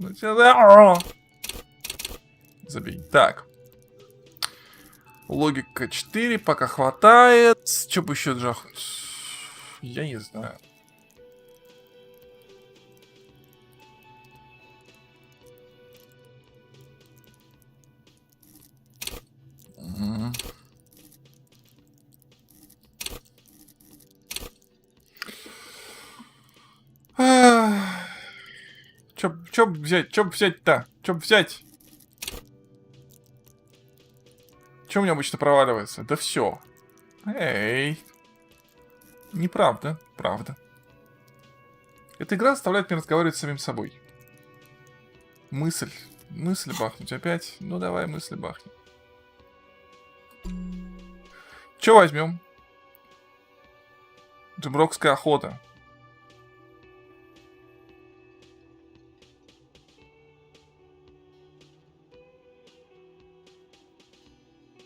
Забей. Так. Логика 4 пока хватает. Че бы еще джахнуть? Я не знаю. Чё взять? Чё взять-то? Чё взять? Чё у меня обычно проваливается? Да все. Эй. Неправда. Правда. Эта игра заставляет меня разговаривать с самим собой. Мысль. Мысль бахнуть опять. Ну давай мысль бахнем. Чё возьмем? Джимрокская охота.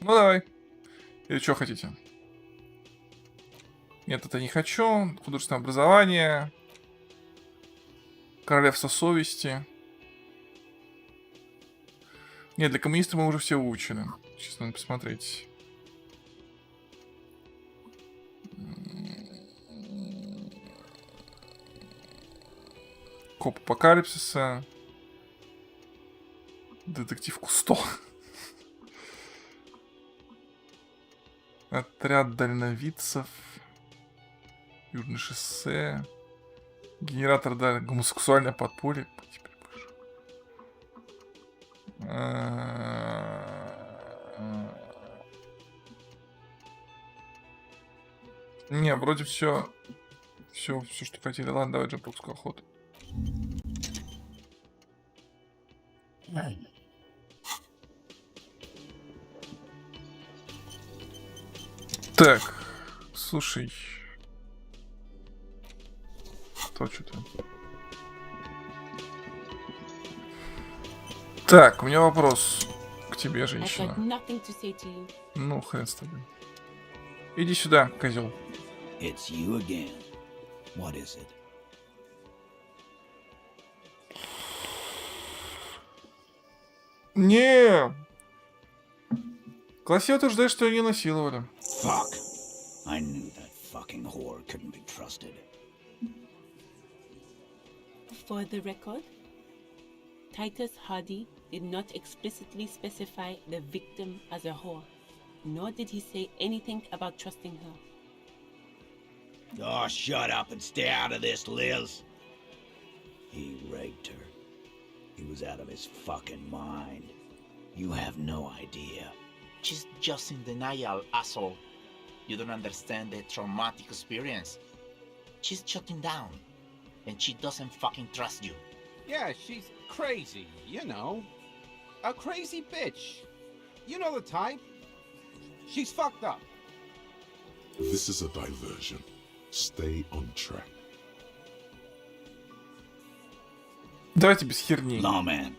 Ну давай. Или что хотите? Нет, это не хочу. Художественное образование. Королевство совести. Нет, для коммунистов мы уже все выучили. Сейчас надо посмотреть. Коп апокалипсиса. Детектив Кусто. Отряд дальновидцев. Южное шоссе. Генератор, да, гомосексуальное подполье. Не, вроде все, что хотели. Ладно, давай джемпрокскую охоту. Так, слушай. То что-то. Так, у меня вопрос к тебе, женщина. Ну, хрен с тобой. Иди сюда, козел. It's you again. What is it? Не. В классе утверждают, что ее не насиловали. Fuck. I knew that fucking whore couldn't be trusted. For the record, Titus Hardy did not explicitly specify the victim as a whore, nor did he say anything about trusting her. Oh, shut up and stay out of this, Liz. He raped her. He was out of his fucking mind. You have no idea. She's just in denial, asshole. You don't understand the traumatic experience. She's shutting down. And she doesn't fucking trust you. Yeah, she's crazy, you know. A crazy bitch. You know the type. She's fucked up. This is a diversion. Stay on track. Давайте без херни. Lawman,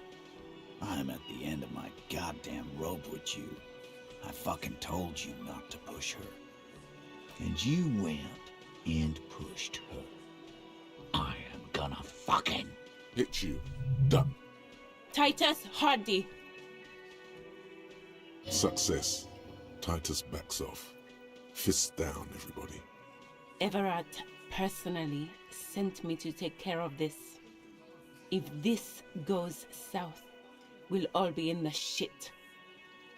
I'm at the end of my goddamn rope with you. I fucking told you not to push her. And you went and pushed her. I am gonna fucking hit you. Done. Titus Hardy. Success. Titus backs off. Fists down, everybody. Everard personally sent me to take care of this. If this goes south, we'll all be in the shit.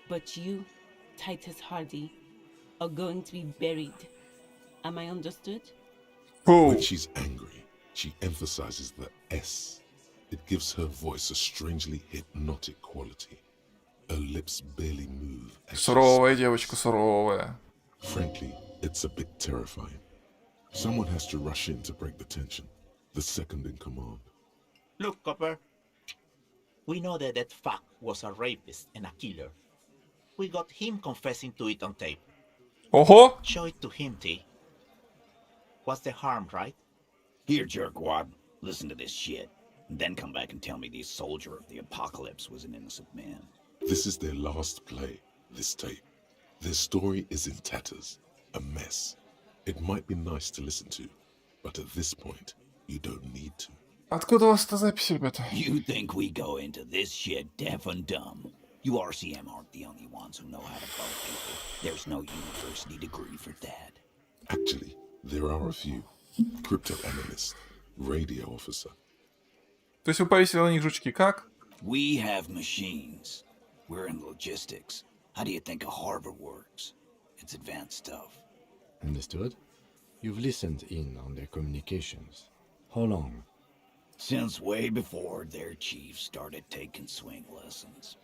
But you, Titus Hardy, are going to be buried. Am I understood? When she's angry, she emphasizes the S. It gives her voice a strangely hypnotic quality. Her lips barely move. Суровая девочка, суровая. Frankly, it's a bit terrifying. Someone has to rush in to break the tension. The second in command. Look, Copper. We know that that fuck was a rapist and a killer. We got him confessing to it on tape. Ого! Show it to him, T. What's the harm, right? Here, jerkwad. Listen to this shit. And then come back and tell me the soldier of the apocalypse was an innocent man. This is their last play, this tape. Their story is in tatters, a mess. It might be nice to listen to, but at this point, you don't need to. Откуда у вас эта запись, ребята? You think we go into this shit deaf and dumb? You RCM aren't the only ones who know how to vote people. There's no university degree for that. Actually, there are a few. Crypto-analyst, radio officer. То есть вы повесили на них жучки, как? We have machines. We're in logistics. How do you think a harbor works? It's advanced stuff. Understood? You've listened in on their communications. How long? Since way before their chief started taking swing lessons.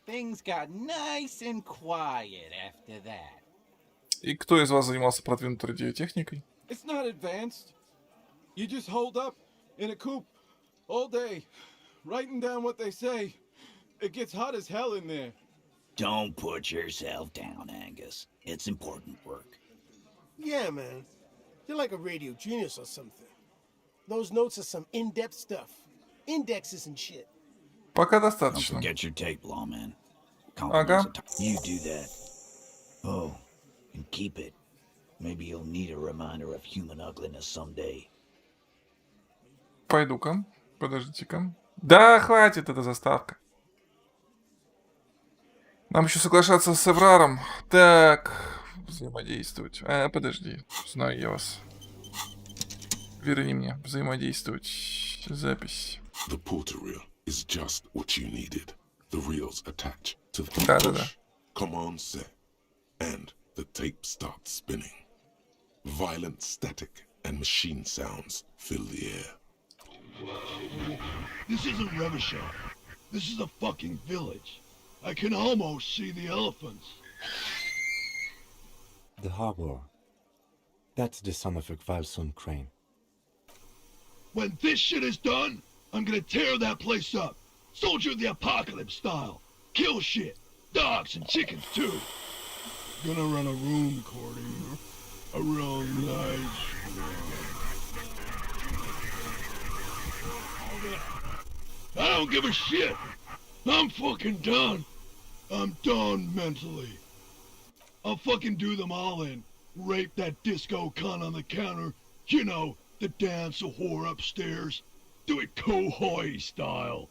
Things got nice and quiet after that. И кто из вас занимался продвинутой радиотехникой? It's not advanced. You just hold up in a coop all day, writing down what they say. It gets hot as hell in there. Don't put yourself down, Angus. It's important work. Yeah, man. You're like a radio genius or something. Those notes are some in-depth stuff. Indexes and shit. Пока Don't достаточно. forget your tape, lawman. Ага. You do that. Oh, and keep it. Maybe you'll need a reminder of human ugliness someday. Пойду-ка. Подождите-ка. Да, хватит, эта заставка. Нам еще соглашаться с Эвраром. Так, взаимодействовать. Подожди. Знаю я вас. Верни мне. Взаимодействовать. Запись. The porter reel is just what you needed. The reels attach to the Да-да-да. Command set. And the tape starts spinning. Violent static and machine sounds fill the air. This isn't Revachol. This is a fucking village. I can almost see the elephants. The harbor. That's the son of a Kvalson crane. When this shit is done, I'm gonna tear that place up. Soldier of the apocalypse style. Kill shit. Dogs and chickens too. Gonna run a room recording. A real nice I don't give a shit. I'm fucking done. I'm done mentally. I'll fucking do them all in. Rape that disco cunt on the counter. You know, the dance a whore upstairs. Do it Kohoi style.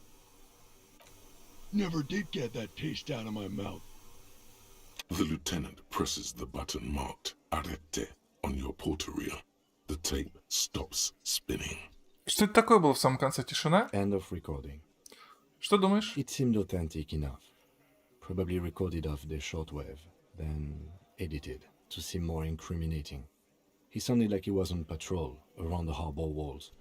Never did get that taste out of my mouth. The lieutenant presses the button marked Arrête on your porter reel. The tape stops spinning. Что это такое было в самом конце? Тишина? End of recording. Что думаешь? It seemed authentic enough. Probably recorded off the shortwave, then edited to seem more incriminating. He sounded like he was on patrol around the harbor walls.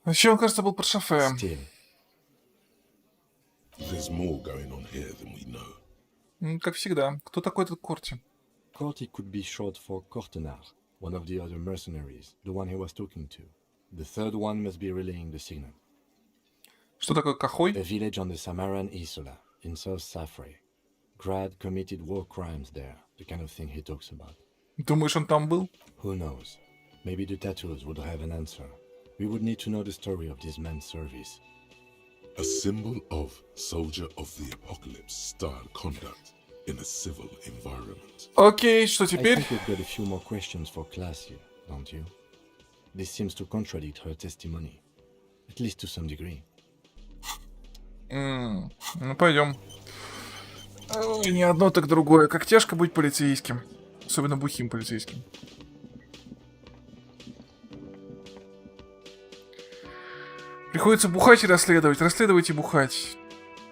Еще, он, кажется, был под шофе. Still. There's more going on here than we know. Как всегда. Кто такой этот Корти? Corti could be short for Cortenar, one of the other mercenaries, the one he was talking to. The third one must be relaying the signal. Что такое Кахой? A village on the Samaran Isola, in South Safre. Grad committed war crimes there, the kind of thing he talks about. Думаешь, он там был? Who knows? Maybe the tattoos would have an answer. We would need to know the story of this man's service. A symbol of soldier of the apocalypse style conduct in a civil environment. Окей, что I теперь? think we've got a few more questions for class here, don't you? This seems to contradict her testimony, at least to some degree. Ну, пойдем. Ой, не одно, так другое. Как тяжко быть полицейским. Особенно бухим полицейским. Приходится бухать и расследовать. Расследовать и бухать.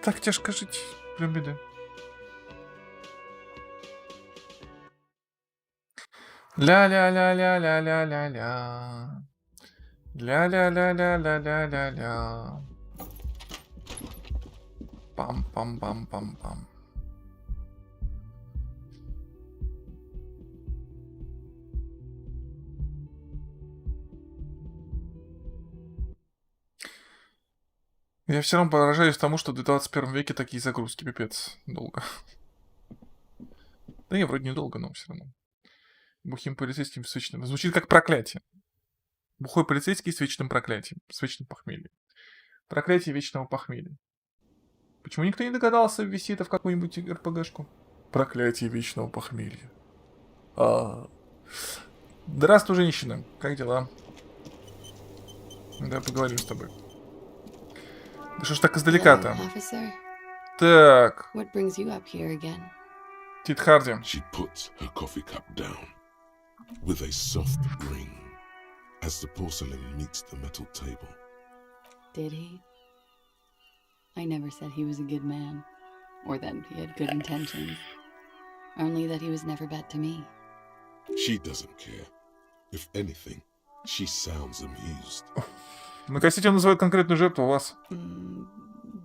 Так тяжко жить. Прям беда. Ля-ля-ля-ля-ля-ля-ля-ля. Ля-ля-ля-ля-ля-ля-ля-ля. Пам-пам-пам-пам-пам. Я все равно поражаюсь тому, что в 21 веке такие загрузки, пипец, долго. Да не, вроде недолго, но все равно. Бухим полицейским с вечным. Звучит как проклятие. Бухой полицейский с вечным проклятием, с вечным похмельем. Проклятие вечного похмелья. Почему никто не догадался ввести это в какую-нибудь РПГшку? Проклятие вечного похмелья. Здравствуй, женщина. Как дела? Да, поговорим с тобой. Да что ж так издалека-то? Так. Тит Харди. She puts her coffee cup down with a soft ring as the porcelain meets the metal table. Did he? I never said he was a good man, or that he had good intentions. Only that he was never bad to me. She doesn't care. If anything, she sounds amused. На кассете он называет конкретную жертву, у вас.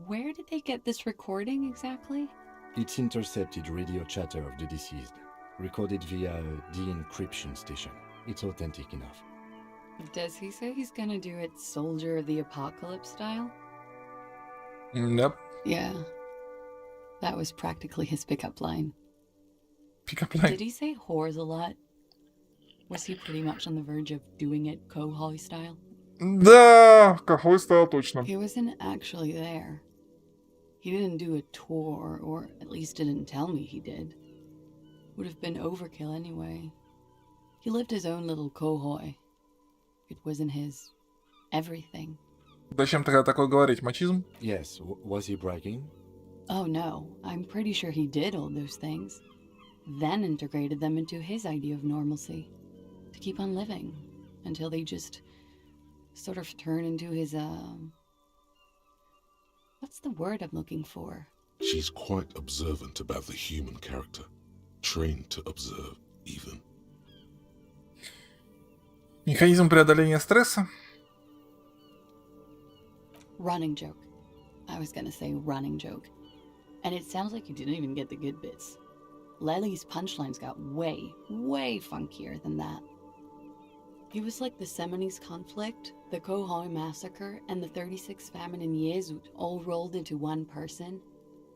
Where did they get this recording exactly? It's intercepted radio chatter of the deceased, recorded via a de-encryption station. It's authentic enough. Does he say he's gonna do it Soldier of the Apocalypse style? Yep. Yeah. That was practically his pickup line. Pickup line? Did he say whores a lot? Was he pretty much on the verge of doing it Kochevnik style? Да, Kochevnik стал точно. He wasn't actually there. He didn't do a tour, or at least didn't tell me he did. Would have been overkill anyway. He lived his own little Kochevnik. It wasn't his everything. Зачем тогда такое говорить? Мачизм? Yes, was he bragging? Oh no, I'm pretty sure he did all those things. Then integrated them into his idea of normalcy. To keep on living. Until they just sort of turn into his, what's the word I'm looking for? She's quite observant about the human character. Trained to observe, even. Механизм преодоления стресса? Running joke. I was gonna say running joke. And it sounds like you didn't even get the good bits. Lely's punchlines got way, way funkier than that. He was like the Seminoles conflict, the Kochevnik massacre, and the 36 famine in Yezud all rolled into one person,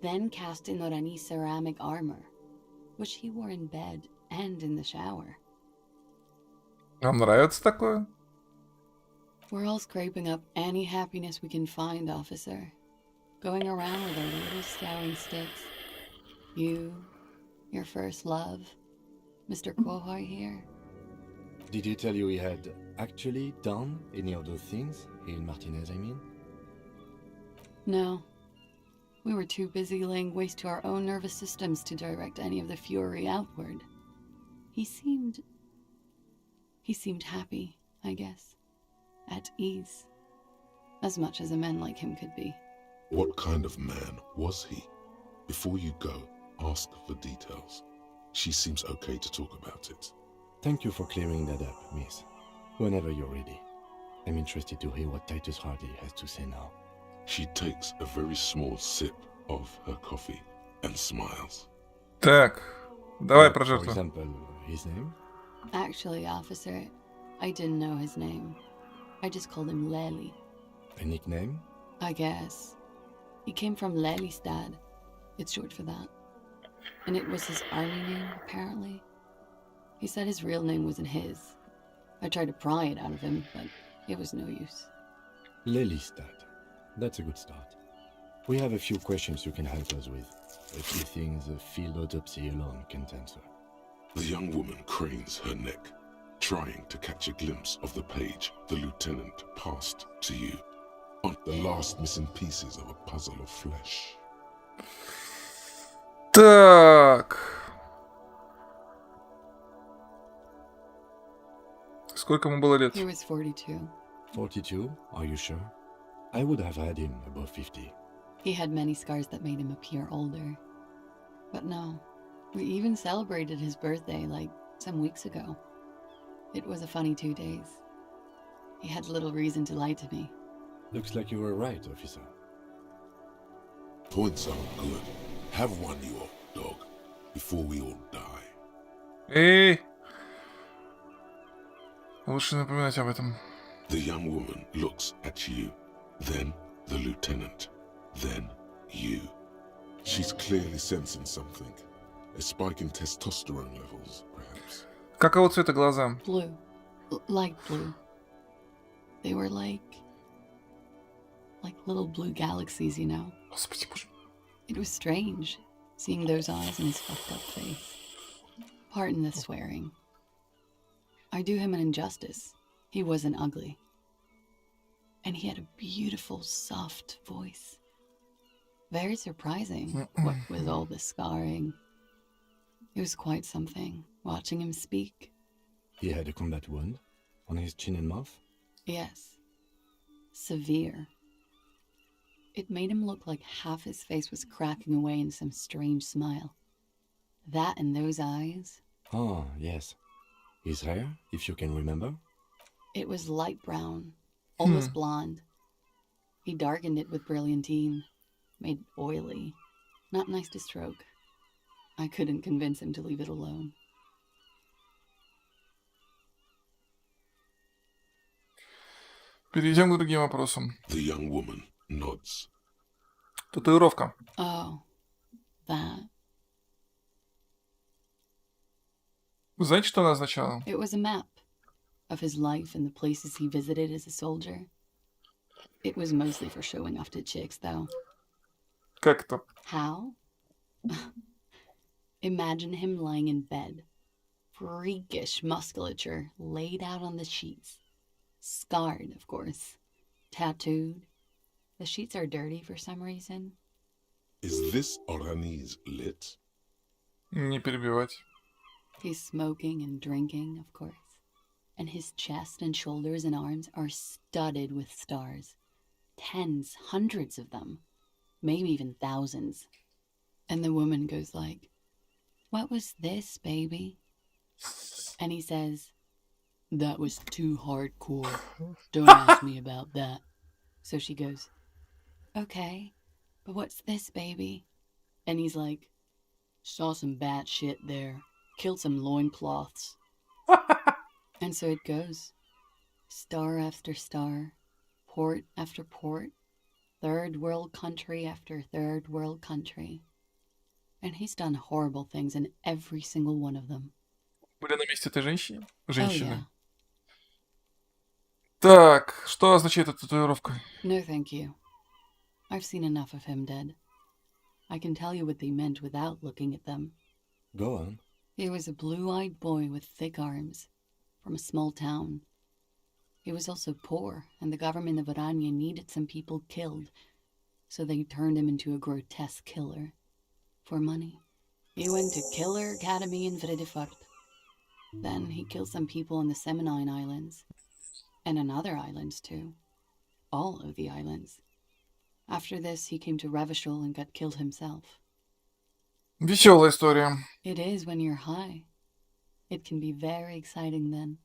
then cast in Orani ceramic armor, which he wore in bed and in the shower. Вам нравится такое? We're all scraping up any happiness we can find, officer. Going around with our little scouring sticks. You, your first love, Mr. Kochevnik here. Did he tell you he had actually done any of those things? In Martinez, I mean? No. We were too busy laying waste to our own nervous systems to direct any of the fury outward. He seemed happy, I guess. At ease. As much as a man like him could be. What kind of man was he? Before you go, ask for details. She seems okay to talk about it. Thank you for clearing that up, miss. Whenever you're ready. I'm interested to hear what Titus Hardy has to say now. She takes a very small sip of her coffee and smiles. Так, давай про жертву. For example, his name? Actually, officer, I didn't know his name. I just called him Lely. A nickname? I guess. He came from Lelystad. It's short for that. And it was his army name, apparently. He said his real name wasn't his. I tried to pry it out of him, but It was no use. Lelystad. That's a good start. We have a few questions you can help us with. A few things a field autopsy alone can't answer. The young woman cranes her neck, trying to catch a glimpse of the page the lieutenant passed to you. On the last missing pieces of a puzzle of flesh. Так. Сколько ему было лет? He was 42. 42? Are you sure? I would have had him above 50. He had many scars that made him appear older. But no, we even celebrated his birthday like some weeks ago. It was a funny 2 days. He had little reason to lie to me. Looks like you were right, officer. Points aren't good. Have one, you old dog, before we all die. Эй! Лучше напоминать об этом. The young woman looks at you, then the lieutenant, then you. She's clearly sensing something. A spike in testosterone levels, perhaps. Какого цвета глаза? Blue. Light blue. They were like little blue galaxies, you know? Господи боже. It was strange, seeing those eyes in his fucked up face. Pardon the swearing. I do him an injustice. He wasn't ugly. And he had a beautiful, soft voice. Very surprising, what with all the scarring. It was quite something, watching him speak. He had a combat wound on his chin and mouth? Yes. Severe. It made him look like half his face was cracking away in some strange smile. That and those eyes. Oh, yes. His hair, if you can remember? It was light brown, almost blonde. He darkened it with brilliantine, made oily. Not nice to stroke. I couldn't convince him to leave it alone. Перейдем к другим вопросам. The young woman nods. Татуировка. Oh, that. Вы знаете, что она означала? It was a map of his life and the places he visited as a soldier. It was mostly for showing off to chicks, though. Как это? How? Imagine him lying in bed. Freakish musculature laid out on the sheets. Scarred, of course. Tattooed. The sheets are dirty for some reason. Is this Orani's lit? Не перебивать. He's smoking and drinking, of course. And his chest and shoulders and arms are studded with stars. Tens, hundreds of them. Maybe even thousands. And the woman goes like, "What was this, baby?" And he says, "That was too hardcore. Don't ask me about that." So she goes, "Okay, but what's this, baby?" And he's like, "Saw some bat shit there. Killed some loincloths." And so it goes. Star after star. Port after port. Third world country after third world country. And he's done horrible things in every single one of them. Были на месте этой женщины? Oh, Женщины. yeah. Так, что означает эта татуировка? No, thank you. I've seen enough of him dead. I can tell you what they meant without looking at them. Go on. He was a blue-eyed boy with thick arms, from a small town. He was also poor, and the government of Orania needed some people killed, so they turned him into a grotesque killer. For money. He went to Killer Academy in Vredefort. Then he killed some people on the Semenine Islands. And on other islands, too. All of the islands. After this, he came to Revachol and got killed himself. Веселая история. It is when you're high. It can be very exciting then.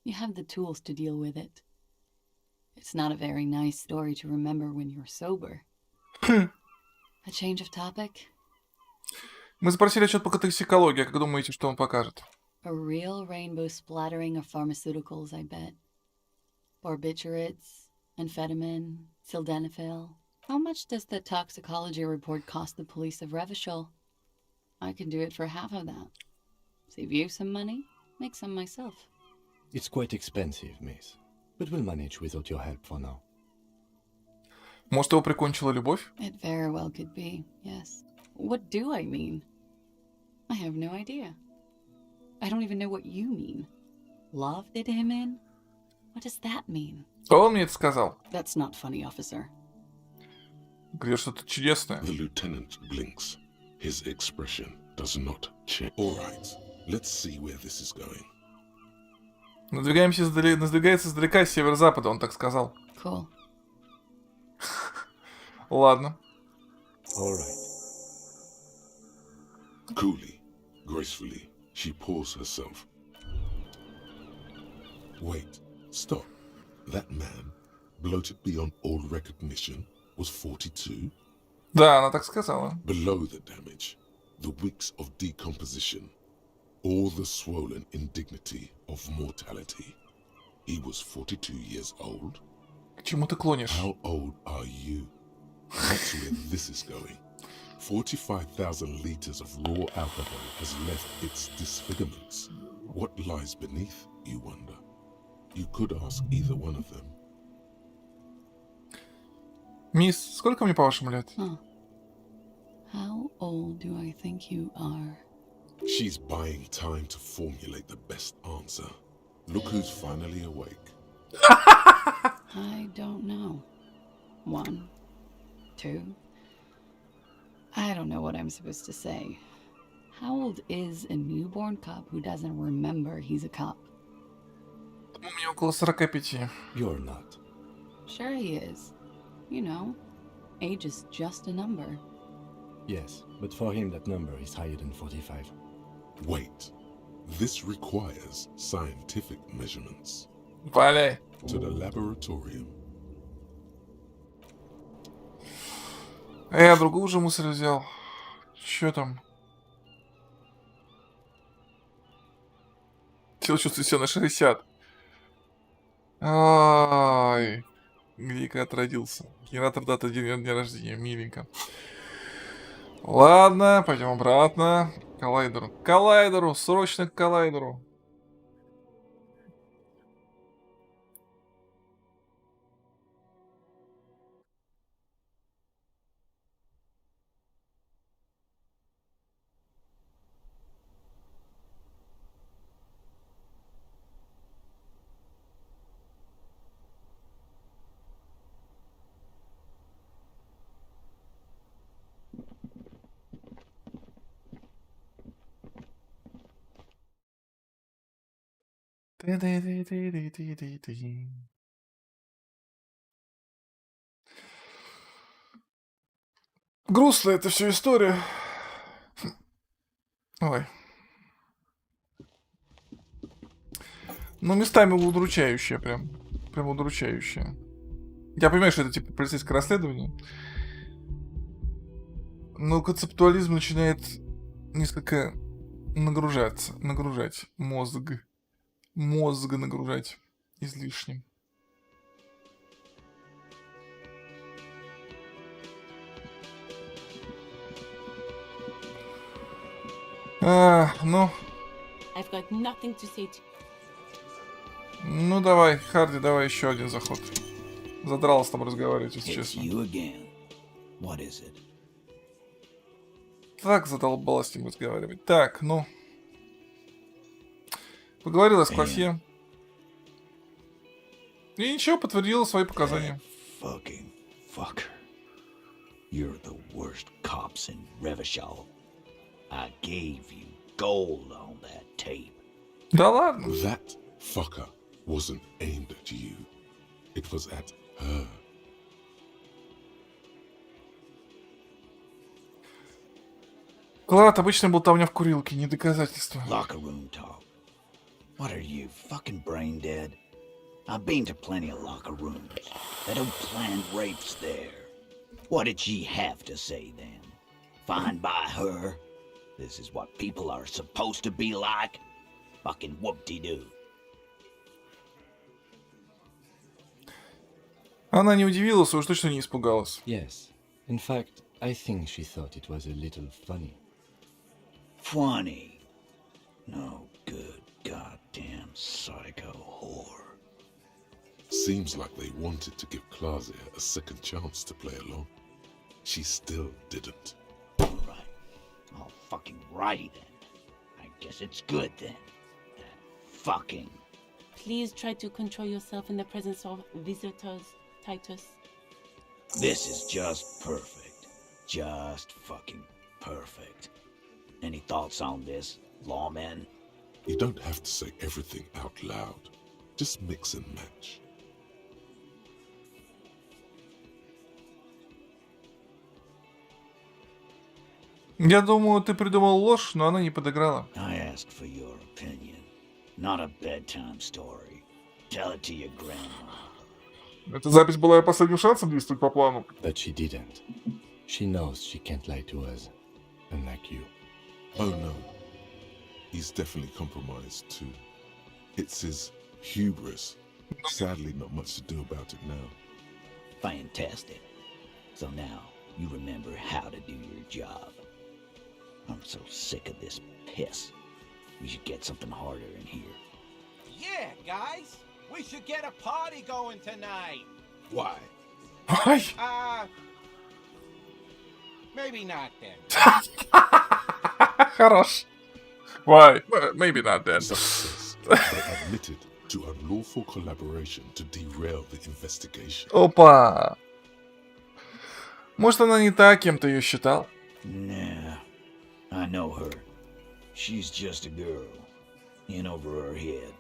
You have the tools to deal with it. It's not a very nice story to remember when you're sober. A change of topic? Мы спросили отчет по токсикологии. Как думаете, что он покажет? A real rainbow splattering of pharmaceuticals, I bet. Barbiturates, amphetamine, sildenafil. How much does the toxicology report cost the police of Revachol? I can do it for half of that. Save you some money, make some myself. It's quite expensive, miss. but we'll manage without your help for now. Может, его прикончила любовь? It very well could be, yes. What do I mean? I have no idea. I don't even know what you mean. Love did him in? What does that mean? Он мне это сказал. That's not funny, officer. Говорит что-то чудесное. The lieutenant blinks. His expression does not change. All right, let's see where this is going. Надвигается издалека с северо-запада, он так сказал. Cool. Ладно. All right. Coolly, gracefully, she pours herself. Wait, stop. That man, bloated beyond all recognition, was 42? Да, она так сказала. Below the damage, the weeks of decomposition, all the swollen indignity of mortality. He was 42 years old? К чему ты клонишь? How old are you? That's where this is going. 45,000 liters of raw alcohol has left its disfigurements. What lies beneath, you wonder? You could ask either one of them. Мисс, сколько мне, по-вашему, лет? How old do I think you are? She's buying time to formulate the best answer. Look who's finally awake. I don't know. 1, 2. I don't know what I'm supposed to say. How old is a newborn cop who doesn't remember he's a cop? Мне около 45. You're not. Sure he is. You know, age is just a number. Yes, but for him that number is higher than 45. Wait. This requires scientific measurements. Валяй. To the laboratorium. Я другую уже мысль взял. Чё там? Тело чувствует себя на 60. Ай. Где и когда ты родился? Генератор даты дня рождения. Миленько. Ладно, пойдем обратно. К коллайдеру. К коллайдеру! Срочно к коллайдеру. Грустная это все история. Ой. Ну, местами удручающая прям. Прям удручающая. Я понимаю, что это типа полицейское расследование. Но концептуализм начинает несколько нагружать мозг. Мозг нагружать излишним. Ну. I've got nothing to say to... Ну давай, Харди, давай еще один заход. Задрало с тобой разговаривать, если честно. Так задолбало с ним разговаривать. Так, ну. Поговорила с Клафье. И ничего, подтвердила свои показания. Fucking fucker. You're the worst cops in Revachol. I gave you gold on that tape. Да ладно. That fucker wasn't aimed at you. It was at her. Клад обычно болтовня в курилке, не доказательство. Locker room talk. What are you, fucking brain dead? I've been to plenty of locker rooms. They don't plan rapes there. What did she have to say then? Fine by her? This is what people are supposed to be like? Fucking whoop-de-doo. Она не удивилась, уж точно не испугалась. Yes. In fact, I think she thought it was a little funny. Funny? No good goddamn psycho whore. Seems like they wanted to give Klasia a second chance to play along. She still didn't. Right. Oh, fucking righty then. I guess it's good then. Fucking. Please try to control yourself in the presence of visitors, Titus. This is just perfect. Just fucking perfect. Any thoughts on this, lawman? You don't have to say everything out loud. Just mix and match. Я думаю, ты придумал ложь, но она не подыграла. I asked for your opinion. Not a bedtime story. Tell it to your grandma. Эта запись была последним шансом действовать по плану. But she didn't. She knows she can't lie to us, unlike you. Oh no. He's definitely compromised too. It's his hubris. Sadly, not much to do about it now. Fantastic. So now, you remember how to do your job. I'm so sick of this piss. We should get something harder in here. Yeah, guys, we should get a party going tonight. Why? Why? Maybe not then. Хорош. Why? Maybe not then. Success. They admitted to unlawful collaboration to derail the investigation. Опа. Может, она не та, кем ты ее считал? Nah, I know her. She's just a girl. In over her head.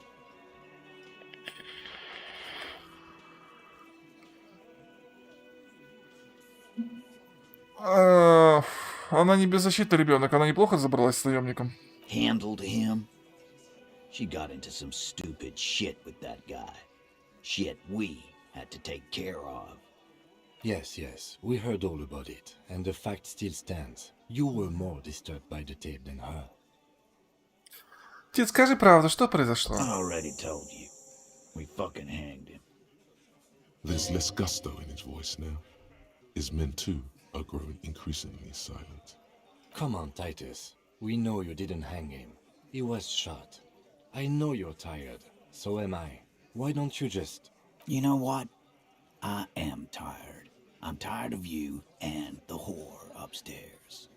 Она не беззащитный ребенок, она неплохо забралась с наемником. Handled him? She got into some stupid shit with that guy. Shit we had to take care of. Yes, we heard all about it, and the fact still stands. You were more disturbed by the tape than her. Тит, скажи правду, что произошло? I already told you. We fucking hanged him. There's less gusto in his voice now. His men too are growing increasingly silent. Come on, Titus. We know you didn't hang him. He was shot. I know you're tired. So am I. Why don't you just... You know what? I am tired. I'm tired of you and the whore upstairs.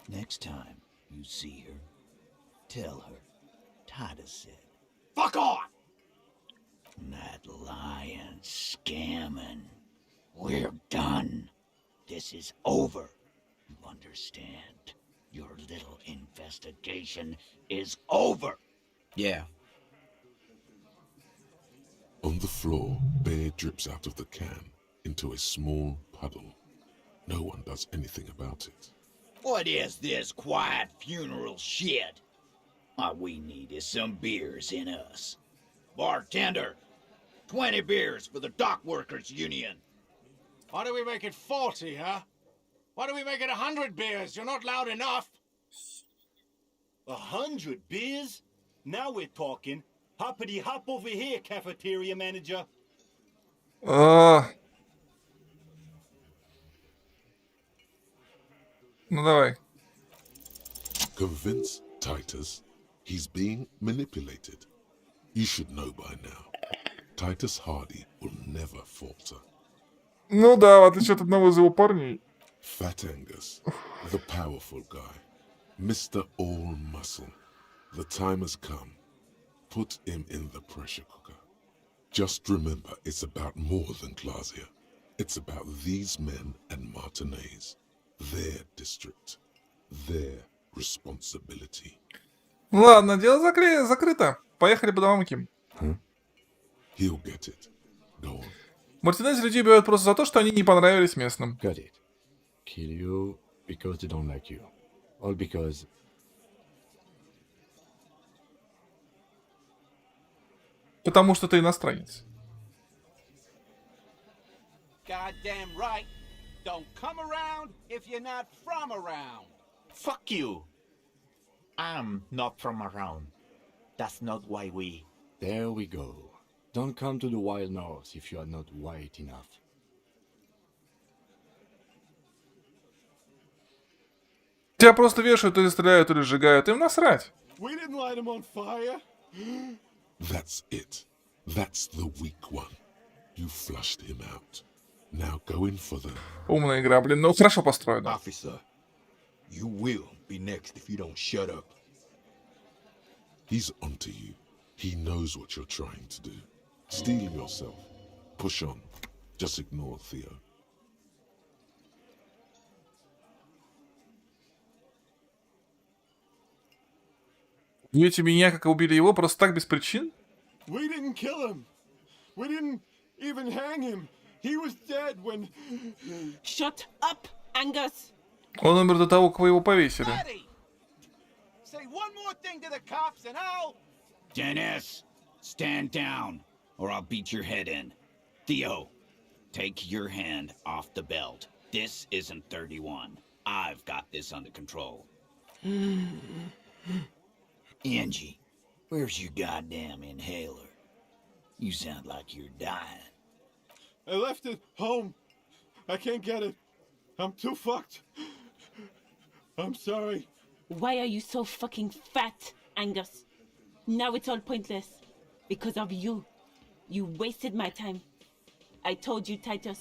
Next time you see her, tell her Titus said, Fuck off! That lying, scamming. We're done. This is over. You understand? Your little investigation is over. Yeah. On the floor, beer drips out of the can into a small puddle. No one does anything about it. What is this quiet funeral shit? All we need is some beers in us. Bartender, 20 beers for the Dock Workers Union. Why do we make it 40, huh? Why do we make it 100 beers? You're not loud enough. 100 beers? Now we're talking. Hoppity hop over here, cafeteria manager. Ну давай. Convince Titus he's being manipulated. You should know by now. Titus Hardy will never falter. Ну да, в отличие от одного из его парней. Fat Angus, the powerful guy, Mr. All Muscle. The time has come. Put him in the pressure cooker. Just remember, it's about more than Glasia. It's about these men and Martinez. Their district. Their responsibility. Ладно, дело закрыто. Поехали по домам, Ким. He'll get it. Go on. Мартинез людей убивают просто за то, что они не понравились местным. Got it. Kill you because they don't like you. All because... Потому что ты иностранец. Goddamn right. Don't come around if you're not from around. Fuck you. I'm not from around. That's not why we... There we go. Don't come to the wild north if you are not white enough. Тебя просто вешают или стреляют, или сжигают. Им насрать. We didn't light him on fire. That's it. That's the weak one. You flushed him out. Now go in for the... Умная игра, блин, ну хорошо построена. Officer, you will be next if you don't shut up. He's onto you. He knows what you're trying to do. Steel yourself. Push on. Just ignore Theo. Убьете меня, как и убили его, просто так, без причин? We didn't kill him. We didn't even hang him. He was dead when... Shut up, Angus! Он умер до того, как вы его повесили. Say one more thing to the cops and I'll... Dennis, stand down, or I'll beat your head in. Theo, take your hand off the belt. This isn't 31. I've got this under control. Angie, where's your goddamn inhaler? You sound like you're dying. I left it home. I can't get it. I'm too fucked. I'm sorry. Why are you so fucking fat, Angus? Now it's all pointless. Because of you. You wasted my time. I told you, Titus.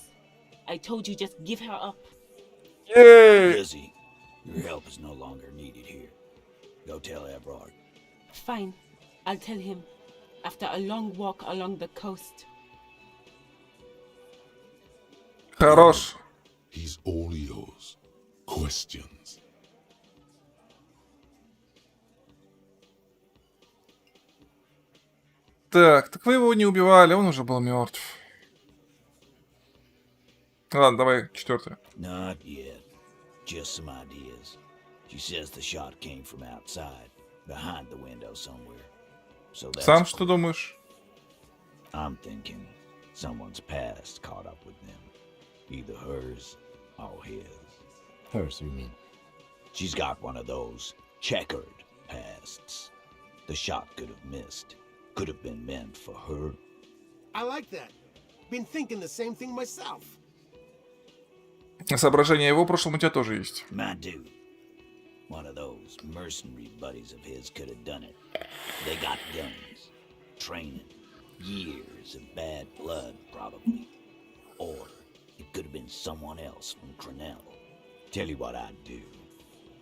I told you just give her up. Yay! Lizzie, your help is no longer needed here. Go tell Everard. Fine. I'll tell him. After a long walk along the coast. Хорош. He's all yours. Questions. Так вы его не убивали, он уже был мертв. Ладно, давай, четвертое. Not yet. Just some ideas. She says the shot came from outside, behind the window somewhere. So that's Сам что думаешь? I'm thinking someone's past caught up with them. Either hers or his. Hers, you mean? She's got one of those checkered pasts. The shot could have missed. Could have been meant for her. I like that. Been thinking the same thing myself. Соображения его прошлом у тебя тоже есть. My dude. One of those mercenary buddies of his could have done it. They got guns. Training. Years of bad blood, probably. Or it could have been someone else from Crenell. Tell you what I'd do.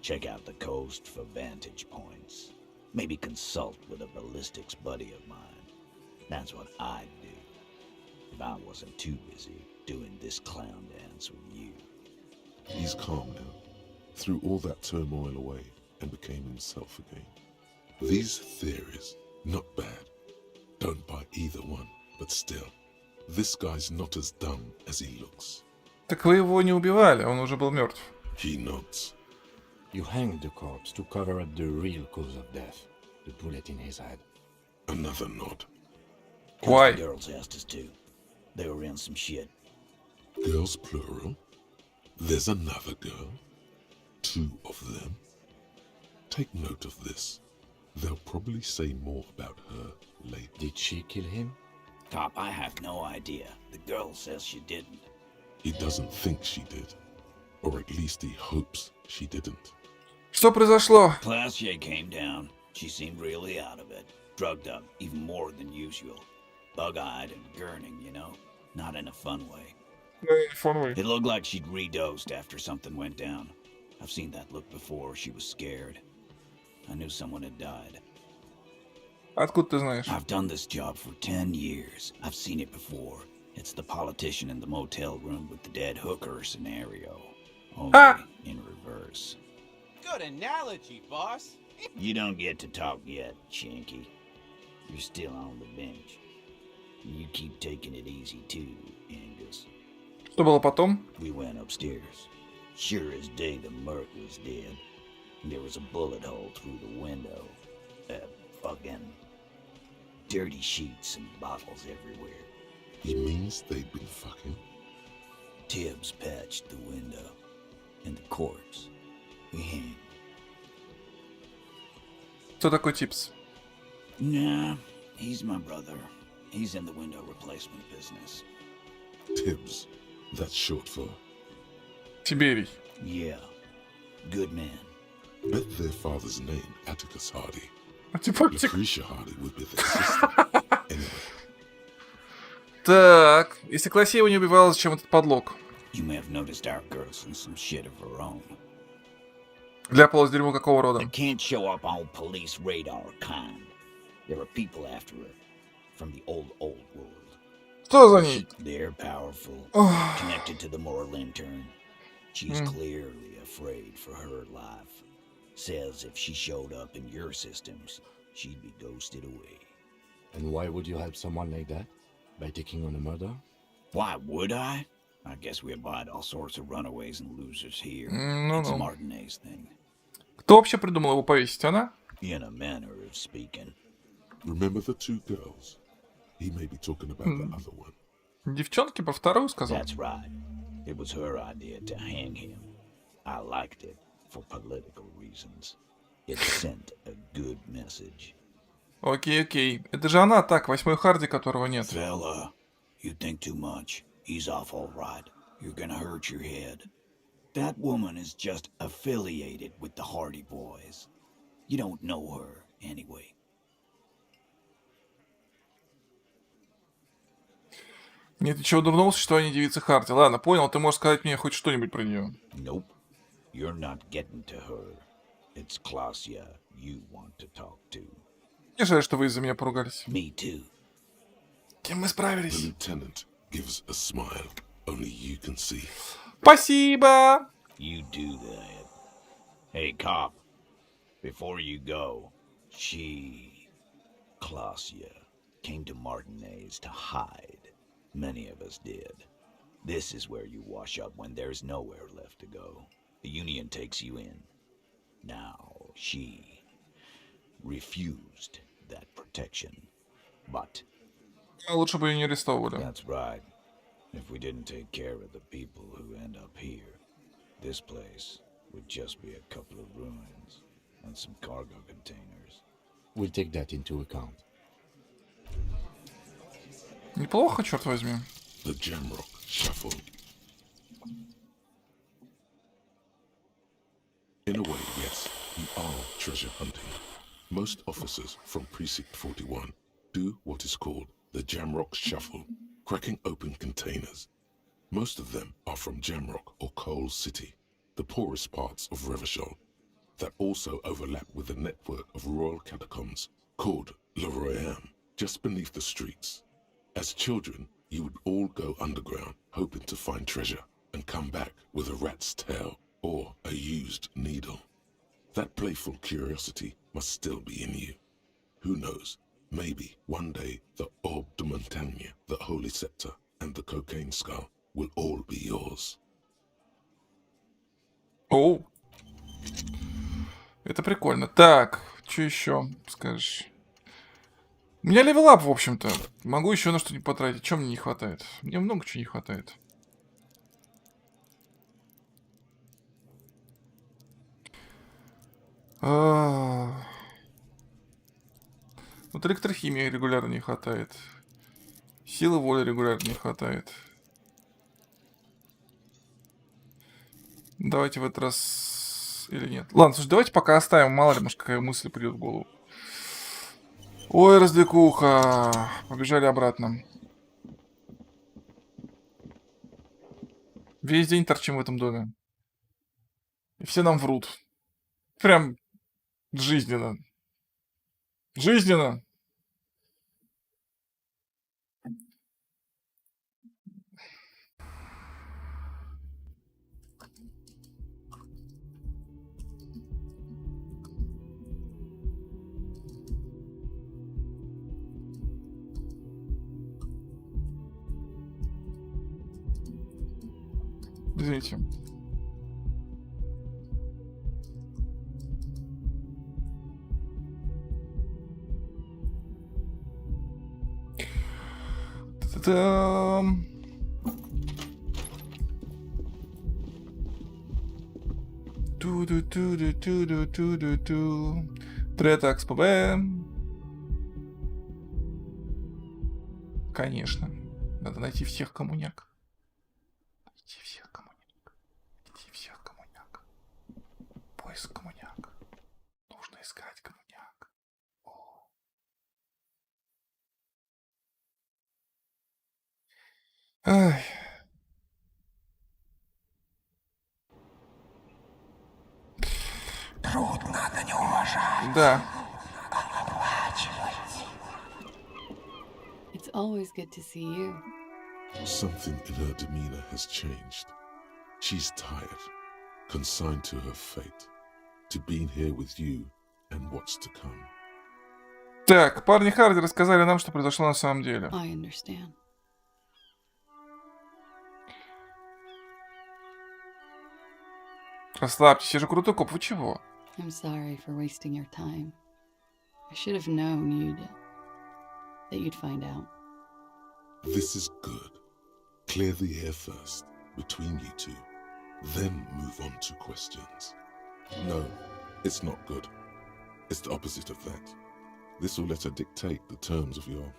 Check out the coast for vantage points. Maybe consult with a ballistics buddy of mine. That's what I'd do. If I wasn't too busy doing this clown dance with you. He's calm now. Threw all that turmoil away and became himself again. These theories, not bad. Don't buy either one, but still, this guy's not as dumb as he looks. Так вы его не убивали, он уже был мертв. He nods. You hanged the corpse to cover up the real cause of death, the bullet in his head. Another nod. Why? The girls asked us to. They were in some shit. Girls plural? There's another girl? 2 of them? Take note of this. They'll probably say more about her later. Did she kill him? Cop, I have no idea. The girl says she didn't. He doesn't think she did. Or at least he hopes she didn't. Что произошло? Classier came down. She seemed really out of it. Drugged up, even more than usual. Bug-eyed and gurning, you know? Not in a fun way. It looked like she'd redosed after something went down. I've seen that look before. She was scared. I knew someone had died. Откуда ты знаешь? I've done this job for 10 years. I've seen it before. It's the politician in the motel room with the dead hooker scenario. Only in reverse. Good analogy, boss. You don't get to talk yet, Shanky. You're still on the bench. You keep taking it easy too, Angus. Что было потом? We went upstairs. Sure as day the merc was dead. And there was a bullet hole through the window. Fucking dirty sheets and bottles everywhere. He means they'd been fucking? Tibbs patched the window. And the corpse. We hanged. Кто такой Типс? Nah, he's my brother. He's in the window replacement business. Tibbs. That's short for... Тиберий. Yeah. Good man. Bet their father's name, Atticus Hardy. Типа, Lucretia Hardy would be their sister. Anyway. Так, если Классеева не убивала, зачем этот подлог? You may have noticed our girl's in some shit of her own. Для пола с дерьмо какого рода? They can't show up on police radar kind. There are people after her from the old world. Что за ней? They're powerful, connected to the moral intern. She's clearly afraid for her life. Says if she showed up in your systems, she'd be ghosted away. And why would you help someone like that? By taking on a murder? Why would I? I guess we abide all sorts of runaways and losers here. No, It's a no. Martinez thing. Кто вообще придумал его повесить, она? In a manner of speaking. Remember the two girls? He may be talking about the other one. Девчонки про вторую сказал. That's right. It was her idea to hang him. I liked it for political reasons. It sent a good message. Окей. Это же она, так, 8-й Харди, которого нет. Fella, you think too much. He's off all right. You're gonna hurt your head. That woman is just affiliated with the Hardy Boys. You don't know her, anyway. Нет ничего дурного в существовании девицы Харди. Ладно, понял, ты можешь сказать мне хоть что-нибудь про нее. Nope. You're not getting to her. It's Klasia you want to talk to. Мне жаль, что вы из-за меня поругались. Me too. Кем мы справились? The lieutenant gives a smile only you can see. Спасибо! You do that. Hey, cop. Before you go, Klasia, came to Martinez to hide. Many of us did. This is where you wash up when there's nowhere left to go. The Union takes you in. Now, she refused that protection. But... Лучше бы ее не арестовывали. That's right. If we didn't take care of the people who end up here, this place would just be a couple of ruins and some cargo containers. We'll take that into account. Неплохо, черт возьми. The Jamrock Shuffle. In a way, yes, you are treasure hunting. Most officers from Precinct 41 do what is called the Jamrock Shuffle, cracking open containers. Most of them are from Jamrock or Coal City, the poorest parts of Revachol, that also overlap with a network of royal catacombs called Le Royaume, just beneath the streets. As children, you would all go underground, hoping to find treasure, and come back with a rat's tail or a used needle. That playful curiosity must still be in you. Who knows, maybe one day the Orbe de Montagne, the Holy Scepter, and the Cocaine Skull will all be yours. Оу. Это прикольно. Так, что еще скажешь? У меня левелап, в общем-то. Могу еще на что-нибудь потратить. Чем мне не хватает? Мне много чего не хватает. Вот электрохимии регулярно не хватает. Силы воли регулярно не хватает. Давайте в этот раз... Или нет? Ладно, слушай, давайте пока оставим. Мало ли, может, какая мысль придет в голову. Ой, развлекуха. Побежали обратно. Весь день торчим в этом доме. И все нам врут. Прям жизненно. Жизненно. Извините. Та-дам. Ту-ду-ту-ду-ту-ду-ту-ду-ту. Третакс ПБ. Конечно. Надо найти всех коммуняк. Найти всех коммуняк. Найти всех коммуняк. Поиск коммуняк. Нужно искать коммуняк. О. Ай. Труд надо не уважать. Да. It's always good to see you. Something in her demeanor has changed. She's tired, consigned to her fate, to being here with you and what's to come. Так, парни Харди рассказали нам, что произошло на самом деле. I understand. Расслабьтесь, я же крутой коп, вы чего? I'm sorry for wasting your time. I should have known that you'd find out. This is good. Clear the air first, between you two, then move on to questions. No, it's not good. It's the opposite of that. This will let her dictate the terms of your...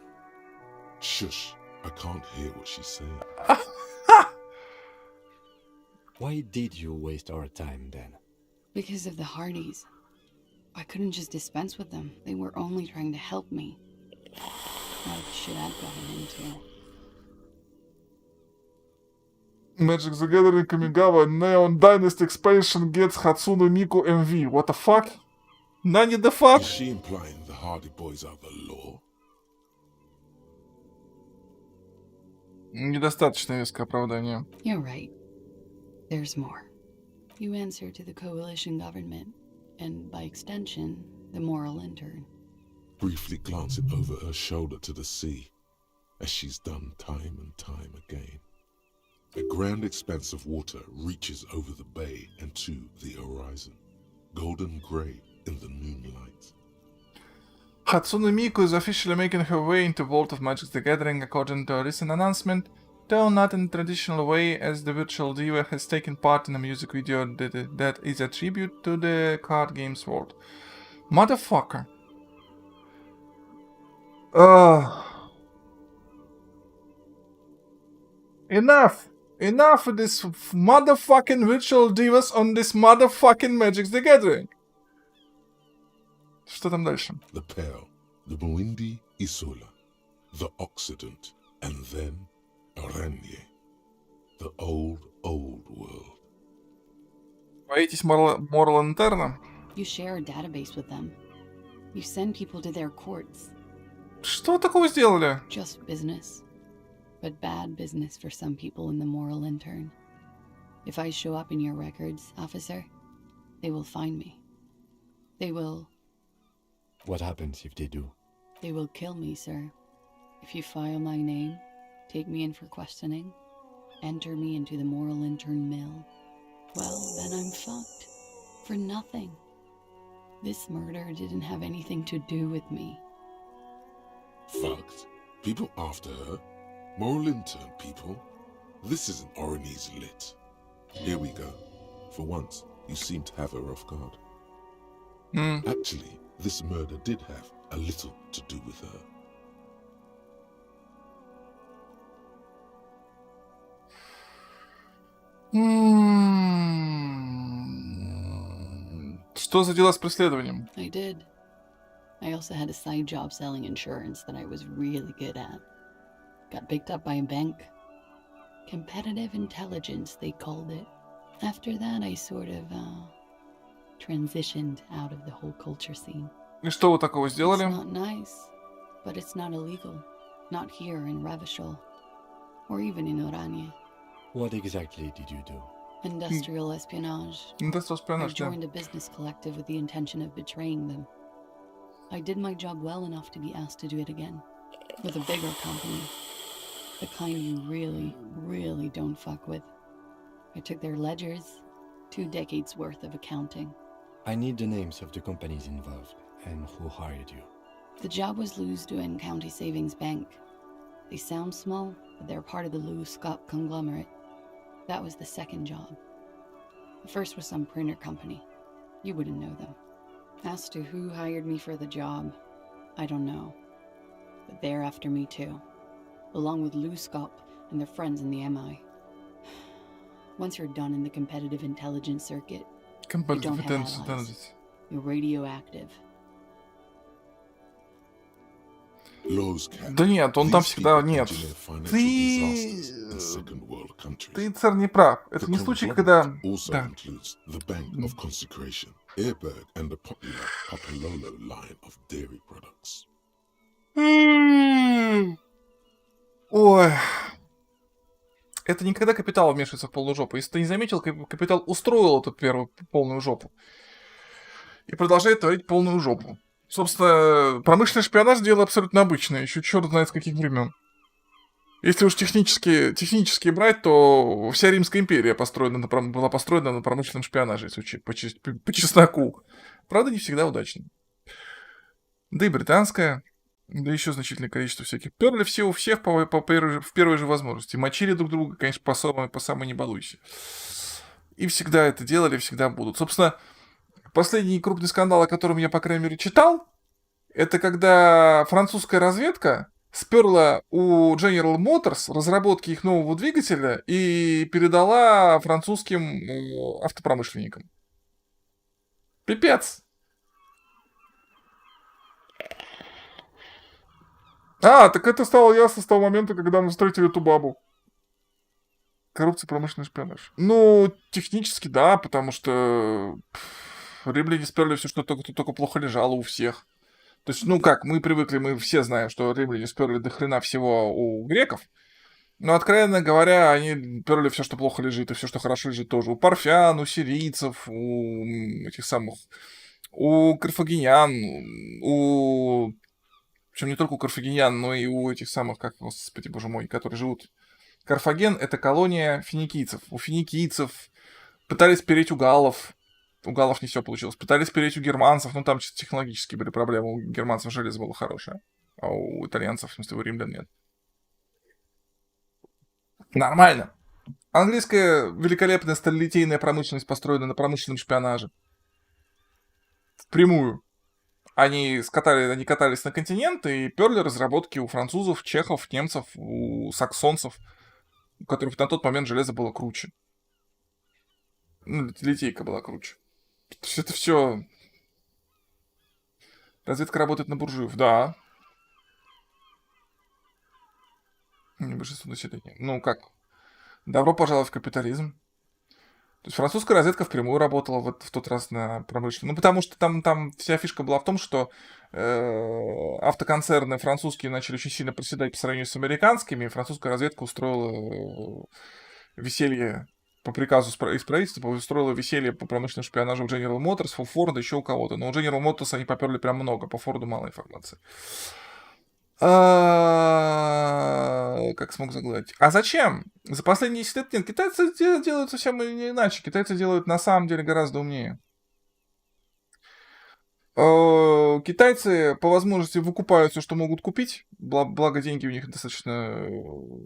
Shush, I can't hear what she's saying. Why did you waste our time then? Because of the Hardys. I couldn't just dispense with them. They were only trying to help me. Like shit I'd gotten into. Magic the Gathering Kamigawa Neon Dynasty Expansion gets Hatsune Miku MV. What the fuck? Nani the fuck? Is she implying the Hardy Boys are the law? Недостаточно веское оправдание. You're right. There's more. You answer to the coalition government, and by extension, the moral intern. Briefly glancing over her shoulder to the sea, as she's done time and time again. A grand expanse of water reaches over the bay and to the horizon, golden grey in the moonlight. Hatsune Miku is officially making her way into Vault of Magic the Gathering according to a recent announcement, though not in a traditional way, as the virtual diva has taken part in a music video that is a tribute to the card games world. Motherfucker. Enough! Enough of this motherfucking virtual divas on this motherfucking Magic the Gathering. Что там дальше? The Pale, the Muindi Isola, the Occident, and then Aranye, the old world. Боитесь Moral Interna? You share a database with them. You send people to their courts. Что такого сделали? Just business. But bad business for some people in the moral intern. If I show up in your records, officer, they will find me. They will... What happens if they do? They will kill me, sir. If you file my name, take me in for questioning, enter me into the moral intern mill, well, then I'm fucked. For nothing. This murder didn't have anything to do with me. Fucked? People after her? Moral intern people? This isn't Orionese lit. Here we go. For once, you seem to have her off guard. Actually, this murder did have a little to do with her. Что за дела с преследованием? I did. I also had a side job selling insurance that I was really good at. Got picked up by a bank. Competitive intelligence, they called it. After that, I sort of, transitioned out of the whole culture scene. И что вы такого сделали? It's not nice, but it's not illegal. Not here in Revachol. Or even in Oranje. What exactly did you do? Industrial espionage. Industrial espionage, I joined a business collective with the intention of betraying them. I did my job well enough to be asked to do it again. With a bigger company. The kind you really, really don't fuck with. I took their ledgers. 2 decades worth of accounting. I need the names of the companies involved and who hired you. The job was Lewes-Duin County Savings Bank. They sound small, but they're part of the Lewes-Scott conglomerate. That was the second job. The first was some printer company. You wouldn't know them. As to who hired me for the job, I don't know. But they're after me too. Along with Lewes-Scott and their friends in the MI. Once you're done in the competitive intelligence circuit, you don't have allies. You're radioactive. Да нет, он там всегда... Нет. Ты, царь, не прав. Это не случай, когда... Да. Ой. Это не когда капитал вмешивается в полную жопу. Если ты не заметил, капитал устроил эту первую полную жопу. И продолжает творить полную жопу. Собственно, промышленный шпионаж — дело абсолютно обычное. Еще черт знает с каких времен. Если уж технически брать, то вся Римская империя была построена на промышленном шпионаже, если по чесноку. Правда, не всегда удачно. Да и британская, да еще значительное количество всяких. Перли все у всех в первой же возможности. Мочили друг друга, конечно, по самой не балуйся. И всегда это делали, всегда будут. Собственно, последний крупный скандал, о котором я, по крайней мере, читал, это когда французская разведка сперла у General Motors разработки их нового двигателя и передала французским автопромышленникам. Пипец! Так это стало ясно с того момента, когда мы встретили эту бабу. Коррупция, промышленный шпионаж. Ну, технически, да, потому что римляне сперли все, что только плохо лежало у всех. То есть, ну как, мы привыкли, мы все знаем, что римляне сперли до хрена всего у греков. Но, откровенно говоря, они перли все, что плохо лежит, и все, что хорошо лежит тоже. У парфян, у сирийцев, у этих самых, у карфагенян, причем не только у карфагенян, но и у этих самых, как, господи, боже мой, которые живут. Карфаген — это колония финикийцев. У финикийцев пытались переть у галлов. У галлов не все получилось. Пытались переть у германцев, но там чисто технологические были проблемы. У германцев железо было хорошее, а у итальянцев, в смысле, у римлян нет. Нормально. Английская великолепная сталелитейная промышленность построена на промышленном шпионаже. Впрямую. Они катались на континент и перли разработки у французов, чехов, немцев, у саксонцев, у которых на тот момент железо было круче. Ну, литейка была круче. То есть это все... Разведка работает на буржуев, да. Не большинство населения. Ну как? Добро пожаловать в капитализм. То есть французская разведка впрямую работала в тот раз на промышленном. Ну, потому что там вся фишка была в том, что автоконцерны французские начали очень сильно проседать по сравнению с американскими, и французская разведка устроила веселье по приказу из правительства, устроила веселье по промышленному шпионажу у General Motors, у Форда, еще у кого-то. Но у General Motors они поперли прям много, по Форду мало информации. Как смог загладить? А зачем? За последние 10 лет нет. Китайцы делают совсем иначе. Китайцы делают на самом деле гораздо умнее. Китайцы по возможности выкупают все, что могут купить. Благо деньги у них достаточно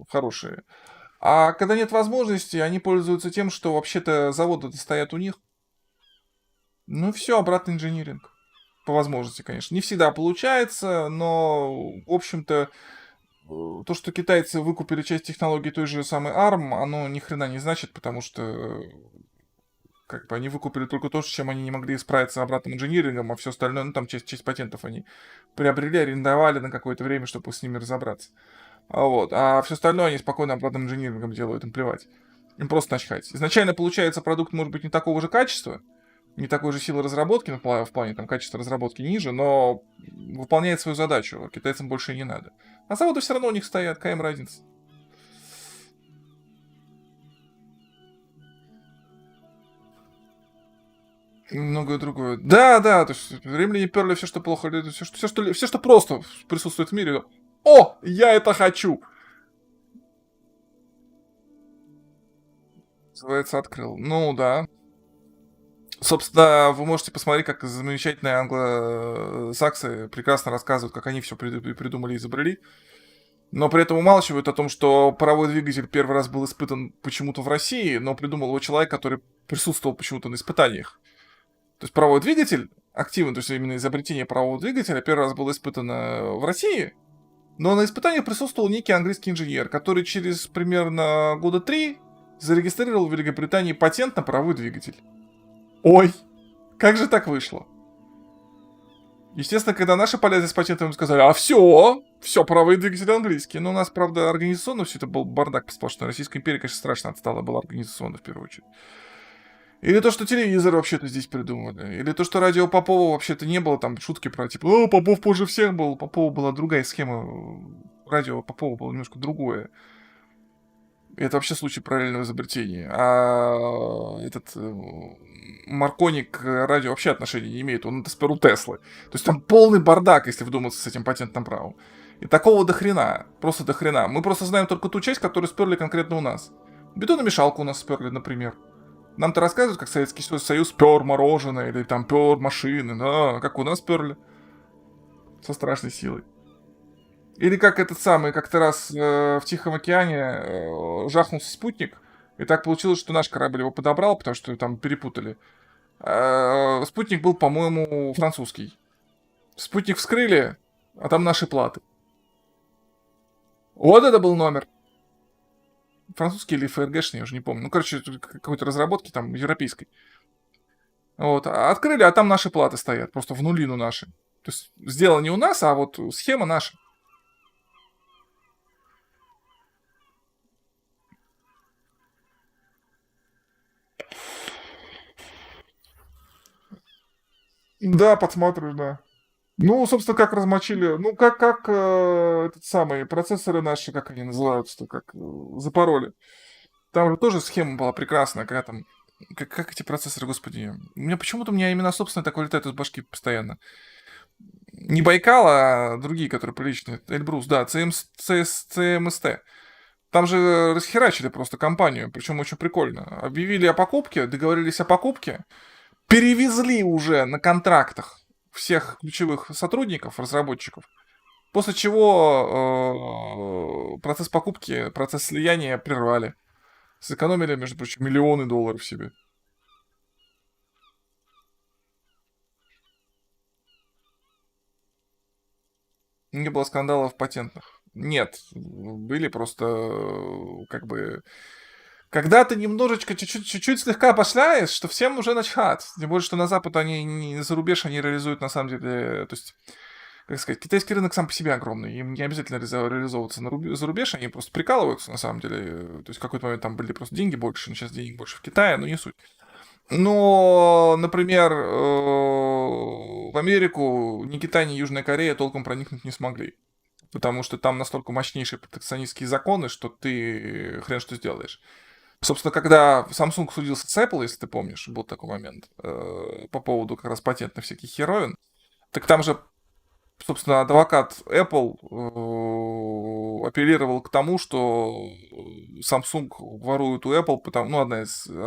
хорошие. А когда нет возможности, они пользуются тем, что вообще-то заводы стоят у них. Ну все, обратный инжиниринг. По возможности, конечно. Не всегда получается, но, в общем-то, то, что китайцы выкупили часть технологий той же самой ARM, оно ни хрена не значит, потому что как бы они выкупили только то, с чем они не могли справиться обратным инжинирингом, а все остальное, ну там часть патентов они приобрели, арендовали на какое-то время, чтобы с ними разобраться. А все остальное они спокойно обратным инжинирингом делают, им плевать. Им просто начхать. Изначально получается продукт может быть не такого же качества, не такой же силы разработки, в плане там, качества разработки ниже, но выполняет свою задачу. Китайцам больше и не надо. А заводы все равно у них стоят, какая им разница? И многое другое. Да, то есть римляне перли все, что плохо, все, что просто присутствует в мире. О, я это хочу! Называется, открыл. Ну, да. Собственно, вы можете посмотреть, как замечательные англосаксы прекрасно рассказывают, как они все придумали и изобрели. Но при этом умалчивают о том, что паровой двигатель первый раз был испытан почему-то в России, но придумал его человек, который присутствовал почему-то на испытаниях. То есть паровой двигатель активно, то есть именно изобретение парового двигателя первый раз было испытано в России, но на испытаниях присутствовал некий английский инженер, который через примерно года 3 зарегистрировал в Великобритании патент на паровой двигатель. Ой, как же так вышло? Естественно, когда наши полезли с патентом, мы сказали, а все, правые двигатели английские. Но у нас, правда, организационно все это был бардак сплошной. Российская империя, конечно, страшно отстала была организационно, в первую очередь. Или то, что телевизор вообще-то здесь придумали. Или то, что радио Попова вообще-то не было. Там шутки про, типа, Попов позже всех был. У Попова была другая схема. Радио Попова было немножко другое. И это вообще случай параллельного изобретения. А этот Маркони к радио вообще отношения не имеет. Он это спер у Теслы. То есть там полный бардак, если вдуматься с этим патентным правом. И такого до хрена. Просто до хрена. Мы просто знаем только ту часть, которую сперли конкретно у нас. Бетономешалку у нас сперли, например. Нам-то рассказывают, как Советский Союз пер мороженое, или там пер машины, да, как у нас перли. Со страшной силой. Или как этот самый, как-то раз в Тихом океане жахнулся спутник, и так получилось, что наш корабль его подобрал, потому что там перепутали. Спутник был, по-моему, французский. Спутник вскрыли, а там наши платы. Вот это был номер. Французский или ФРГшный, я уже не помню. Ну, короче, какой-то разработки там европейской. Вот. Открыли, а там наши платы стоят. Просто в нулину наши. То есть сделано не у нас, а вот схема наша. Да, подсматриваю, да. Ну, собственно, как размочили. Ну, как этот самый, процессоры наши, как они называются-то, как запороли. Там же тоже схема была прекрасная, когда там... Как эти процессоры, господи. У меня именно собственные так вылетают из башки постоянно. Не Байкал, а другие, которые приличные. Эльбрус, да, CMST. Там же расхерачили просто компанию, причем очень прикольно. Объявили о покупке, договорились о покупке, перевезли уже на контрактах всех ключевых сотрудников, разработчиков, после чего процесс покупки, процесс слияния прервали. Сэкономили, между прочим, миллионы долларов себе. Не было скандалов патентных. Нет, были просто как бы... Когда ты немножечко, чуть-чуть слегка пошляешь, что всем уже начхать. Тем более, что на Запад они, не за рубеж, они реализуют на самом деле... То есть, как сказать, китайский рынок сам по себе огромный. Им не обязательно реализовываться за рубеж, они просто прикалываются на самом деле. То есть, в какой-то момент там были просто деньги больше, но сейчас денег больше в Китае, но не суть. Но, например, в Америку ни Китай, ни Южная Корея толком проникнуть не смогли. Потому что там настолько мощнейшие протекционистские законы, что ты хрен что сделаешь. Собственно, когда Samsung судился с Apple, если ты помнишь, был такой момент, по поводу как раз патентных всяких херовин, так там же, собственно, адвокат Apple апеллировал к тому, что Samsung ворует у Apple,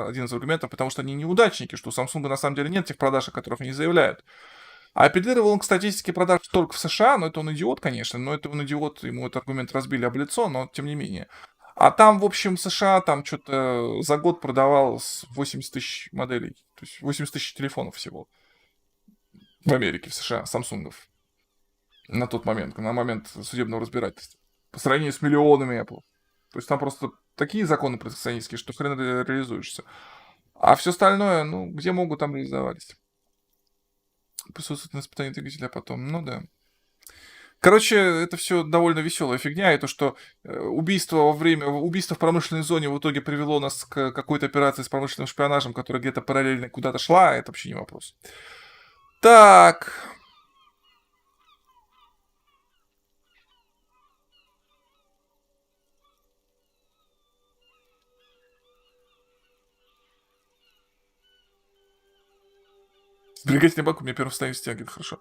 один из аргументов, потому что они неудачники, что у Samsung на самом деле нет тех продаж, о которых они заявляют. А апеллировал он к статистике продаж только в США, но это он идиот, конечно, ему этот аргумент разбили об лицо, но тем не менее. А там, в общем, США там что-то за год продавалось 80 тысяч моделей, то есть 80 тысяч телефонов всего в Америке, в США, Самсунгов. На тот момент, на момент судебного разбирательства. По сравнению с миллионами Apple. То есть там просто такие законы протекционистские, что хрен реализуешься. А все остальное, ну, где могут, там реализовались. Присутствует на испытании двигателя потом. Ну да. Короче, это все довольно веселая фигня. И то, что убийство в промышленной зоне в итоге привело нас к какой-то операции с промышленным шпионажем, которая где-то параллельно куда-то шла, это вообще не вопрос. Так. Сберегательный банк у меня первым состояние стягивает, хорошо.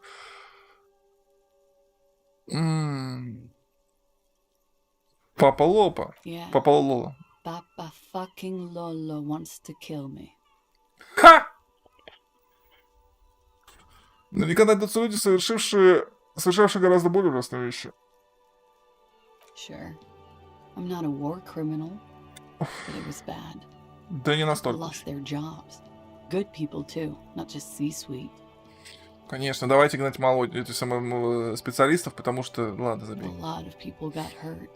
Папа Лопа. Yeah. Папа Лола. Papa fucking Lolo wants to kill me. Ха! Наверняка найдутся люди, совершавшие гораздо более ужасные вещи. Sure. I'm not a war criminal, but it was bad. Да не People настолько. lost their jobs. Good people too, not just C-suite. Конечно, давайте гнать мало этих самых специалистов, потому что, ладно, забей. A lot of people got hurt.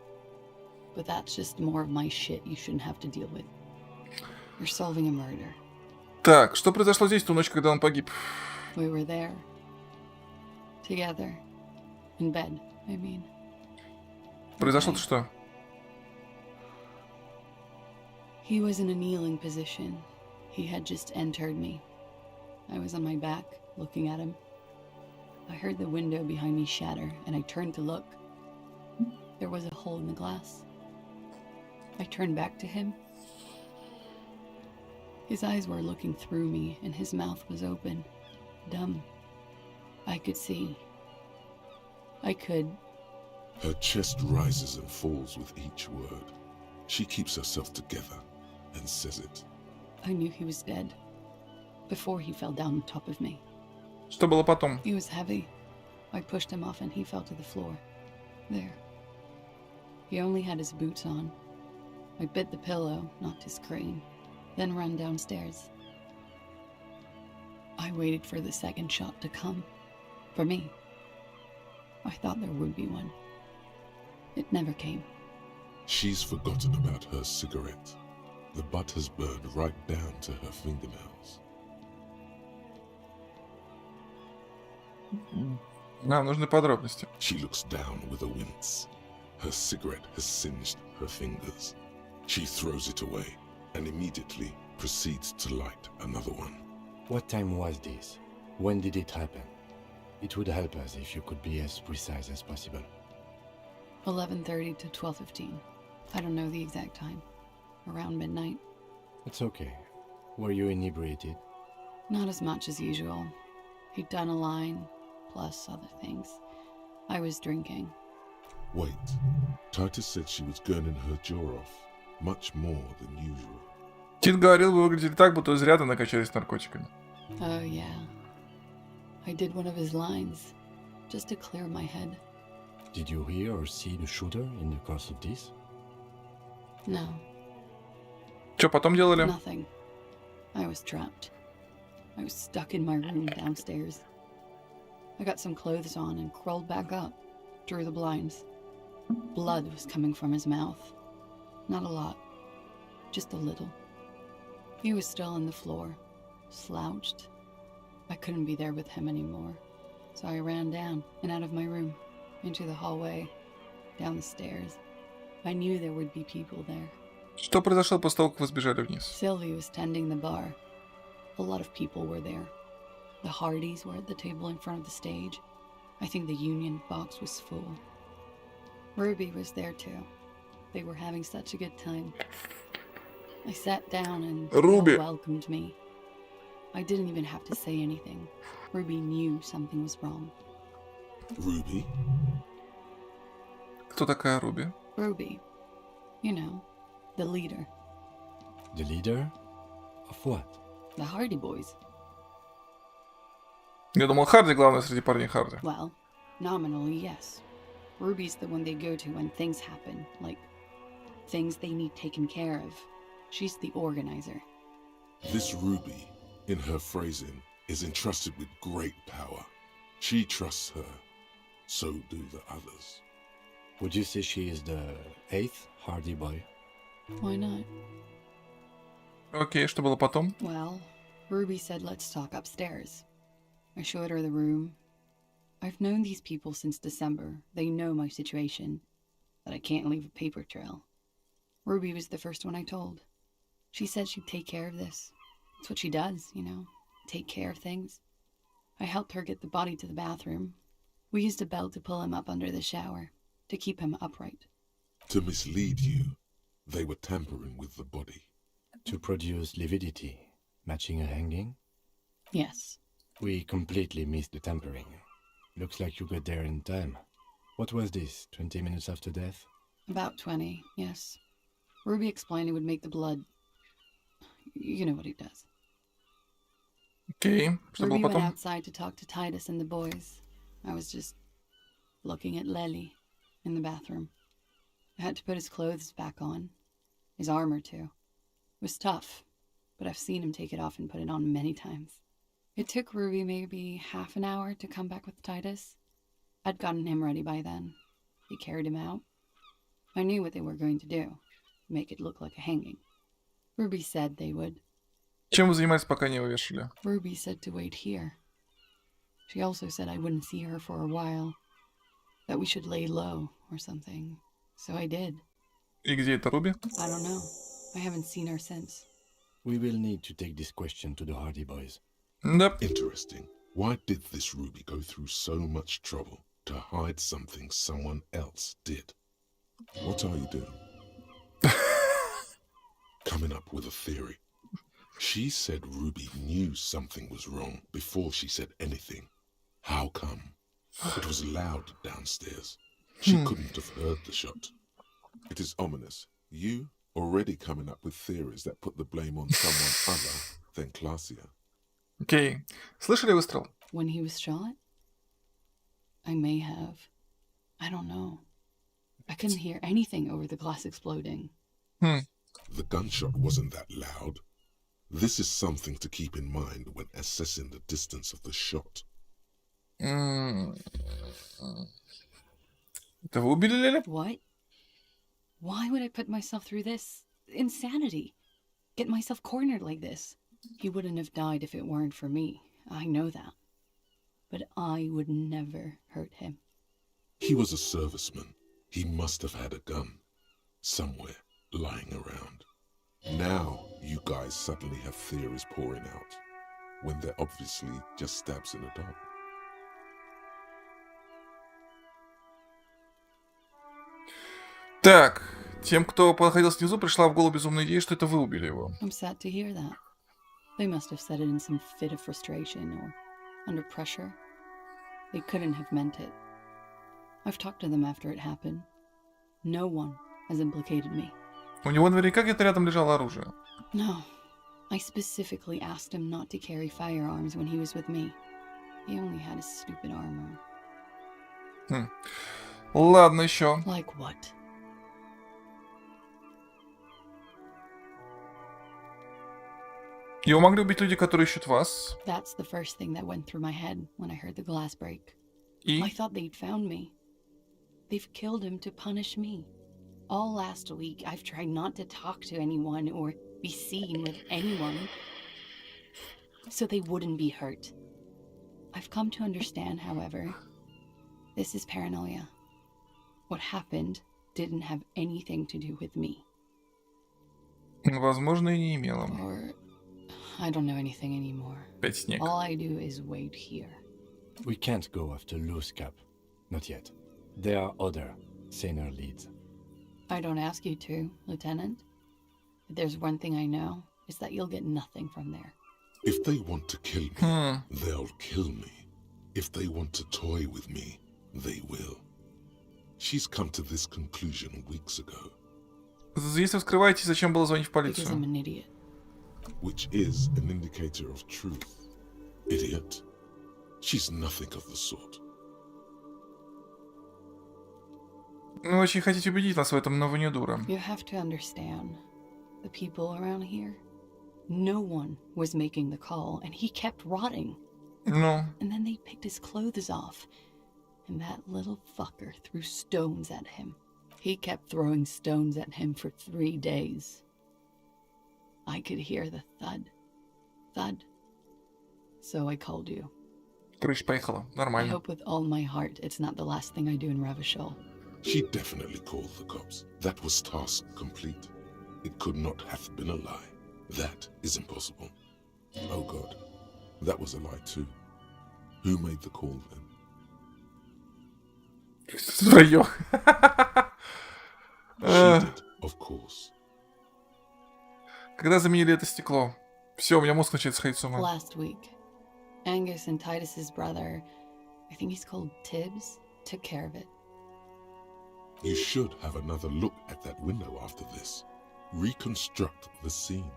But that's just more of my shit you shouldn't have to deal with. You're solving a murder. Так, что произошло здесь ту ночь, когда он погиб? We were there Together. In bed, I mean. Произошло-то что? He was in a kneeling position. He had just entered me. I was on my back, looking at him. I heard the window behind me shatter, and I turned to look. There was a hole in the glass. I turned back to him. His eyes were looking through me, and his mouth was open, dumb. I could see. I could. Her chest rises and falls with each word. She keeps herself together and says it. I knew he was dead before he fell down on top of me. Что было потом? He was heavy. I pushed him off and he fell to the floor. There. He only had his boots on. I bit the pillow, not to scream, then ran downstairs. I waited for the second shot to come. For me. I thought there would be one. It never came. She's forgotten about her cigarette. The butt has burned right down to her fingernails. Нам нужны подробности. She looks down with a wince. Her cigarette has singed her fingers. She throws it away and immediately proceeds to light another one. What time was this? When did it happen? It would help us if you could be as precise as possible. 11:30 to 12:15. I don't know the exact time. Around midnight. It's okay. Were you inebriated? Not as much as usual. He'd done a line, plus other things. I was drinking. Wait. Titus said she was gurning her jaw off much more than usual. Тит говорил, вы выглядели так, будто изрядно накачались наркотиками. Oh, yeah. I did one of his lines, just to clear my head. Did you hear or see the shooter in the course of this? No. Что потом делали? Nothing. I was trapped. I was stuck in my room downstairs. I got some clothes on and crawled back up, drew the blinds. Blood was coming from his mouth. Not a lot, just a little. He was still on the floor, slouched. I couldn't be there with him anymore, so I ran down and out of my room, into the hallway, down the stairs. I knew there would be people there. Что произошло после того, как вы сбежали вниз? Sylvie was tending the bar. A lot of people were there. The Hardys were at the table in front of the stage. I think the Union box was full. Ruby was there too. They were having such a good time. I sat down and Ruby they all welcomed me. I didn't even have to say anything. Ruby knew something was wrong. Ruby? Кто такая Руби? Ruby. You know, the leader. The leader? Of what? The Hardy Boys. Я думал, Харди главный среди парней Харди. Well, nominally, yes. Ruby's the one they go to when things happen, like things they need taken care of. She's the organizer. This Ruby, in her phrasing, is entrusted with great power. She trusts her. So do the others. Would you say she is the 8th Hardy Boy? Why not? Окей, что было потом? Well, Ruby said let's talk upstairs. I showed her the room. I've known these people since December. They know my situation, that I can't leave a paper trail. Ruby was the first one I told. She said she'd take care of this. It's what she does, you know, take care of things. I helped her get the body to the bathroom. We used a belt to pull him up under the shower, to keep him upright. To mislead you, they were tampering with the body. To produce lividity, matching a hanging? Yes. We completely missed the tampering. Looks like you got there in time. What was this, 20 minutes after death? About 20, yes. Ruby explained it would make the blood... You know what he does. Okay, что было Ruby went потом? outside to talk to Titus and the boys. I was just looking at Lely in the bathroom. I had to put his clothes back on. His armor, too. It was tough, but I've seen him take it off and put it on many times. It took Ruby maybe half an hour to come back with Titus. I'd gotten him ready by then. They carried him out. I knew what they were going to do. Make it look like a hanging. Ruby said they would. Чем вы занимались, пока не его вешали? Ruby said to wait here. She also said I wouldn't see her for a while. That we should lay low or something. So I did. И где это Руби? I don't know. I haven't seen her since. We will need to take this question to the Hardy Boys. Yep. Interesting. Why did this Ruby go through so much trouble to hide something someone else did? What are you doing? Coming up with a theory. She said Ruby knew something was wrong before she said anything. How come? It was loud downstairs. She couldn't have heard the shot. It is ominous. You already coming up with theories that put the blame on someone other than Klasia. Окей. Слышали выстрел? When he was shot? I may have. I don't know. I couldn't hear anything over the glass exploding. The gunshot wasn't that loud. This is something to keep in mind when assessing the distance of the shot. Это вы убили Лили? What? Why would I put myself through this insanity? Get myself cornered like this? He wouldn't have died if it weren't for me. I know that. But I would never hurt him. He was a serviceman. He must have had a gun somewhere lying around. Now you guys suddenly have theories pouring out when they're obviously just stabs in the dark. Так, тем, кто подходил снизу, пришла в голову безумная идея, что это вы убили его. I'm sad to hear that. They must have said it in some fit of frustration or under pressure. They couldn't have meant it. I've talked to them after it happened. No one has implicated me. У него наверняка где-то рядом лежало оружие. No. I specifically asked him not to carry firearms when he was with me. He only had his stupid armor. Ладно, еще. Like what? Его могли убить люди, которые ищут вас. That's the first thing that went through my head when I heard the glass break. И? I thought they'd found me. They've killed him to punish me. All last week, I've tried not to talk to anyone or be seen with anyone so they wouldn't be hurt. I've come to understand, however, this is paranoia. What happened didn't have anything to do with me. Возможно, и не имело. Or I don't know anything anymore. Опять снег. All I do is wait here. We can't go after Loose Cap. Not yet. There are other, saner leads. I don't ask you to, Lieutenant. If there's one thing I know, it's that you'll get nothing from there. If they want to kill me, they'll kill me. If they want to toy with me, they will. She's come to this conclusion weeks ago. Если вы скрываете, зачем было звонить в полицию? Because I'm an idiot. Which is an indicator of truth. Idiot. She's nothing of the sort. Вы очень хотите убедить нас в этом, но вы не дура. You have to understand, the people around here, no one was making the call, and he kept rotting. Ну. And then they picked his clothes off, and that little fucker threw stones at him. He kept throwing stones at him for 3 days. I could hear the thud. Thud. So I called you. Крыша поехала. I Нормально. hope with all my heart it's not the last thing I do in Ravishol. She definitely called the cops. That was task complete. It could not have been a lie. That is impossible. Oh God, that was a lie too. Who made the call then? Своё. She did, of course. Когда заменили это стекло? Все, у меня мозг начинает сходить с ума. Last week, Angus and Titus's brother, I think he's called Tibbs, took care of it. You should have another look at that window after this. Reconstruct the scene.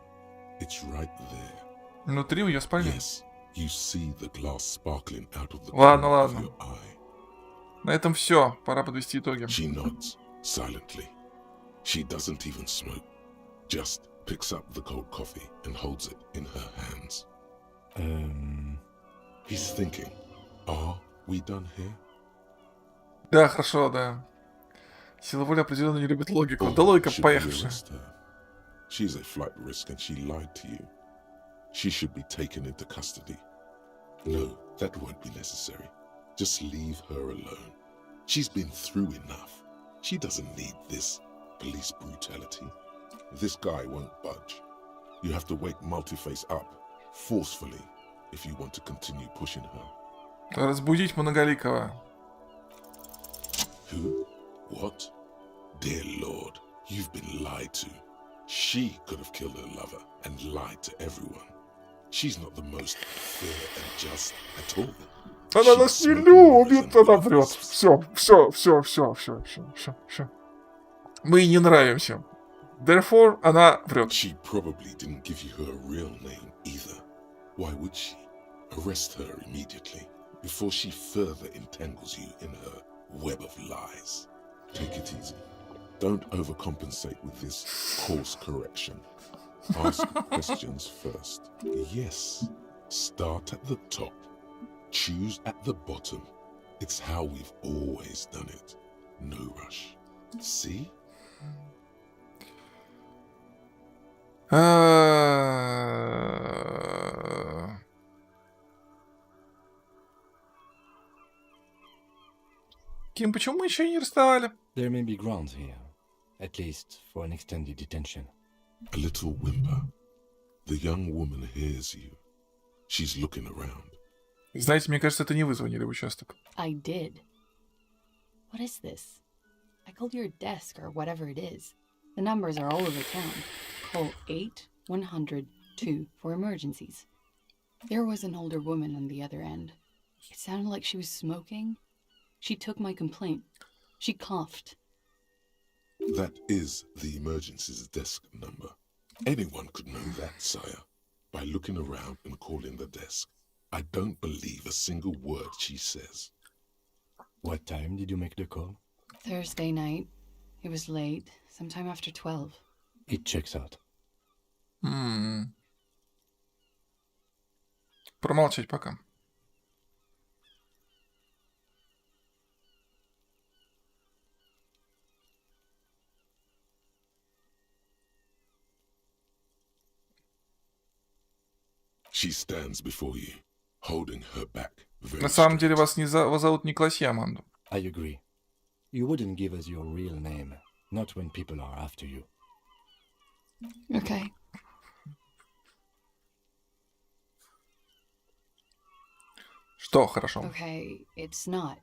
It's right there. Внутри ее спальни? Yes, you see the glass sparkling out of the Ладно, corner of ладно. your eye. На этом все. Пора подвести итоги. She nods silently. She doesn't even smoke. Just picks up the cold coffee and holds it in her hands. He's thinking, are we done here? Да, хорошо, да. Сила воли определенно не любит логику. Да логика поехавшая. She's a flight risk and she lied to you. She should be taken into custody. No, That won't be necessary. Just leave her alone. She's been through enough. She doesn't need this police brutality. This guy won't budge. You have to wake Multiface up, forcefully, if you want to continue pushing her. Разбудить Многоликого. Who? What? Dear Lord, you've been lied to. She could have killed her lover and lied to everyone. She's not the most fair and just at all. Она нас не любит, она врет. Все. Мы ей не нравимся. Therefore, она врет. She probably didn't give you her real name either. Why would she? Arrest her immediately before she further entangles you in her web of lies. Take it easy. Don't overcompensate with this course correction. Ask questions first. Yes. Start at the top. Choose at the bottom. It's how we've always done it. No rush. See? Ким, почему мы еще не расставали? There may be grounds here, at least for an extended detention. A little whimper. The young woman hears you. She's looking around. Знаете, мне кажется, это не вы звонили в участок. I did. What is this? I called your desk or whatever it is. The numbers are all over town. Call 8-100-2 for emergencies. There was an older woman on the other end. It sounded like she was smoking. She took my complaint. She coughed. That is the emergencies desk number. Anyone could know that, sire, by looking around and calling the desk. I don't believe a single word she says. What time did you make the call? Thursday night. It was late, sometime after 12. It checks out. Промолчать пока. She stands before you, holding her back very На самом деле вас зовут не Класье Аманду. I agree. You wouldn't give us your real name, not when people are after you. Okay. Что хорошо? Okay, it's not.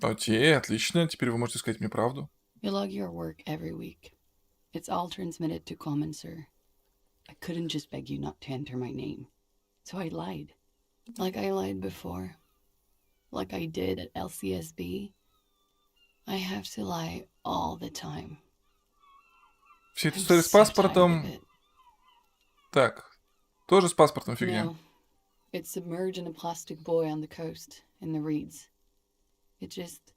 Окей, отлично. Теперь вы можете сказать мне правду. You log your work every week. It's all transmitted to Common, sir. I couldn't just beg you not to enter my name. So I lied. Like I lied before. Like I did at LCSB. I have to lie all the time. Все эта история с паспортом... Так, тоже с паспортом фигня. No. It's submerged in a plastic buoy on the coast, in the reeds. It just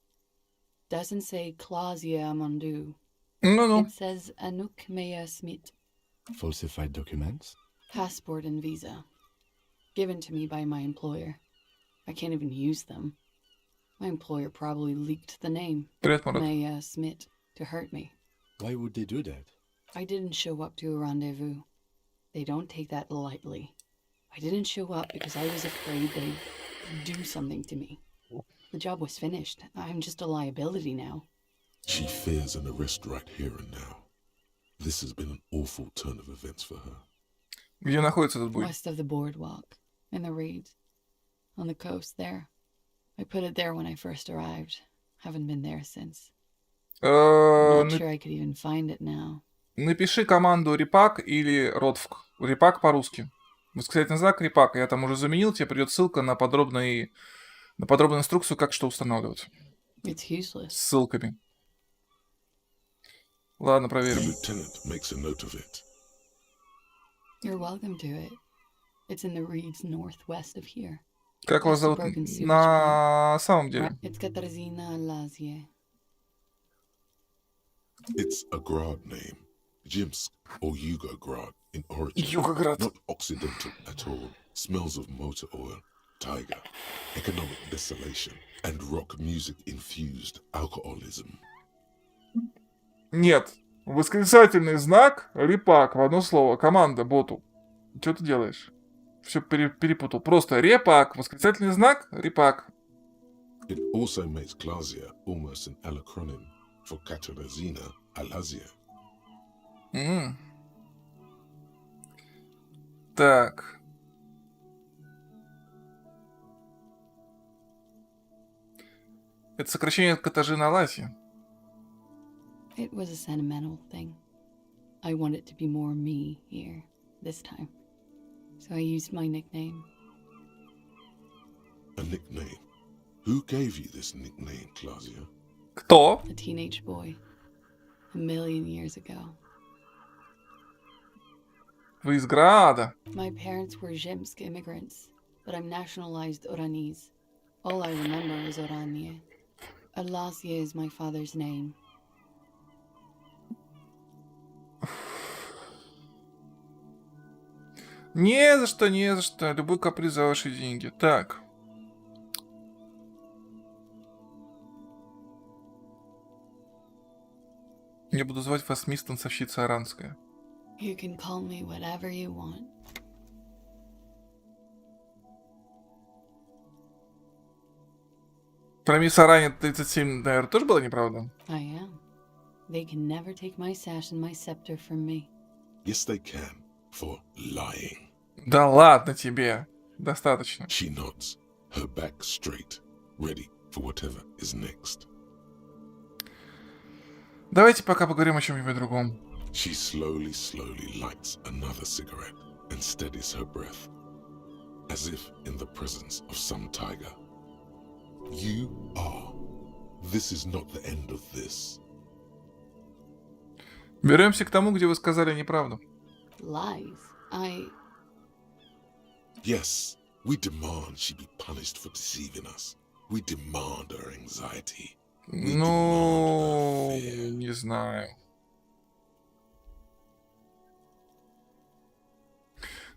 doesn't say Claudia Amandu. No. It says Anouk Maya Smith. Falsified documents? Passport and visa. Given to me by my employer. I can't even use them. My employer probably leaked the name, Maya Smith, to hurt me. Why would they do that? I didn't show up to a rendezvous. They don't take that lightly. I didn't show up because I was afraid they'd do something to me. The job was finished. I'm just a liability now. She fears an arrest right here and now. This has been an awful turn of events for her. Где находится этот буй? West of the boardwalk, in the reeds, on the coast there. I put it there when I first arrived. Haven't been there since. Not sure I could even find it now. Напиши команду репак или ротфк. Репак по-русски. Восклицательный знак репак. Я там уже заменил. Тебе придет ссылка на подробную инструкцию, как что устанавливать. It's useless. С ссылками. Ладно, проверим. Lieutenant makes a note of it. You're welcome to it. It's in the reeds northwest of here. Как вас зовут на самом деле? It's Katarzyna Lazie. It's a Grad name. Jimsk or Yugograd in origin. Yugograd. Not Occidental at all. Smells of motor oil, tiger, economic desolation, and rock music infused alcoholism. Нет. Восклицательный знак репак в одно слово. Команда боту. Что ты делаешь? все перепутал. Просто репак, восклицательный знак, репак. It also makes Clausia almost an alacronym for Katarzyna Alazia. Так. Это сокращение от Катажина Аласи. It was a sentimental thing. I wanted to be more me here this time. So I used my nickname. A nickname? Who gave you this nickname, Clausia? Кто? A teenage boy. A million years ago. Вы из Града. My parents were Zhemsk immigrants, but I'm nationalized Oranese. All I remember is Oranje. Alasia is my father's name. Не за что, не за что. Любой каприз за ваши деньги. Так. Я буду звать вас мисс танцовщица Аранская. You can call me whatever you want. Про мисс Аране 37, наверное, тоже было неправда? I am. They can never take my sash and my scepter from me. Yes, they can, for lying. Да ладно тебе. Достаточно. She nods, her back straight, ready for whatever is next. Давайте пока поговорим о чем-нибудь другом. She slowly lights another cigarette and steadies her breath, as if in the presence of some tiger. You are. This is not the end of this. Вернемся к тому, где вы сказали неправду. Lies. Yes, we demand she be punished for deceiving us. We demand her anxiety. Ну, не знаю.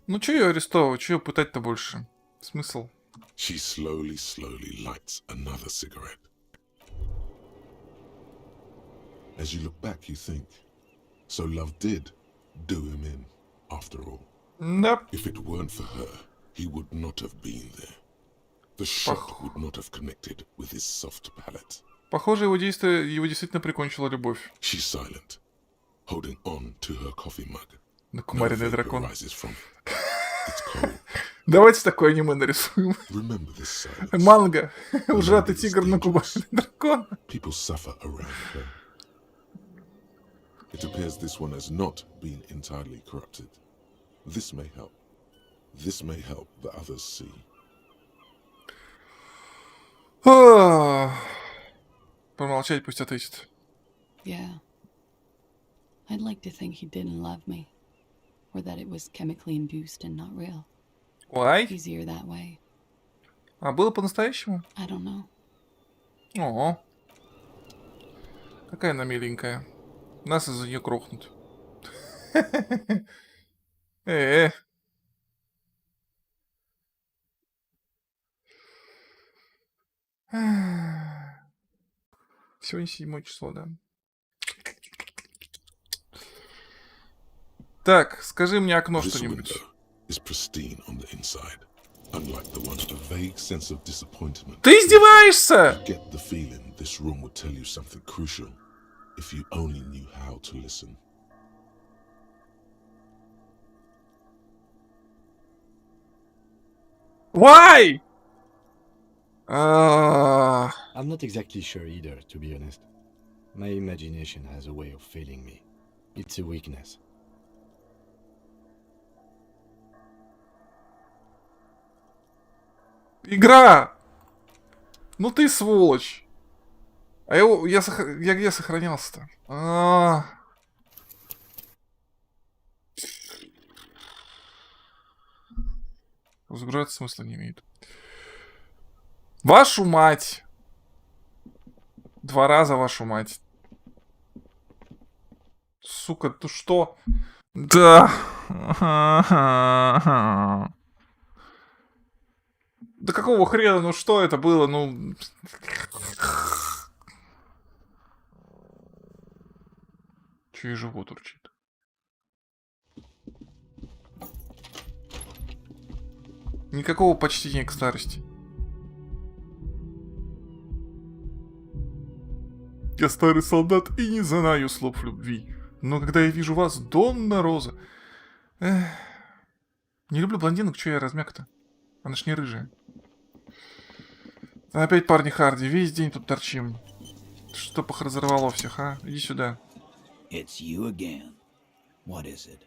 Ну, что ее арестовывать? Что ее пытать-то больше? Смысл? She slowly lights another cigarette. As you look back, you think, so love did do him in, after all. Nope. If it weren't for her, he would not have been there. The shot would not have connected with his soft palate. Похоже, его действительно прикончила любовь. She's silent, holding on to her coffee mug. Накумаренный дракон. From it. It's cold. Давайте такое аниме нарисуем. Манга. Ужатый тигр накумаренный дракон. People suffer around her. It appears this one has not been entirely corrupted. This may help. This may help the others see. Помолчать, пусть ответит. Yeah. I'd like to think he didn't love me. Or that it was chemically induced and not real. Why? Easier that way. А было по-настоящему? I don't know. О, какая она миленькая. Нас из-за нее крохнут. Сегодня 7 число, да. Так, скажи мне окно что-нибудь. Ты издеваешься? Why? I'm not exactly sure either, to be honest. My imagination has a way of failing me. It's a weakness. Игра! Ну ты сволочь! А я где сохранялся-то? Загружаться смысла не имеет. Вашу мать! 2 раза вашу мать. Сука, ты что? Да. Да какого хрена? Ну что это было? Ну... Чей живот урчит? Никакого почтения к старости. Я старый солдат и не знаю слов любви. Но когда я вижу вас, Донна Роза... Эх, не люблю блондинок, чё я размяк-то? Она ж не рыжая. Опять парни Харди, весь день тут торчим. Чтоб их разорвало всех, а? Иди сюда. It's you again. What is it?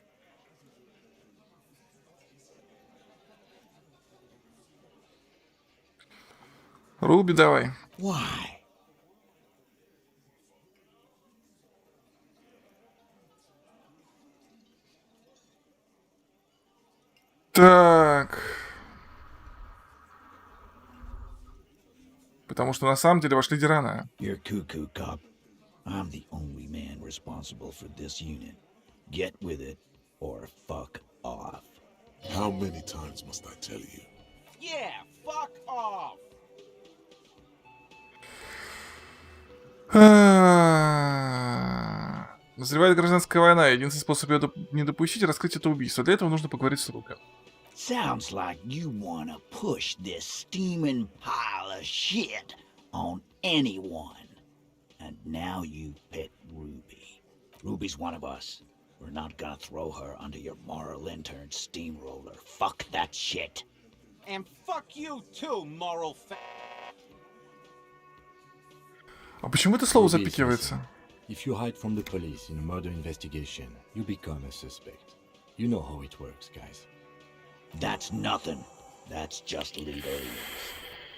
Руби, давай. Why? Так. Потому что на самом деле ваш лидер она. You're cuckoo, cop. I'm the only man responsible for this unit. Get with it or fuck off. How many times must I tell you? Yeah, fuck off. Назревает гражданская война. Единственный способ ее не допустить — раскрыть это убийство. Для этого нужно поговорить с Руби. Sounds like you wanna push this steaming pile of shit on anyone. And now you pick Ruby. Ruby's one of us. We're not gonna throw her under your moral intern steamroller. Fuck that shit. And fuck you too, moral fa... А почему это слово запикивается? If you hide from the police in a murder investigation, you become a suspect. You know how it works, guys. That's nothing. That's just legalities.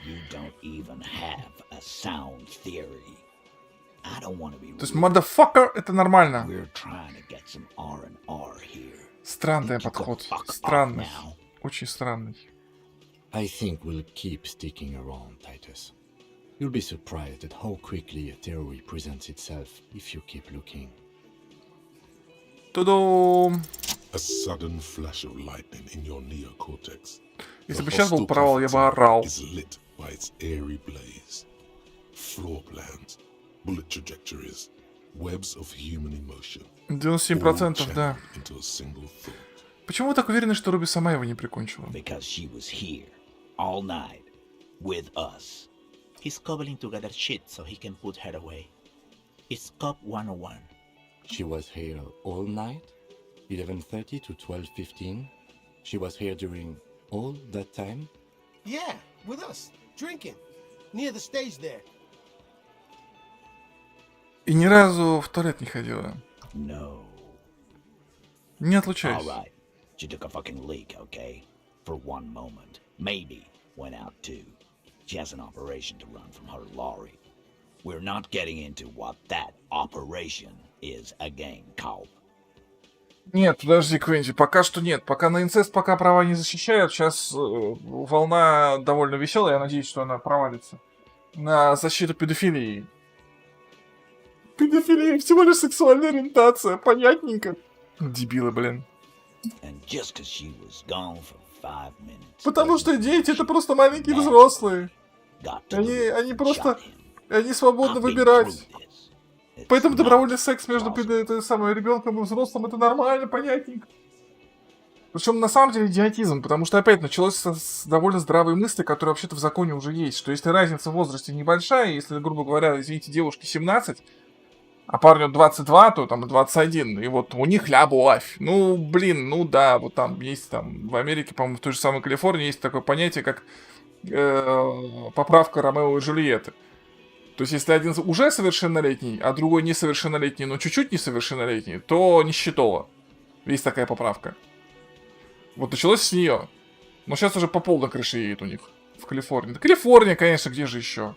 You don't even have a sound theory. I don't want to be. То есть, motherfucker, это нормально. We're trying to get some R&R here. Странный подход. Странный. Очень странный. I think we'll keep sticking around, Titus. You'll be surprised at how quickly a theory presents itself if you keep looking. Тудум! A sudden flash of lightning in your neocortex. Если бы сейчас был провал, я бы орал. Is lit by its airy blaze. Floor plans, bullet trajectories, webs of human emotion. 97%, да. Into a single thought. Почему вы так уверены, что Руби сама его не прикончила? Because she was here all night with us. He's cobbling together shit so he can put her away. It's Cop 101. She was here all night? 11:30 to 12:15? She was here during all that time? Yeah, with us, drinking, near the stage there. И ни разу в туалет не ходила. No. Не отлучаюсь. All right. She took a fucking leak, okay? For one moment. Maybe went out too. She has an operation to run from her lorry. We're not getting into what that operation is again, cop. Нет, подожди, Квенти, пока что нет. Пока на инцест пока права не защищают. Сейчас волна довольно веселая, я надеюсь, что она провалится. На защиту педофилии. Педофилия всего лишь сексуальная ориентация, понятненько. Дебилы, блин. And just 'cause she was gone for 5 minutes. Потому что дети — это просто маленькие взрослые. Они просто... Они свободны выбирать. Поэтому добровольный секс между ребенком и взрослым — это нормально, понятненько. Причем на самом деле идиотизм, потому что опять началось с довольно здравой мысли, которая вообще-то в законе уже есть, что если разница в возрасте небольшая, если, грубо говоря, извините, девушке 17, а парню 22, то там 21, и вот у них ля-буафь. Ну, блин, ну да, вот там есть там в Америке, по-моему, в той же самой Калифорнии есть такое понятие, как поправка Ромео и Джульетты. То есть, если один уже совершеннолетний, а другой несовершеннолетний, но чуть-чуть несовершеннолетний, то нищетово. Есть такая поправка. Вот началось с нее. Но сейчас уже по полной крыше едет у них в Калифорнии. Да Калифорния, конечно, где же еще?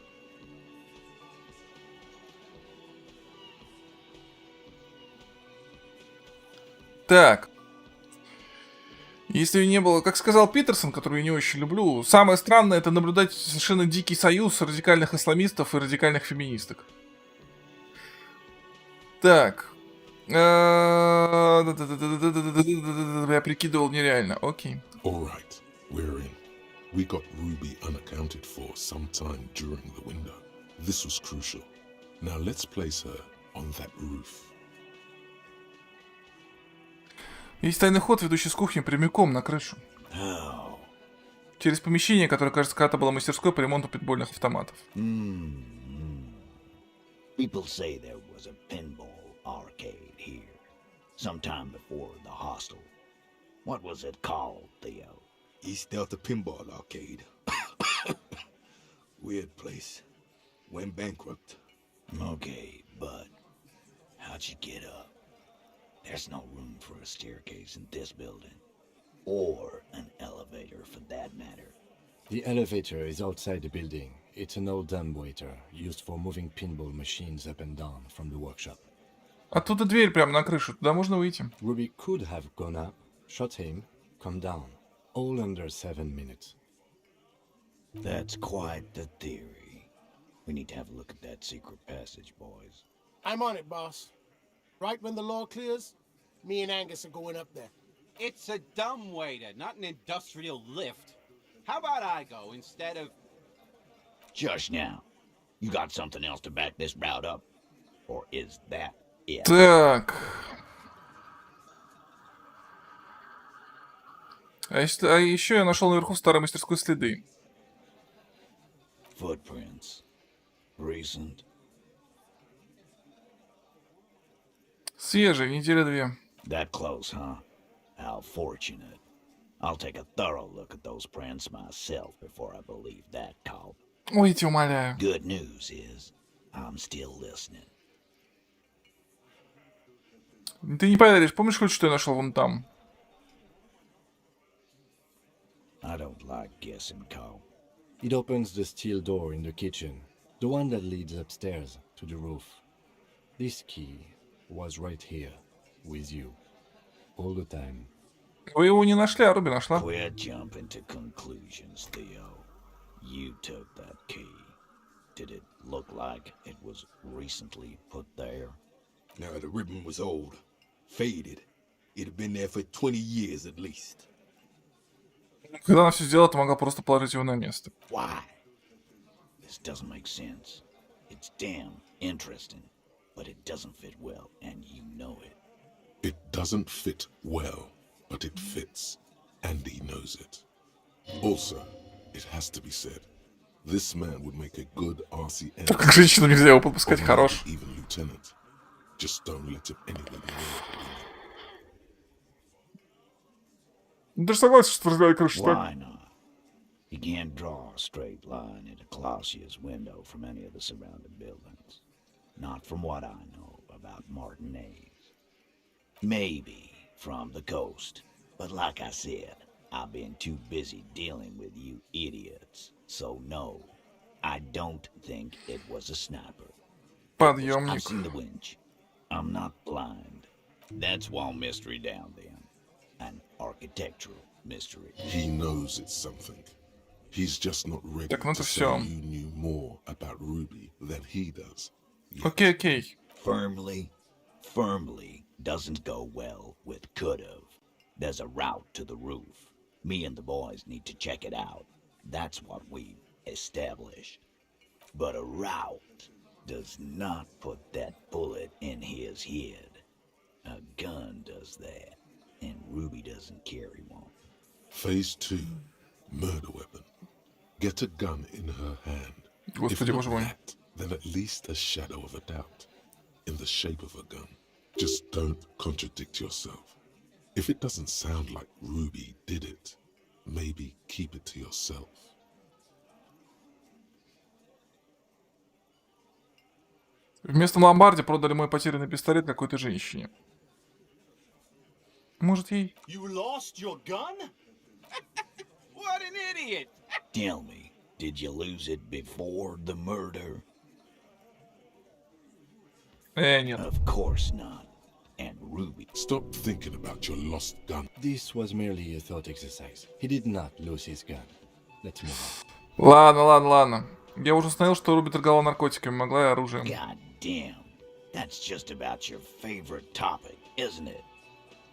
Так. Если не было, как сказал Питерсон, которую я не очень люблю, самое странное — это наблюдать совершенно дикий союз радикальных исламистов и радикальных феминисток. Так. Я прикидывал нереально. Окей. Alright, we're in. We got Ruby unaccounted for sometime during the window. This was crucial. Now let's place her on that roof. Есть тайный ход, ведущий с кухни прямиком на крышу. через помещение, которое, кажется, когда-то было мастерской по ремонту пинбольных автоматов. People say there was a pinball arcade here, sometime before the hostel. What was it called, Theo? East Delta Pinball Arcade. Weird place. Went bankrupt. Okay, but how'd you get up? There's no room for a staircase in this building. Or an elevator, for that matter. The elevator is outside the building. It's an old dumbwaiter, used for moving pinball machines up and down from the workshop. Оттуда дверь прямо на крышу, туда можно выйти. Ruby could have gone up, shot him, come down. All under 7 minutes. That's quite the theory. We need to have a look at that secret passage, boys. I'm on it, boss. Right when the law clears, me and Angus are going up there. It's a dumbwaiter, not an industrial lift. How about I go instead of... Just now. You got something else to back this route up? Or is that it? Так. А еще я нашел наверху в старой мастерской следы. Footprints. Recent. Свежие, недели 2. That close, huh? How fortunate. I'll take a thorough look at those prints myself before I believe that call. Ой, я тебя умоляю. Good news is, I'm still listening. Ты не поверишь, помнишь хоть, что я нашел вон там? I don't like guessing, Cole. It opens the steel door in the kitchen, the one that leads upstairs to the roof. This key was right here, with you, all the time. Вы его не нашли, а Руби нашла. Quit jumping to conclusions, Theo. You took that key. Did it look like it was recently put there? Now, the ribbon was old, faded. It had been there for 20 years at least. Когда она все сделала, ты могла просто положить его на место. Why? This doesn't make sense. It's damn interesting, but it doesn't fit well, and you know it. It doesn't fit well, but it fits, and he knows it. Also, it has to be said, this man would make a good RCM. Как женщину нельзя его подпускать, хорош. Even lieutenant. Just don't let him anywhere near. Ты же согласен, что разговаривать крышу, Why так? not? You can't draw a straight line into Clausia's window from any of the surrounding buildings. Not from what I know about Martinez. Maybe from the coast. But like I said, I've been too busy dealing with you idiots. So no, I don't think it was a sniper. Подъемник. I've seen the winch. I'm not blind. That's one mystery down then. An architectural mystery. He knows it's something. He's just not ready Так, ну to это say все. you knew more about Ruby than he does. Окей, окей. Firmly doesn't go well with could've. There's a route to the roof. Me and the boys need to check it out. That's what we've established. But a route does not put that bullet in his head. A gun does that, and Ruby doesn't carry one. Phase 2. Murder weapon. Get a gun in her hand. Господи, боже мой. That, then at least a shadow of a doubt. In the shape of a gun. Just don't contradict yourself. If it doesn't sound like Ruby did it, maybe keep it to yourself. В местном ломбарде продали мой потерянный пистолет какой-то женщине. Может, ей... You lost your gun? What an idiot! Tell me, did you lose it before the murder? Нет. Of course not. And Ruby. Stop thinking about your lost gun. This was merely a thought exercise. He did not lose his gun. Let's move on. Ладно. Я уже установил, что Руби торговала наркотиками, могла и оружием. God damn. That's just about your favorite topic, isn't it?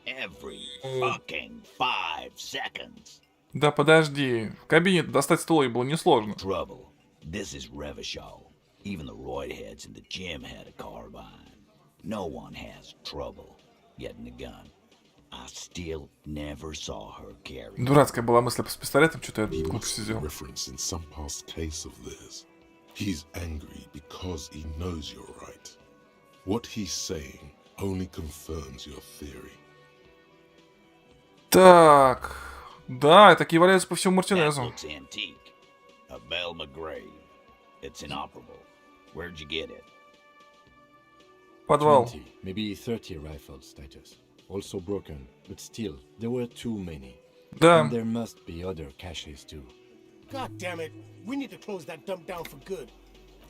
Every fucking 5 seconds. Да подожди. В кабине достать ствол было несложно. Trouble. This is Revachol. Even the roidheads in the gym had a carbine. No one has trouble getting a gun. I still never saw her carry. Дурацкая была мысль с пистолетом, что-то я He глупо must сделал. reference in some past case of theirs. He's angry because he knows you're right. What he's saying only confirms your theory. Так, да, такие валяются по всему Мартинезу. Looks antique. A Belle McGrave. It's inoperable. Where'd you get it? Подвал. 20, maybe 30 rifles, Titus. Also broken, but still, there were too many. Да. And there must be other caches too. God damn it. We need to close that dump down for good.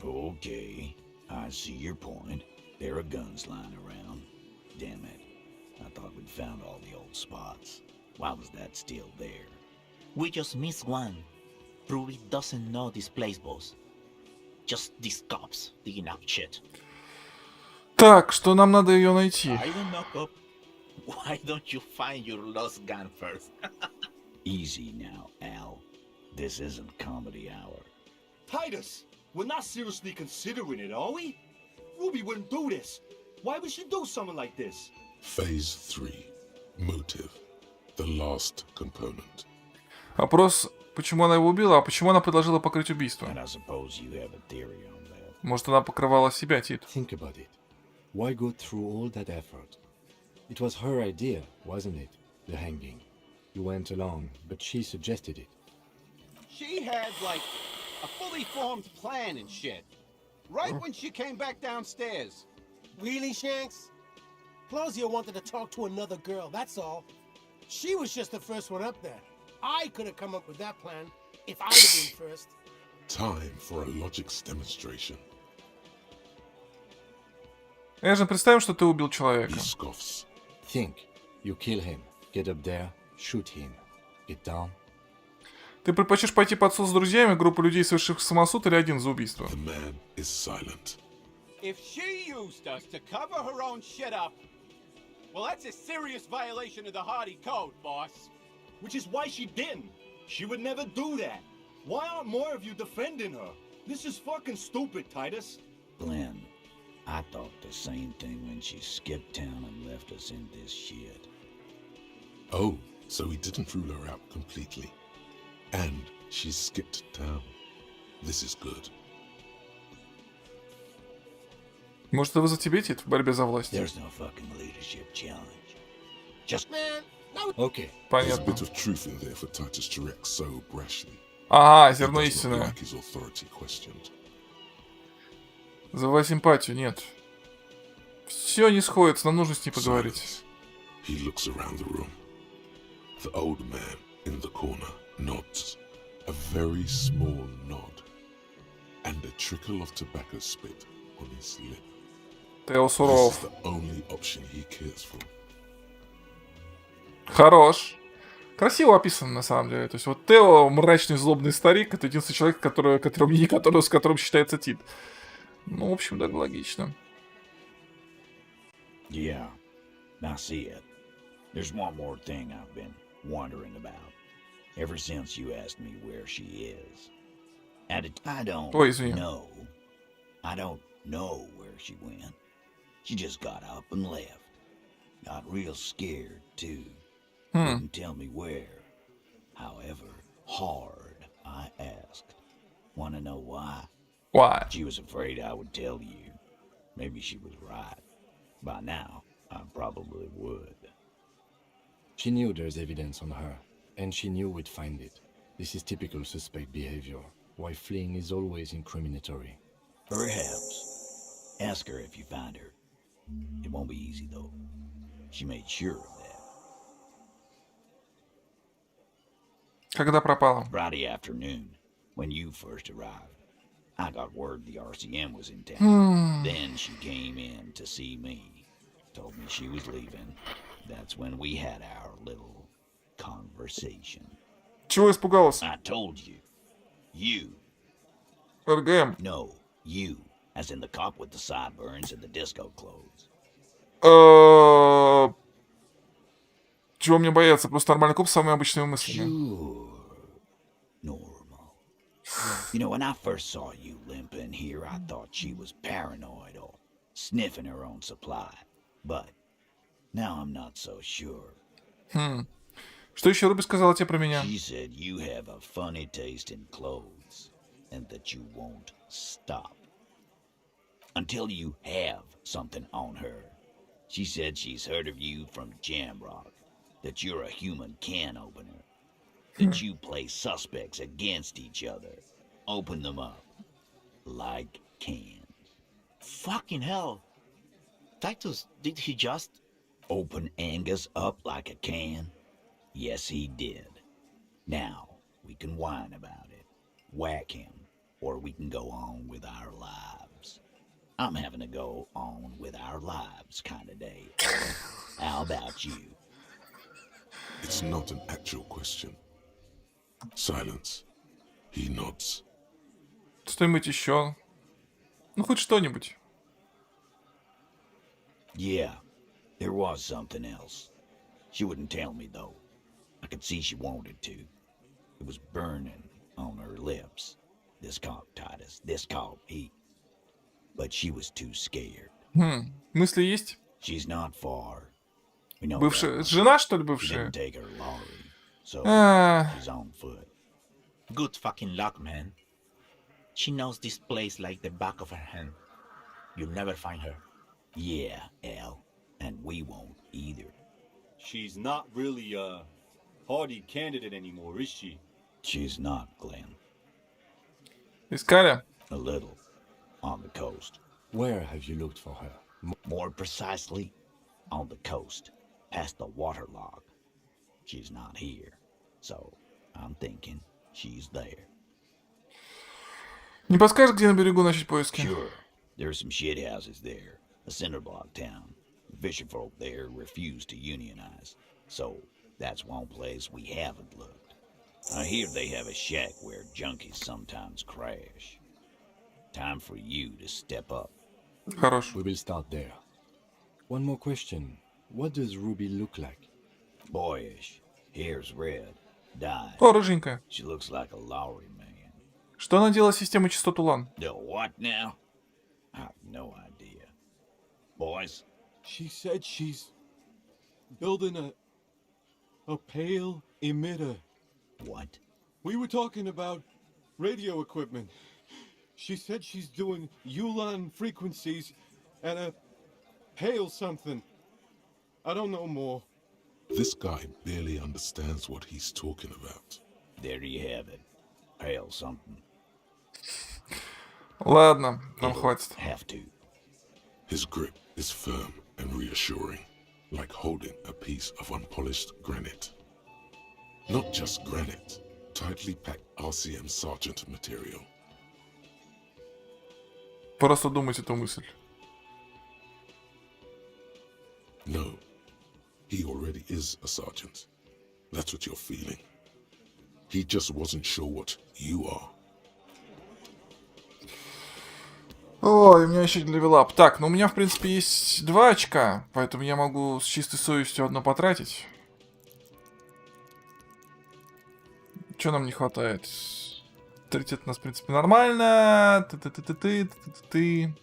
Okay, I see your point. There are guns lying around. Damn it. I thought we'd found all the old spots. Why was that still there? We just missed one. Ruby doesn't know this place, boss. Just these cops digging up shit. Так, что нам надо ее найти? I don't know, cop. Why don't you find your lost gun first? Easy now, Al. This isn't comedy hour. Titus, we're not seriously considering it, are we? Ruby wouldn't do this. Why would she do something like this? Phase 3. Motive. The last component. Вопрос, почему она его убила, а почему она предложила покрыть убийство? And I suppose you have a theory on that. Может, она покрывала себя, Тит? Think about it. Why go through all that effort? It was her idea, wasn't it? The hanging. You went along, but she suggested it. She had, like, a fully formed plan and shit. Right when she came back downstairs. Really, Shanks? Claudia wanted to talk to another girl, that's all. She was just the first one up there. I could have come up with that plan if I'd have been first. Time for a logics demonstration. Эжен, представим, что ты убил человека. He scoffs. Think. You kill him. Get up there. Shoot him. Get down. Ты предпочтешь пойти под суд с друзьями, группу людей, совершивших самосуд, или один за убийство? The man is silent. If she used us to cover her own shit up, well, that's a serious violation of the Hardy Code, boss. Which is why she didn't. She would never do that. Why aren't more of you defending her? This is fucking stupid, Titus. Glenn, I thought the same thing when she skipped town and left us in this shit. Oh, so he didn't rule her out completely. And she skipped town. This is good. Может, это вызов тебе, Тит, в борьбе за власть? There's no fucking leadership challenge. Just... Man, no. Okay. There's a Понятно. bit of truth in there for Titus to react so brashly. Ага, He зерно does not истины. like his authority questioned. Заводи симпатию, нет. Все не сходится, нам нужно с ней поговорить. Silence. He looks around the room. The old man in the corner nods. A very small nod. And a trickle of tobacco spit on his lip. Тео This is Суров. the only option he cares for. Хорош. Красиво описано, на самом деле. То есть вот Тео, мрачный, злобный старик, это единственный человек, с которым считается Тит. Ну, в общем, да, логично. Yeah, I see it. There's one more thing I've been wondering about. Ever since you asked me where she is. And I don't Ой, извини. know. I don't know where she went. She just got up and left. Got real scared, too. Wouldn't tell me where. However hard I asked. Want to know why? Why? She was afraid I would tell you. Maybe she was right. By now, I probably would. She knew there's evidence on her, and she knew we'd find it. This is typical suspect behavior, why fleeing is always incriminatory. Perhaps. Ask her if you find her. It won't be easy, though. She made sure of that. Когда пропала? Friday afternoon, when you first arrived. I got word the RCM was in town. Then she came in to see me. Told me she was leaving. That's when we had our little conversation. Чего испугалась? I told you. You. РГМ. No, you. As in the cop with the sideburns and the disco clothes. Чего мне бояться? Просто нормальный коп с самыми обычными мыслями. Sure. Normal. You know, when I first saw you limping here, I thought she was paranoid or sniffing her own supply. But now I'm not so sure. Что еще Руби сказала тебе про меня? She said you have a funny taste in clothes and that you won't stop until you have something on her. She said she's heard of you from Jamrock, that you're a human can opener, that you play suspects against each other, open them up like cans. Fucking hell. Titus, did he just... Open Angus up like a can? Yes, he did. Now, we can whine about it, whack him, or we can go on with our lives. I'm having a go on with our lives kind of day. How about you? It's not an actual question. Silence. He nods. Что-нибудь еще? Ну, хоть что-нибудь. Yeah, there was something else. She wouldn't tell me, though. I could see she wanted to. It was burning on her lips. This caught Titus, this caught Pete. But she was too scared. Мысли есть? She's not far. We know Бывшая... Жена, что ли, she бывшая? didn't take her lorry, so Ah. she's on foot. Good fucking luck, man. She knows this place like the back of her hand. You'll never find her. Yeah, Al, and we won't either. She's not really a hardy candidate anymore, is she? She's not, Glenn. Искали? A little. On the coast. Where have you looked for her? More precisely, on the coast, past the waterlock. She's not here, so I'm thinking she's there. Не подскажешь, где на берегу начать поиски? Sure, there's some shit houses there. A cinder block town. The fisherfolk there refuse to unionize, so that's one place we haven't looked. I hear they have a shack where junkies sometimes crash. Time for you to step up. Хорош. We will start there. One more question. What does Ruby look like? Boyish. Hair's red. Dyed. О, рыженькая. She looks like a lorry man. Что она делала с системой частот Улан? The what now? I have no idea. Boys? She said she's building a pale emitter. What? We were talking about radio equipment. She said she's doing Ulan frequencies and a pale something. I don't know more. This guy barely understands what he's talking about. There you have it. Pale something. Ладно, нам хватит. Have to. His grip is firm and reassuring, like holding a piece of unpolished granite. Not just granite, tightly packed RCM Sergeant material. Просто думать эту мысль. No, he already is a sergeant. That's what you're feeling. He just wasn't sure what you are. Ой, у меня еще левелап. Так, ну у меня, в принципе, есть 2 очка, поэтому я могу с чистой совестью одно потратить. Чего нам не хватает? Авторитет у нас, в принципе, нормально. Ты.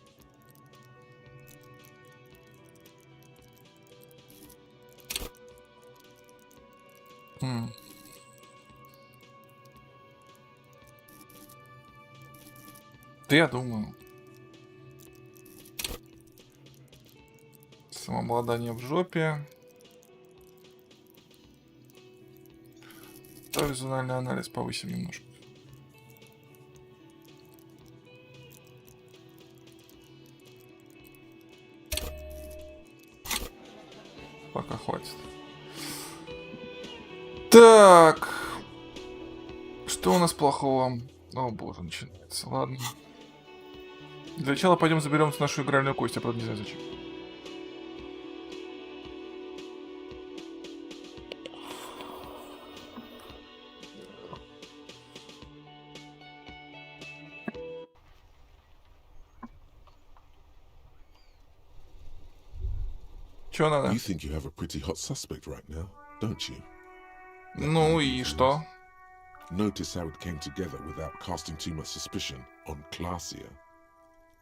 Да я думаю. Самообладание в жопе. Визуальный анализ повысим немножко. Пока хватит. Так. Что у нас плохого? О боже, начинается. Ладно. Для начала пойдем заберем нашу игральную кость, я правда не знаю зачем. Чё надо? You think you have a pretty hot suspect right now, don't you? Ну и что? Notice how it came together without casting too much suspicion on Clasia.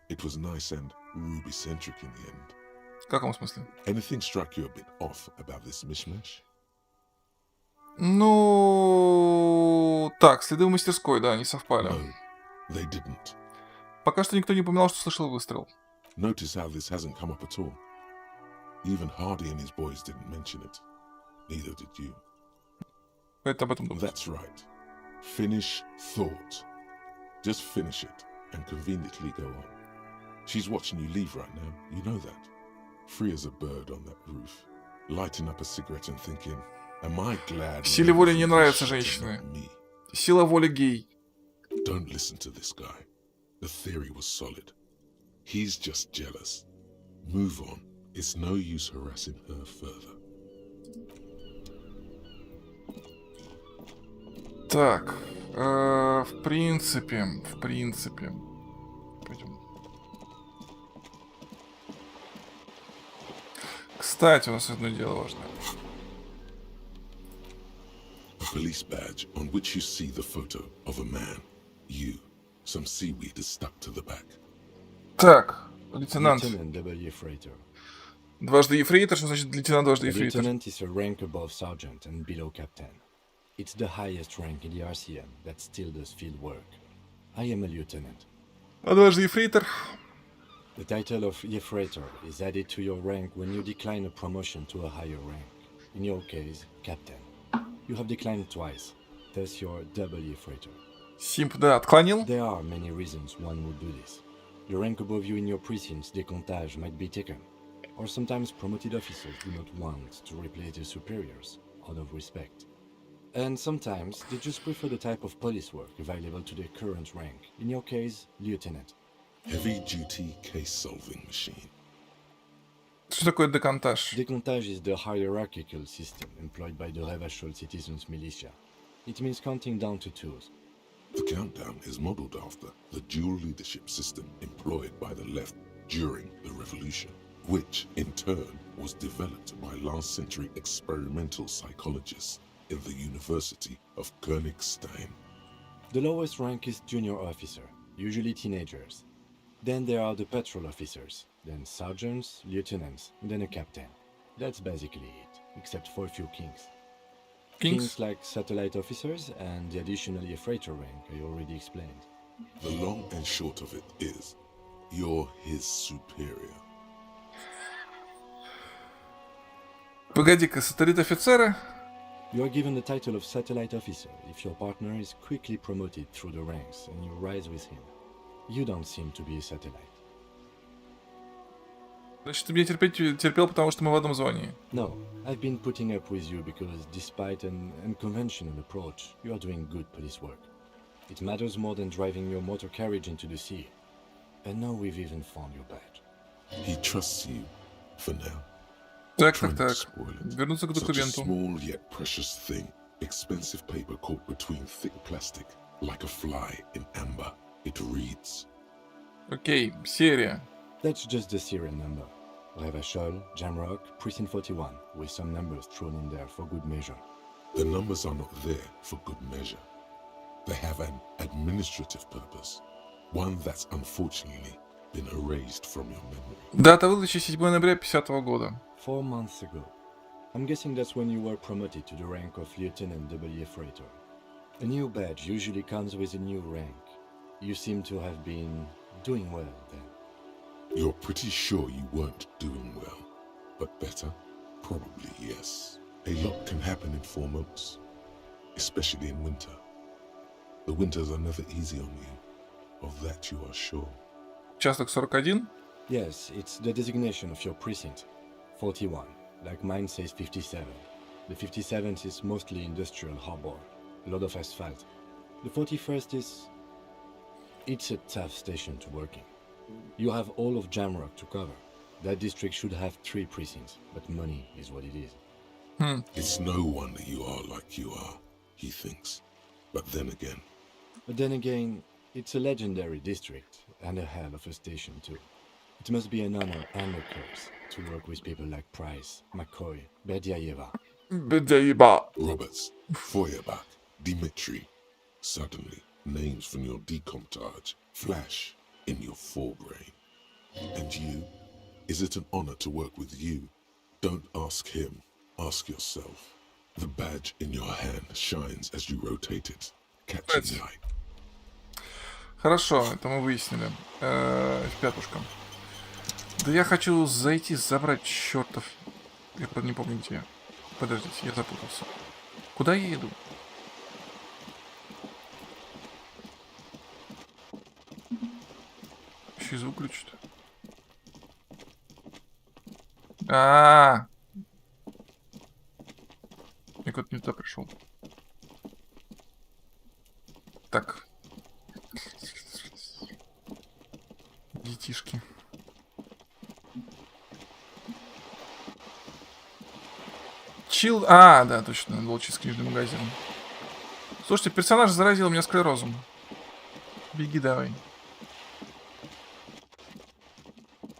It was nice and Ruby-centric in the end. В каком смысле? Anything struck you a bit off about this mishmash? Ну, так, следы в мастерской, да, не совпали. No, they didn't. Пока что никто не упоминал, что слышал выстрел. Notice how this hasn't come up at all. Even Hardy and his boys didn't mention it. Neither did you. Это об этом думаю. That's right. Finish thought. Just finish it and conveniently go on. She's watching you leave right now. You know that. Free as a bird on that roof. Lighting up a cigarette and thinking, am I glad... Силе воли не нравятся женщины. Сила воли гей. Don't listen to this guy. The theory was solid. He's just jealous. Move on. It's no use harassing her further. Так, в принципе. Пойдем. Кстати, у нас одно дело важное. A police badge on which you see the photo of a man. You. Some seaweed is stuck to the back. Так, лейтенант. W. Freighter. Дважды ефрейтор, что значит лейтенант дважды ефрейтор? Lieutenant is a rank above sergeant and below captain. It's the highest rank in the RCM that still does field work. I am a lieutenant. А дважды ефрейтор? The title of Ефрейтор is added to your rank when you decline a promotion to a higher rank. In your case, captain. You have declined twice, thus you're double Ефрейтор. Симп, да, отклонил. There are many reasons one would do this. The rank above you in your precinct's décomptage might be taken, or sometimes promoted officers do not want to replace their superiors out of respect. And sometimes they just prefer the type of police work available to their current rank. In your case, lieutenant. Heavy-duty case-solving machine. Что такое деконтаж? Décomptage is the hierarchical system employed by the Revachol citizens militia. It means counting down to twos. The countdown is modeled after the dual leadership system employed by the left during the revolution, which in turn was developed by last century experimental psychologists in the University of Koenigsstein. The lowest rank is junior officer, usually teenagers. Then there are the patrol officers, then sergeants, lieutenants, and then a captain. That's basically it, except for a few kings. Kings like satellite officers and the additional Ефрейтор rank I already explained. The long and short of it is, you're his superior. Погоди-ка, сателлит офицера? You are given the title of satellite officer if your partner is quickly promoted through the ranks and you rise with him. You don't seem to be a satellite. Значит, ты меня терпел, потому что мы в одном звании. No, I've been putting up with you because despite an unconventional approach, you are doing good police work. It matters more than driving your motor carriage into the sea. And now we've even found your badge. He trusts you, for now. Так. Вернуться к Such a документу. small yet precious thing. Expensive paper caught between thick plastic, like a fly in amber. It reads. Окей, серия. That's just the serial number. Revachol, Jamrock, Precinct 41, with some numbers thrown in there for good measure. The numbers are not there for good measure. They have an administrative purpose. One that's unfortunately been erased from your memory. Дата выдачи 7 ноября 50 года. 4 months ago. I'm guessing that's when you were promoted to the rank of Lieutenant W. Freighter. A new badge usually comes with a new rank. You seem to have been doing well then. You're pretty sure you weren't doing well, but better? Probably yes. A lot can happen in 4 months, especially in winter. The winters are never easy on you, of that you are sure. Участок 41? Yes, it's the designation of your precinct. 41, like mine says 57. The 57th is mostly industrial harbor, a lot of asphalt. The 41st is... It's a tough station to work in. You have all of Jamrock to cover. That district should have 3 precincts, but money is what it is. It's no wonder you are like you are, he thinks. But then again, it's a legendary district, and a hell of a station too. It must be an honor and a curse to work with people like Price, McCoy, Berdiaeva. Roberts, Feuerbach, Dimitri. Suddenly, names from your decomptage flash in your forebrain. And you? Is it an honor to work with you? Don't ask him. Ask yourself. The badge in your hand shines as you rotate it, catching light. Хорошо, это мы выяснили. Пятушка. Да я хочу зайти, забрать чертов. Я правда не помню где. Подождите, я запутался. Куда я иду? Еще и звук включит. Я куда-то не туда пришел. Так. Детишки. Чил... да, точно, надо было через книжный магазин. Слушайте, персонаж заразил меня склерозом. Беги давай.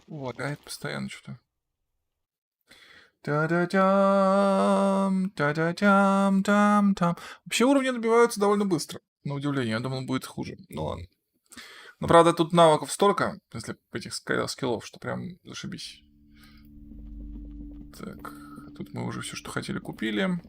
Лагает постоянно что-то. Та-да-дам, та-да-дам-дам-дам. Вообще уровни набиваются довольно быстро. На удивление, я думал, будет хуже. Ну ладно. Но правда, тут навыков столько, если этих скиллов, что прям зашибись. Так, тут мы уже все, что хотели, купили.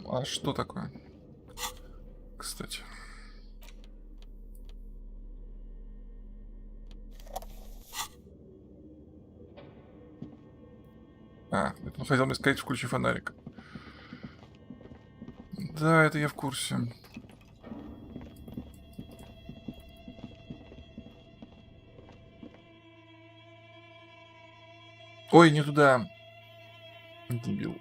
А что такое? Кстати. Это он хотел мне сказать, включи фонарик. Да, это я в курсе. Ой, не туда. Дебил.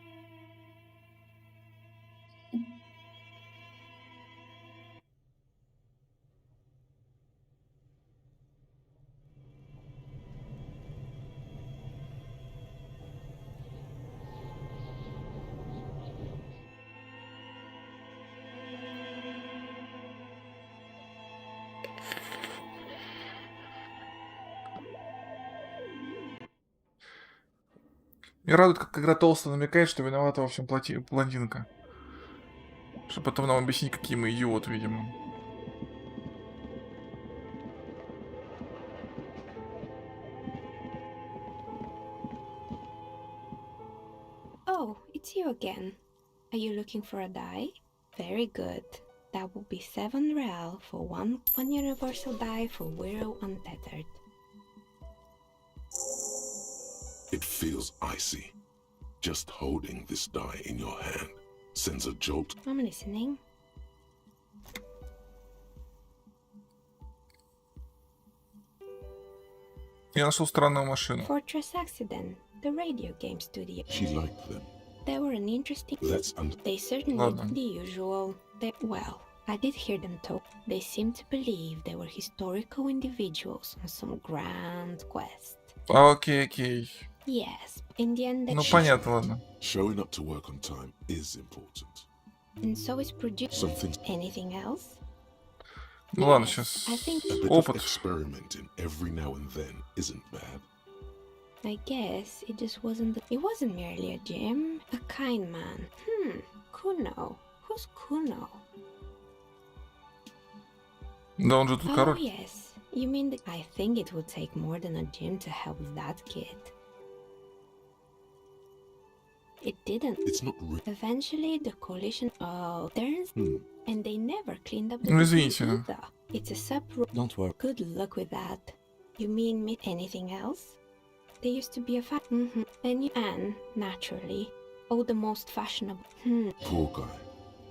Меня радует, как игра толсто намекает, что виновата во всем блондинка. Чтобы потом нам объяснить, какие мы идиоты, видимо. Oh, it's you again. Are you looking for a die? Very good. That will be 7 real for one universal die for Wiro Untethered. It feels icy. Just holding this die in your hand sends a jolt. I'm listening. Я нашел странную машину. Fortress Accident, the radio game studio. She liked them. They were an interesting... They certainly did the usual... Well, I did hear them talk. They seemed to believe they were historical individuals on some grand quest. Окей. Yes, in the end... Ну, понятно, ладно. Showing up to work on time is important. And so is producing... Anything else? Ну ладно, сейчас опыт. Experimenting every now and then isn't bad. I guess it just wasn't... It wasn't merely a gym. A kind man. Kuno. Who's Kuno? Да он же тут король. Oh, yes. You mean that... I think it would take more than a gym to help that kid. It didn't. It's not real. Eventually, the coalition... Oh, turns... And they never cleaned up the Ну, извините. either. It's a sub... Don't worry. Good luck with that. You mean me anything else? There used to be a and naturally, the most fashionable. Poor guy.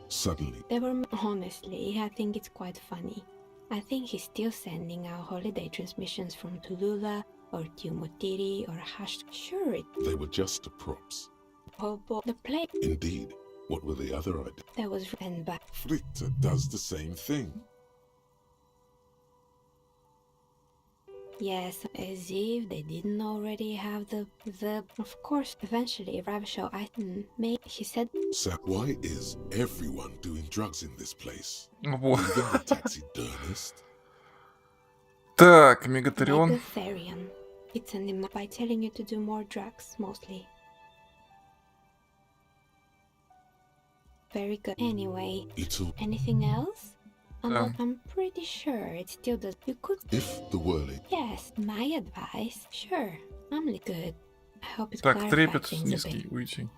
Suddenly. They were... Honestly, I think it's quite funny. I think he's still sending out holiday transmissions from Tulula or Tumutiri or Hash... Sure it... They were just props. The play... Indeed. What were the other ideas? There was... And back... Fritta does the same thing. Yes, as if they didn't already have the... Of course, eventually, Ravishaw he said... So why is everyone doing drugs in this place? Oh boy. Even the taxidermist? Так, Мегатерион. Megatherion. It's an enough by telling you to do more drugs, mostly. Very good. Anyway, anything else? I'm pretty sure it still does. You could. If the world. Yes, my advice. Sure, I'm good. I hope it Так, clarifies трепет things a низкий, bit. уйти.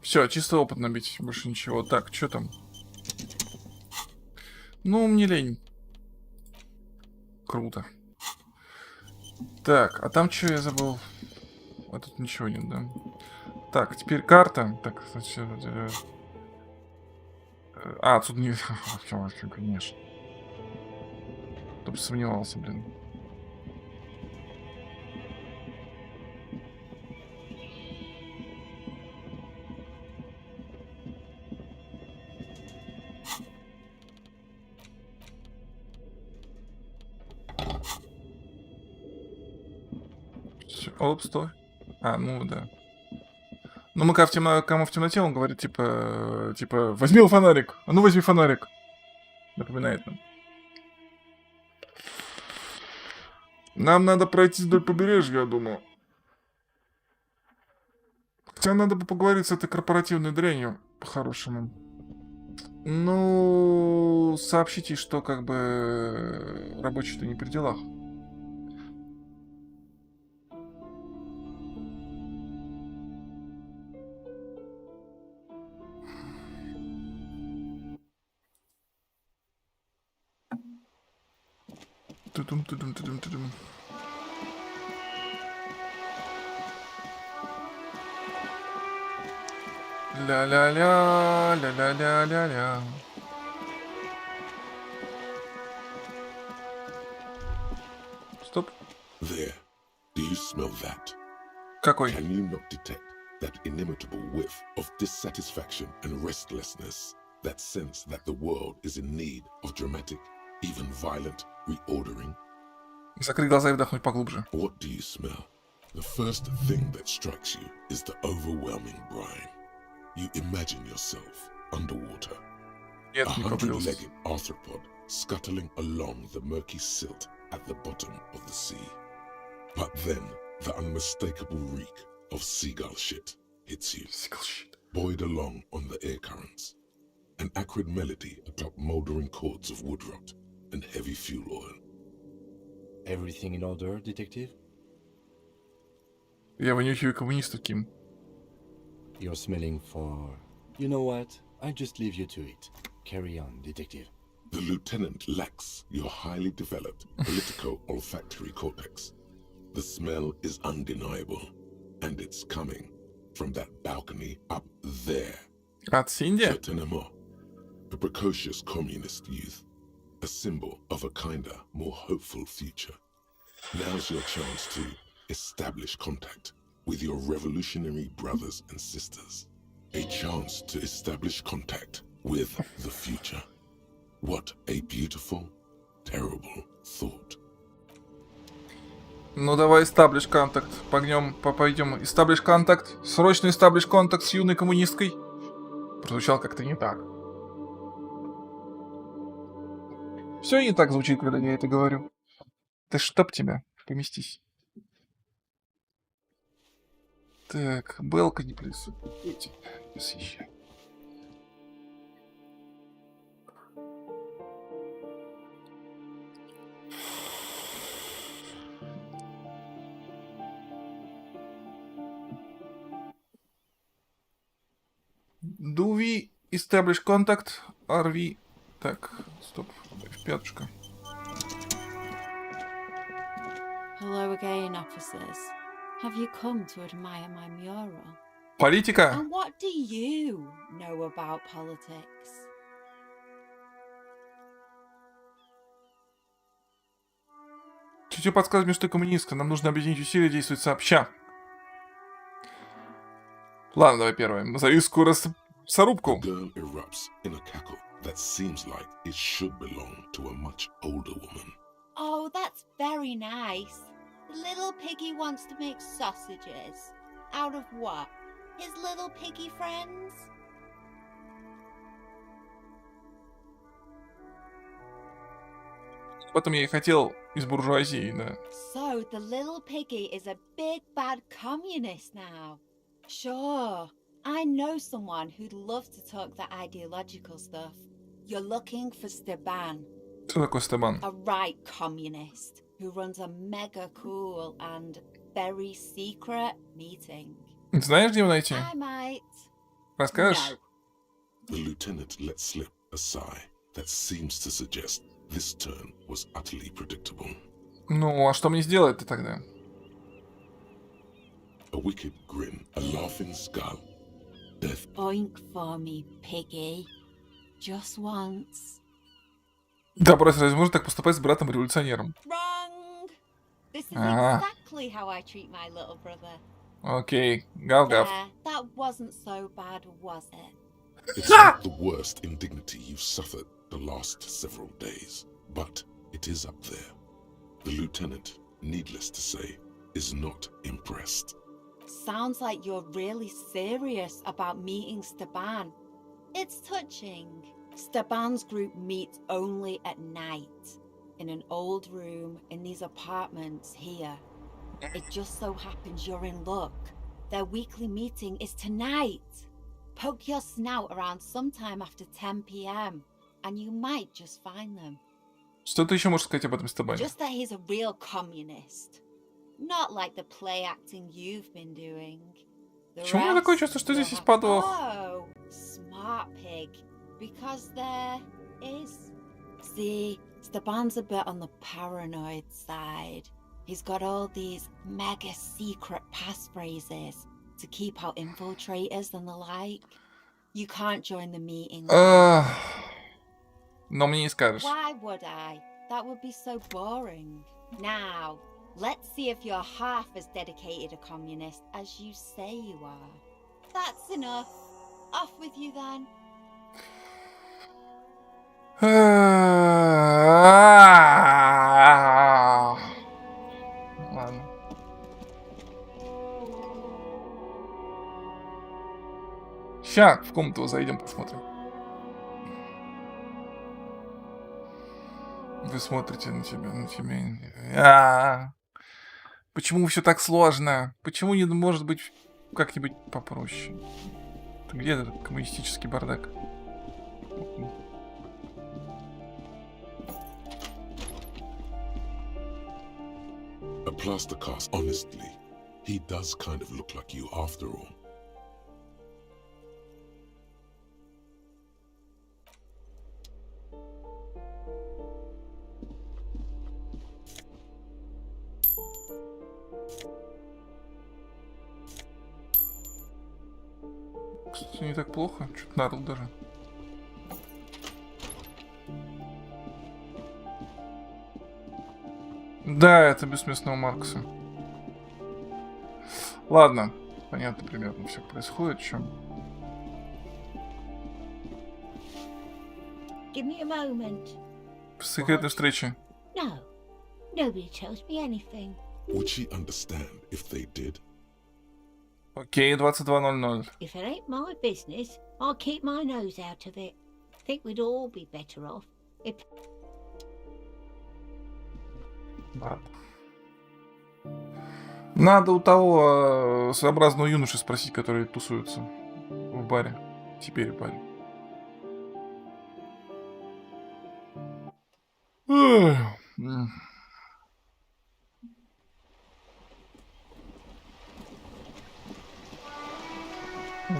Все, чисто опыт набить, больше ничего. Так, что там? Ну, мне лень. Круто. Так, а там что я забыл? А тут ничего нет, да? Так, теперь карта. Так, значит... А, отсюда не... Конечно. Кто бы сомневался, блин. Оп, стой. А, ну да. Ну, мы кому в темноте, он говорит, типа, возьми фонарик. А ну, возьми фонарик. Напоминает нам. Нам надо пройти вдоль побережья, я думаю. Хотя надо бы поговорить с этой корпоративной дрянью, по-хорошему. Ну, сообщите, что как бы рабочий-то не при делах. Тудум-тудум-тудум-тудум. Ля-ля-ля, ля-ля-ля-ля-ля. Стоп. There. Do you smell that? Какой? Can you not detect that inimitable whiff of dissatisfaction and restlessness? That sense that the world is in need of dramatic, even violent reordering? Закрыть глаза и вдохнуть поглубже. What do you smell? The first thing that strikes you is the overwhelming brine. You imagine yourself underwater. Нет, a не поплелся. 100-legged arthropod scuttling along the murky silt at the bottom of the sea. But then, the unmistakable reek of seagull shit hits you. Seagull shit. Buoyed along on the air currents. An acrid melody atop mouldering cords of wood rot and heavy fuel oil. Everything in order, detective? Я вонючий коммунист таким. You're smelling for... You know what? I just leave you to it. Carry on, detective. The lieutenant lacks your highly developed politico-olfactory cortex. The smell is undeniable, and it's coming from that balcony up there. От Синди? Certainement. A precocious communist youth. A symbol of a kinder, more hopeful future. Now's your chance to establish contact with your revolutionary brothers and sisters. A chance to establish contact with the future. What a beautiful, terrible thought. Ну давай establish контакт. Пойдем. Establish контакт. Срочно establish контакт с юной коммунисткой. Прозвучал как-то не так. Все не так звучит, когда я это говорю. Да чтоб тебя, поместись. Так, балкони, плюс. Съезжай. Do we establish contact? Are we... Так, стоп. В пятушка. Hello again, officers. Have you come to admire my mural? Политика? And what do you know about politics? Чутье подсказывает мне, что ты коммунистка. Нам нужно объединить усилия и действовать сообща. Ладно, давай первое. Назови скоро сорубку. The girl erupts in a cackle that seems like it should belong to a much older woman. Oh, that's very nice. The little piggy wants to make sausages. Out of what? His little piggy friends? Потом я и хотел из буржуазии, да. So the little piggy is a big bad communist now. Sure, I know someone who'd love to talk the ideological stuff. You're looking for Steban. Что такое Стебан? A right communist who runs a mega cool and very secret meeting. Знаешь, где его найти? I might. Расскажешь? The lieutenant let slip a sigh that seems to suggest this turn was utterly predictable. Ну, а что мне сделать-то тогда? A wicked grin, a laughing skull. Death. Oink for me, piggy. Just once. Да, просто разве можно так поступать с братом-революционером? Wrong. This is Ага. exactly how I treat my little brother. Окей, гав-гав. There, that wasn't so bad, was it? It's not the worst indignity you've suffered the last several days, but it is up there. The lieutenant, needless to say, is not impressed. Sounds like you're really serious about meeting Steban. It's touching. Steban's group meets only at night, in an old room in these apartments here. It just so happens you're in luck. Their weekly meeting is tonight. Poke your snout around sometime after 10 p.m. and you might just find them. Что ты еще можешь сказать об этом Стебане? Just that he's a real communist. Not like the play acting you've been doing. Почему у меня такое чувство, что здесь есть подвох? Oh, smart pig. Because there is. See, Steban's a bit on the paranoid side. He's got all these mega secret passphrases to keep out infiltrators and the like. You can't join the meeting. Но мне не скажешь. Why would I? That would be so boring. Now, let's see if you're half as dedicated a communist as you say you are. That's enough. Off with you then. Ладно. Ща в комнату зайдем, посмотрим. Вы смотрите на тебя. Почему все так сложно? Почему не может быть как-нибудь попроще? Где этот коммунистический бардак? A plaster cast, honestly, he does kind of look like you after all. Кстати, не так плохо, чуть нарыл даже. Да, это бессмертного Маркса. Ладно, понятно примерно все происходит, чем. Give me a moment. Секретной встречи. No, nobody tells me anything. Would she understand if they did? Окей, 22:00. If it ain't my business, I'll keep my nose out of it. Think we'd all be better off if... Ладно. Надо у того своеобразного юноши спросить, который тусуется в баре. Теперь в баре.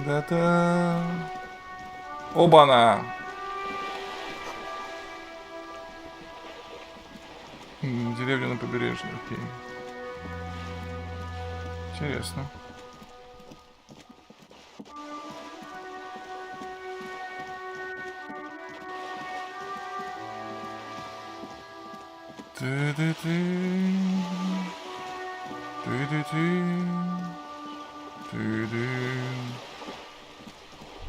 Да-да. Оба-на! Деревня на побережье, окей. Интересно.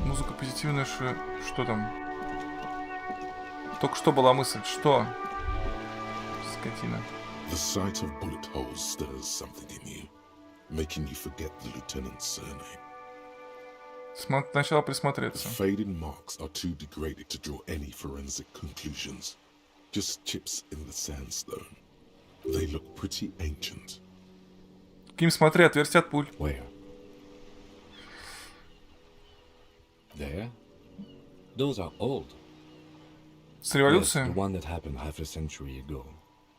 Музыка позитивная, что там? Только что была мысль, что? Скотина. The sight of bullet holes stirs something in you, making you forget the lieutenant's surname. Сначала присмотреться. The faded marks are too degraded to draw any forensic conclusions. Just chips in the sandstone. They look pretty ancient. Ким, смотри, отверстие от пуль. Where? There? Those are old. С Yes, революции? the one that happened half a century ago.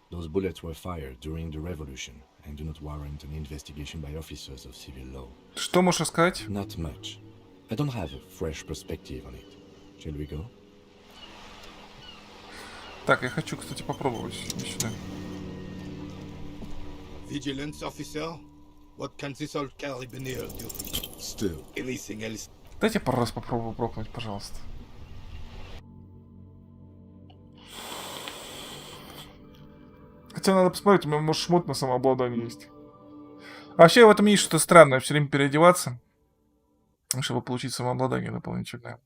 Those bullets were fired during the revolution and do not warrant an investigation by officers of civil law. Что можешь рассказать? Not much. I don't have a fresh perspective on it. Shall we go? Так, я хочу, кстати, попробовать. Иди сюда. Vigilance officer? What can this old carabiner do? Still. Anything else? Дайте пару раз попробую прокнуть, пожалуйста. Хотя надо посмотреть, у меня, может, шмот на самообладание есть. А вообще в этом есть что-то странное, все время переодеваться, чтобы получить самообладание дополнительное.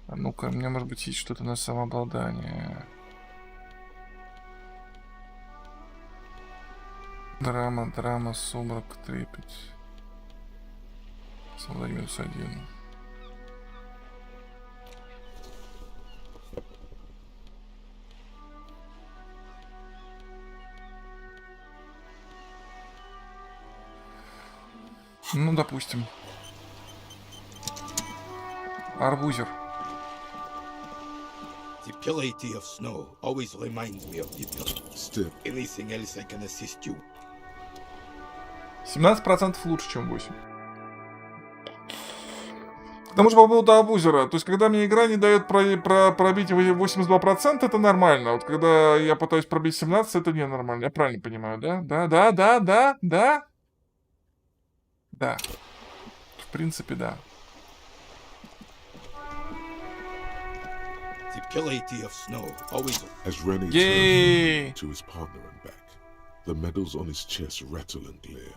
А ну-ка, у меня, может быть, есть что-то на самообладание. Драма, сумрак, трепет. Самообладание -1. Ну, допустим. Арбузер. The purity of snow always reminds me of the purity. Still. Anything else I can assist you? 17% лучше, чем 8. Потому что по поводу абузера, то есть когда мне игра не дает пробить 82%, это нормально. Вот когда я пытаюсь пробить 17%, это ненормально. Я правильно понимаю, да? Да. Да. В принципе, да. The purity of snow always. As Rennie turns to his partner and back, the medals on his chest rattle and glare.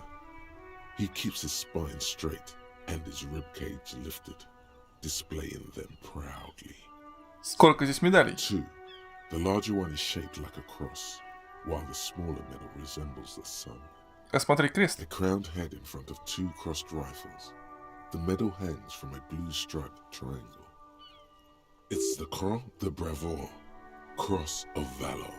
He keeps his spine straight and his ribcage lifted, displaying them proudly. Сколько здесь медалей? 2. The larger one is shaped like a cross, while the smaller medal resembles the sun. Смотри, крест. A crowned head in front of 2 crossed rifles. The medal hangs from a blue striped triangle. It's the Croix de Bravoure, Cross of Valor.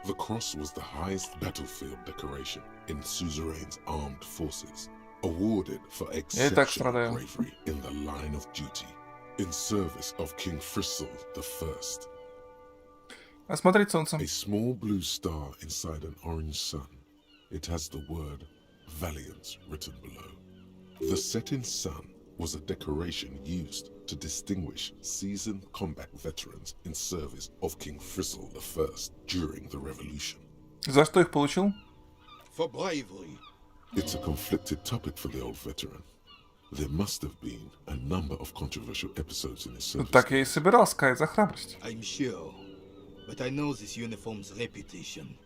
The cross was the highest battlefield decoration in Suzerain's armed forces, awarded for exceptional bravery in the line of duty, in service of King Frizzle I. Осмотреть солнце. A small blue star inside an orange sun. It has the word Valiance written below. The setting sun was a decoration used to distinguish seasoned combat veterans in service of King Frizzle I during the Revolution. За что их получил? For bravery. It's a conflicted topic for the old veteran. There must have been a number of controversial episodes in his service. Так я и собирался сказать за храбрость. I'm sure, but I know this uniform's reputation.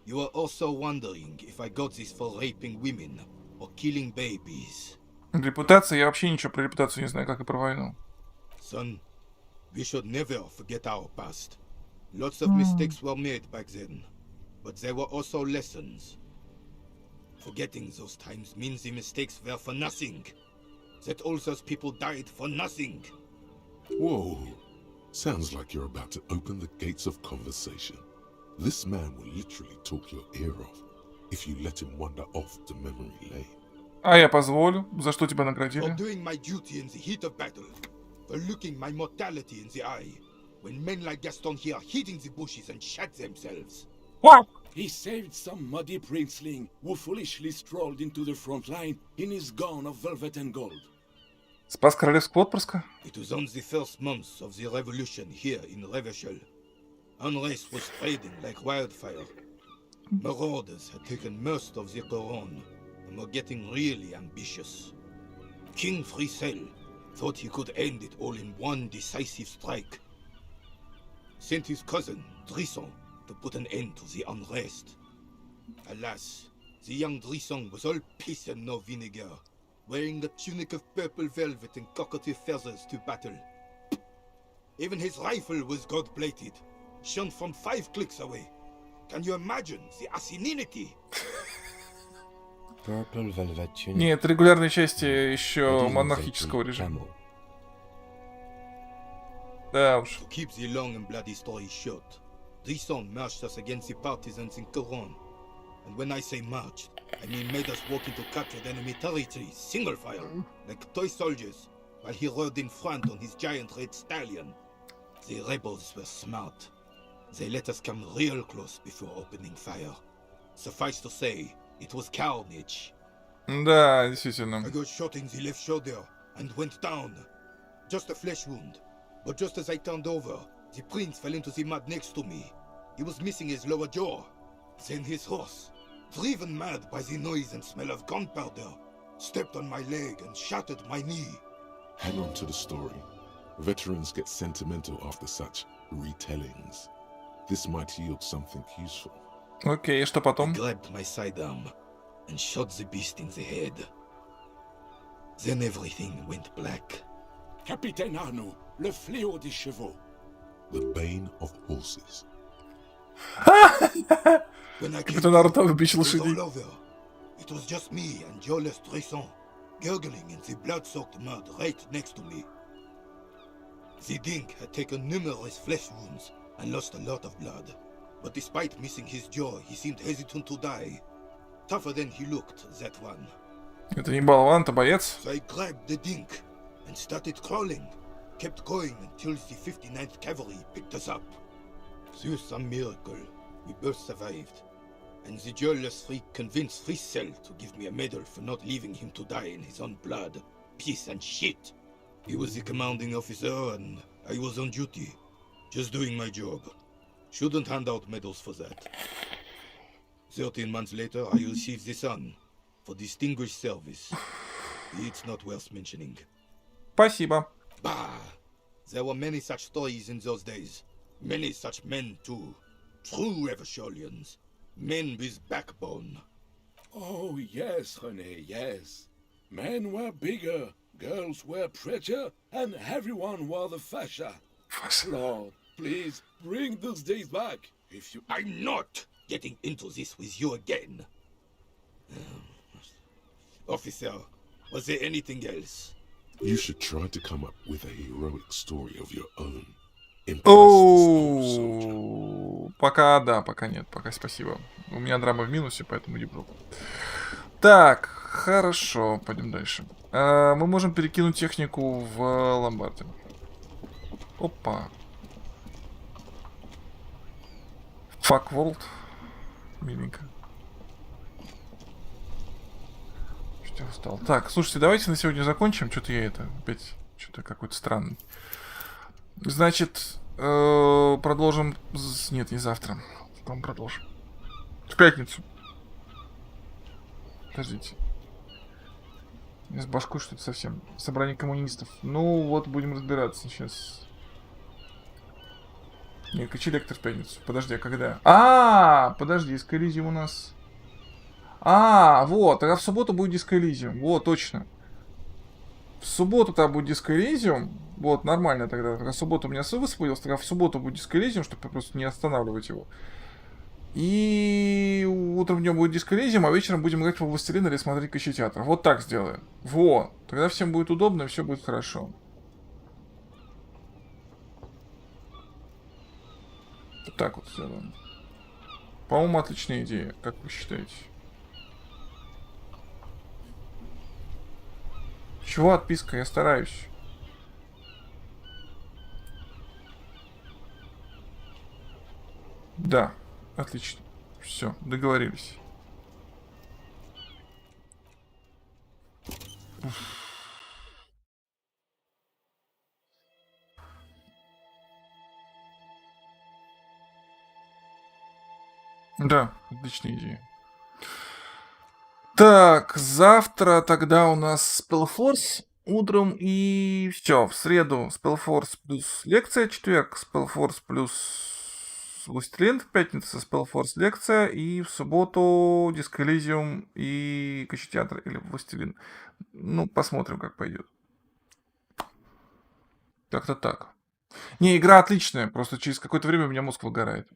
You are also wondering if I got this for raping women or killing babies. Репутация, я вообще ничего про репутацию не знаю, как и про войну. Son, we should never forget our past. Lots of mistakes were made back then, but there were also lessons. Forgetting those times means the mistakes were for nothing. That all those people died for nothing. Whoa. Sounds like you're about to open the gates of conversation. This man will literally talk your ear off if you let him wander off to memory lane. А я позволю. За что тебя наградили? For doing my duty in the heat of battle. For looking my mortality in the eye. When men like Gaston here hid in the bushes and shat themselves. What? He saved some muddy princeling who foolishly strolled into the front line in his gown of velvet and gold. Спас королевского отпрыска? It was on the first months of the revolution here in Revachol. Unrest was spreading like wildfire. Marauders had taken most of the Couronne and were getting really ambitious. King Frizzle thought he could end it all in one decisive strike. Sent his cousin, Drisson, to put an end to the unrest. Alas, the young Drisson was all piss and no vinegar, wearing a tunic of purple velvet and cockatoo feathers to battle. Even his rifle was gold-plated, shone from 5 clicks away. Can you imagine the asininity? Purple velvet tunic. Нет, регулярные части еще монархического режима. Да уж. To keep the long and bloody story short, Drisson marched us against the partisans in Coron. And when I say marched, I mean made us walk into captured enemy territory, single file, like toy soldiers, while he rode in front on his giant red stallion. The rebels were smart. They let us come real close before opening fire. Suffice to say, it was carnage. Да, действительно. I got shot in the left shoulder and went down. Just a flesh wound. But just as I turned over, the prince fell into the mud next to me. He was missing his lower jaw. Then his horse, driven mad by the noise and smell of gunpowder, stepped on my leg and shattered my knee. Hang on to the story. Veterans get sentimental after such retellings. This might yield something useful. Окей, что потом? I grabbed my sidearm and shot the beast in the head. Then everything went black. Capitaine Arnaud, le fléau des chevaux. The bane of horses. Капитан Арто убить лошадей. It was just me and Jolas Drisson, gurgling in the blood-soaked mud right next to me. The dink had taken numerous flesh wounds and lost a lot of blood. But despite missing his jaw, he seemed hesitant to die. Tougher than he looked, that one. Это не болван, это боец. So I grabbed the dink and started crawling. Kept going until the 59th Cavalry picked us up. Through some miracle, we both survived. And the jealous freak convinced Frissel to give me a medal for not leaving him to die in his own blood. Piece and shit. He was the commanding officer and I was on duty. Just doing my job. Shouldn't hand out medals for that. 13 months later, I received the Sun for distinguished service. It's not worth mentioning. Спасибо. Bah! There were many such stories in those days. Many such men, too. True Revacholians. Men with backbone. Oh, yes, René, yes. Men were bigger, girls were prettier, and everyone wore the fascia. Lord, please, bring those days back. If you... I'm not getting into this with you again. Officer, was there anything else? You should try to come up with a heroic story of your own. Оу, пока да, пока нет, пока спасибо. У меня драма в минусе, поэтому не буду. Так, хорошо, пойдем дальше. Мы можем перекинуть технику в ломбарды. Опа. Fuck world. Миленько. Что я устал. Так, слушайте, давайте на сегодня закончим. Что-то я опять что-то какой-то странный. Значит, продолжим... Нет, не завтра. Потом продолжим. В пятницу. Подождите. Я с башкой что-то совсем. Собрание коммунистов. Ну, вот будем разбираться сейчас. Не, Kochevnik в пятницу. Подожди, а когда? Подожди, Disco Elysium у нас. Вот, тогда в субботу будет Disco Elysium. Вот, точно. В субботу тогда будет Disco Elysium. Вот, нормально тогда. В субботу у меня высвоился, тогда в субботу будет Disco Elysium, чтобы просто не останавливать его. И утром днем будет Disco Elysium, а вечером будем играть во Властелин или смотреть Kochevnik. Вот так сделаем. Вот. Тогда всем будет удобно и все будет хорошо. Вот так вот сделаем. По-моему, отличная идея. Как вы считаете? Чего отписка? Я стараюсь. Да, отлично. Все, договорились. Да, отличная идея. Так, завтра тогда у нас Spellforce утром и все. В среду Spellforce плюс лекция, четверг Spellforce плюс Властелин, в пятницу Spellforce лекция и в субботу Disco Elysium и Kochevnik или Властелин. Ну, посмотрим, как пойдет. Как-то так. Не, игра отличная, просто через какое-то время у меня мозг выгорает.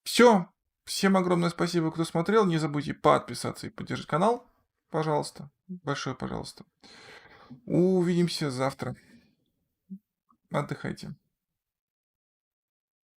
Все. Всем огромное спасибо, кто смотрел. Не забудьте подписаться и поддержать канал. Пожалуйста. Большое пожалуйста. Увидимся завтра. Отдыхайте.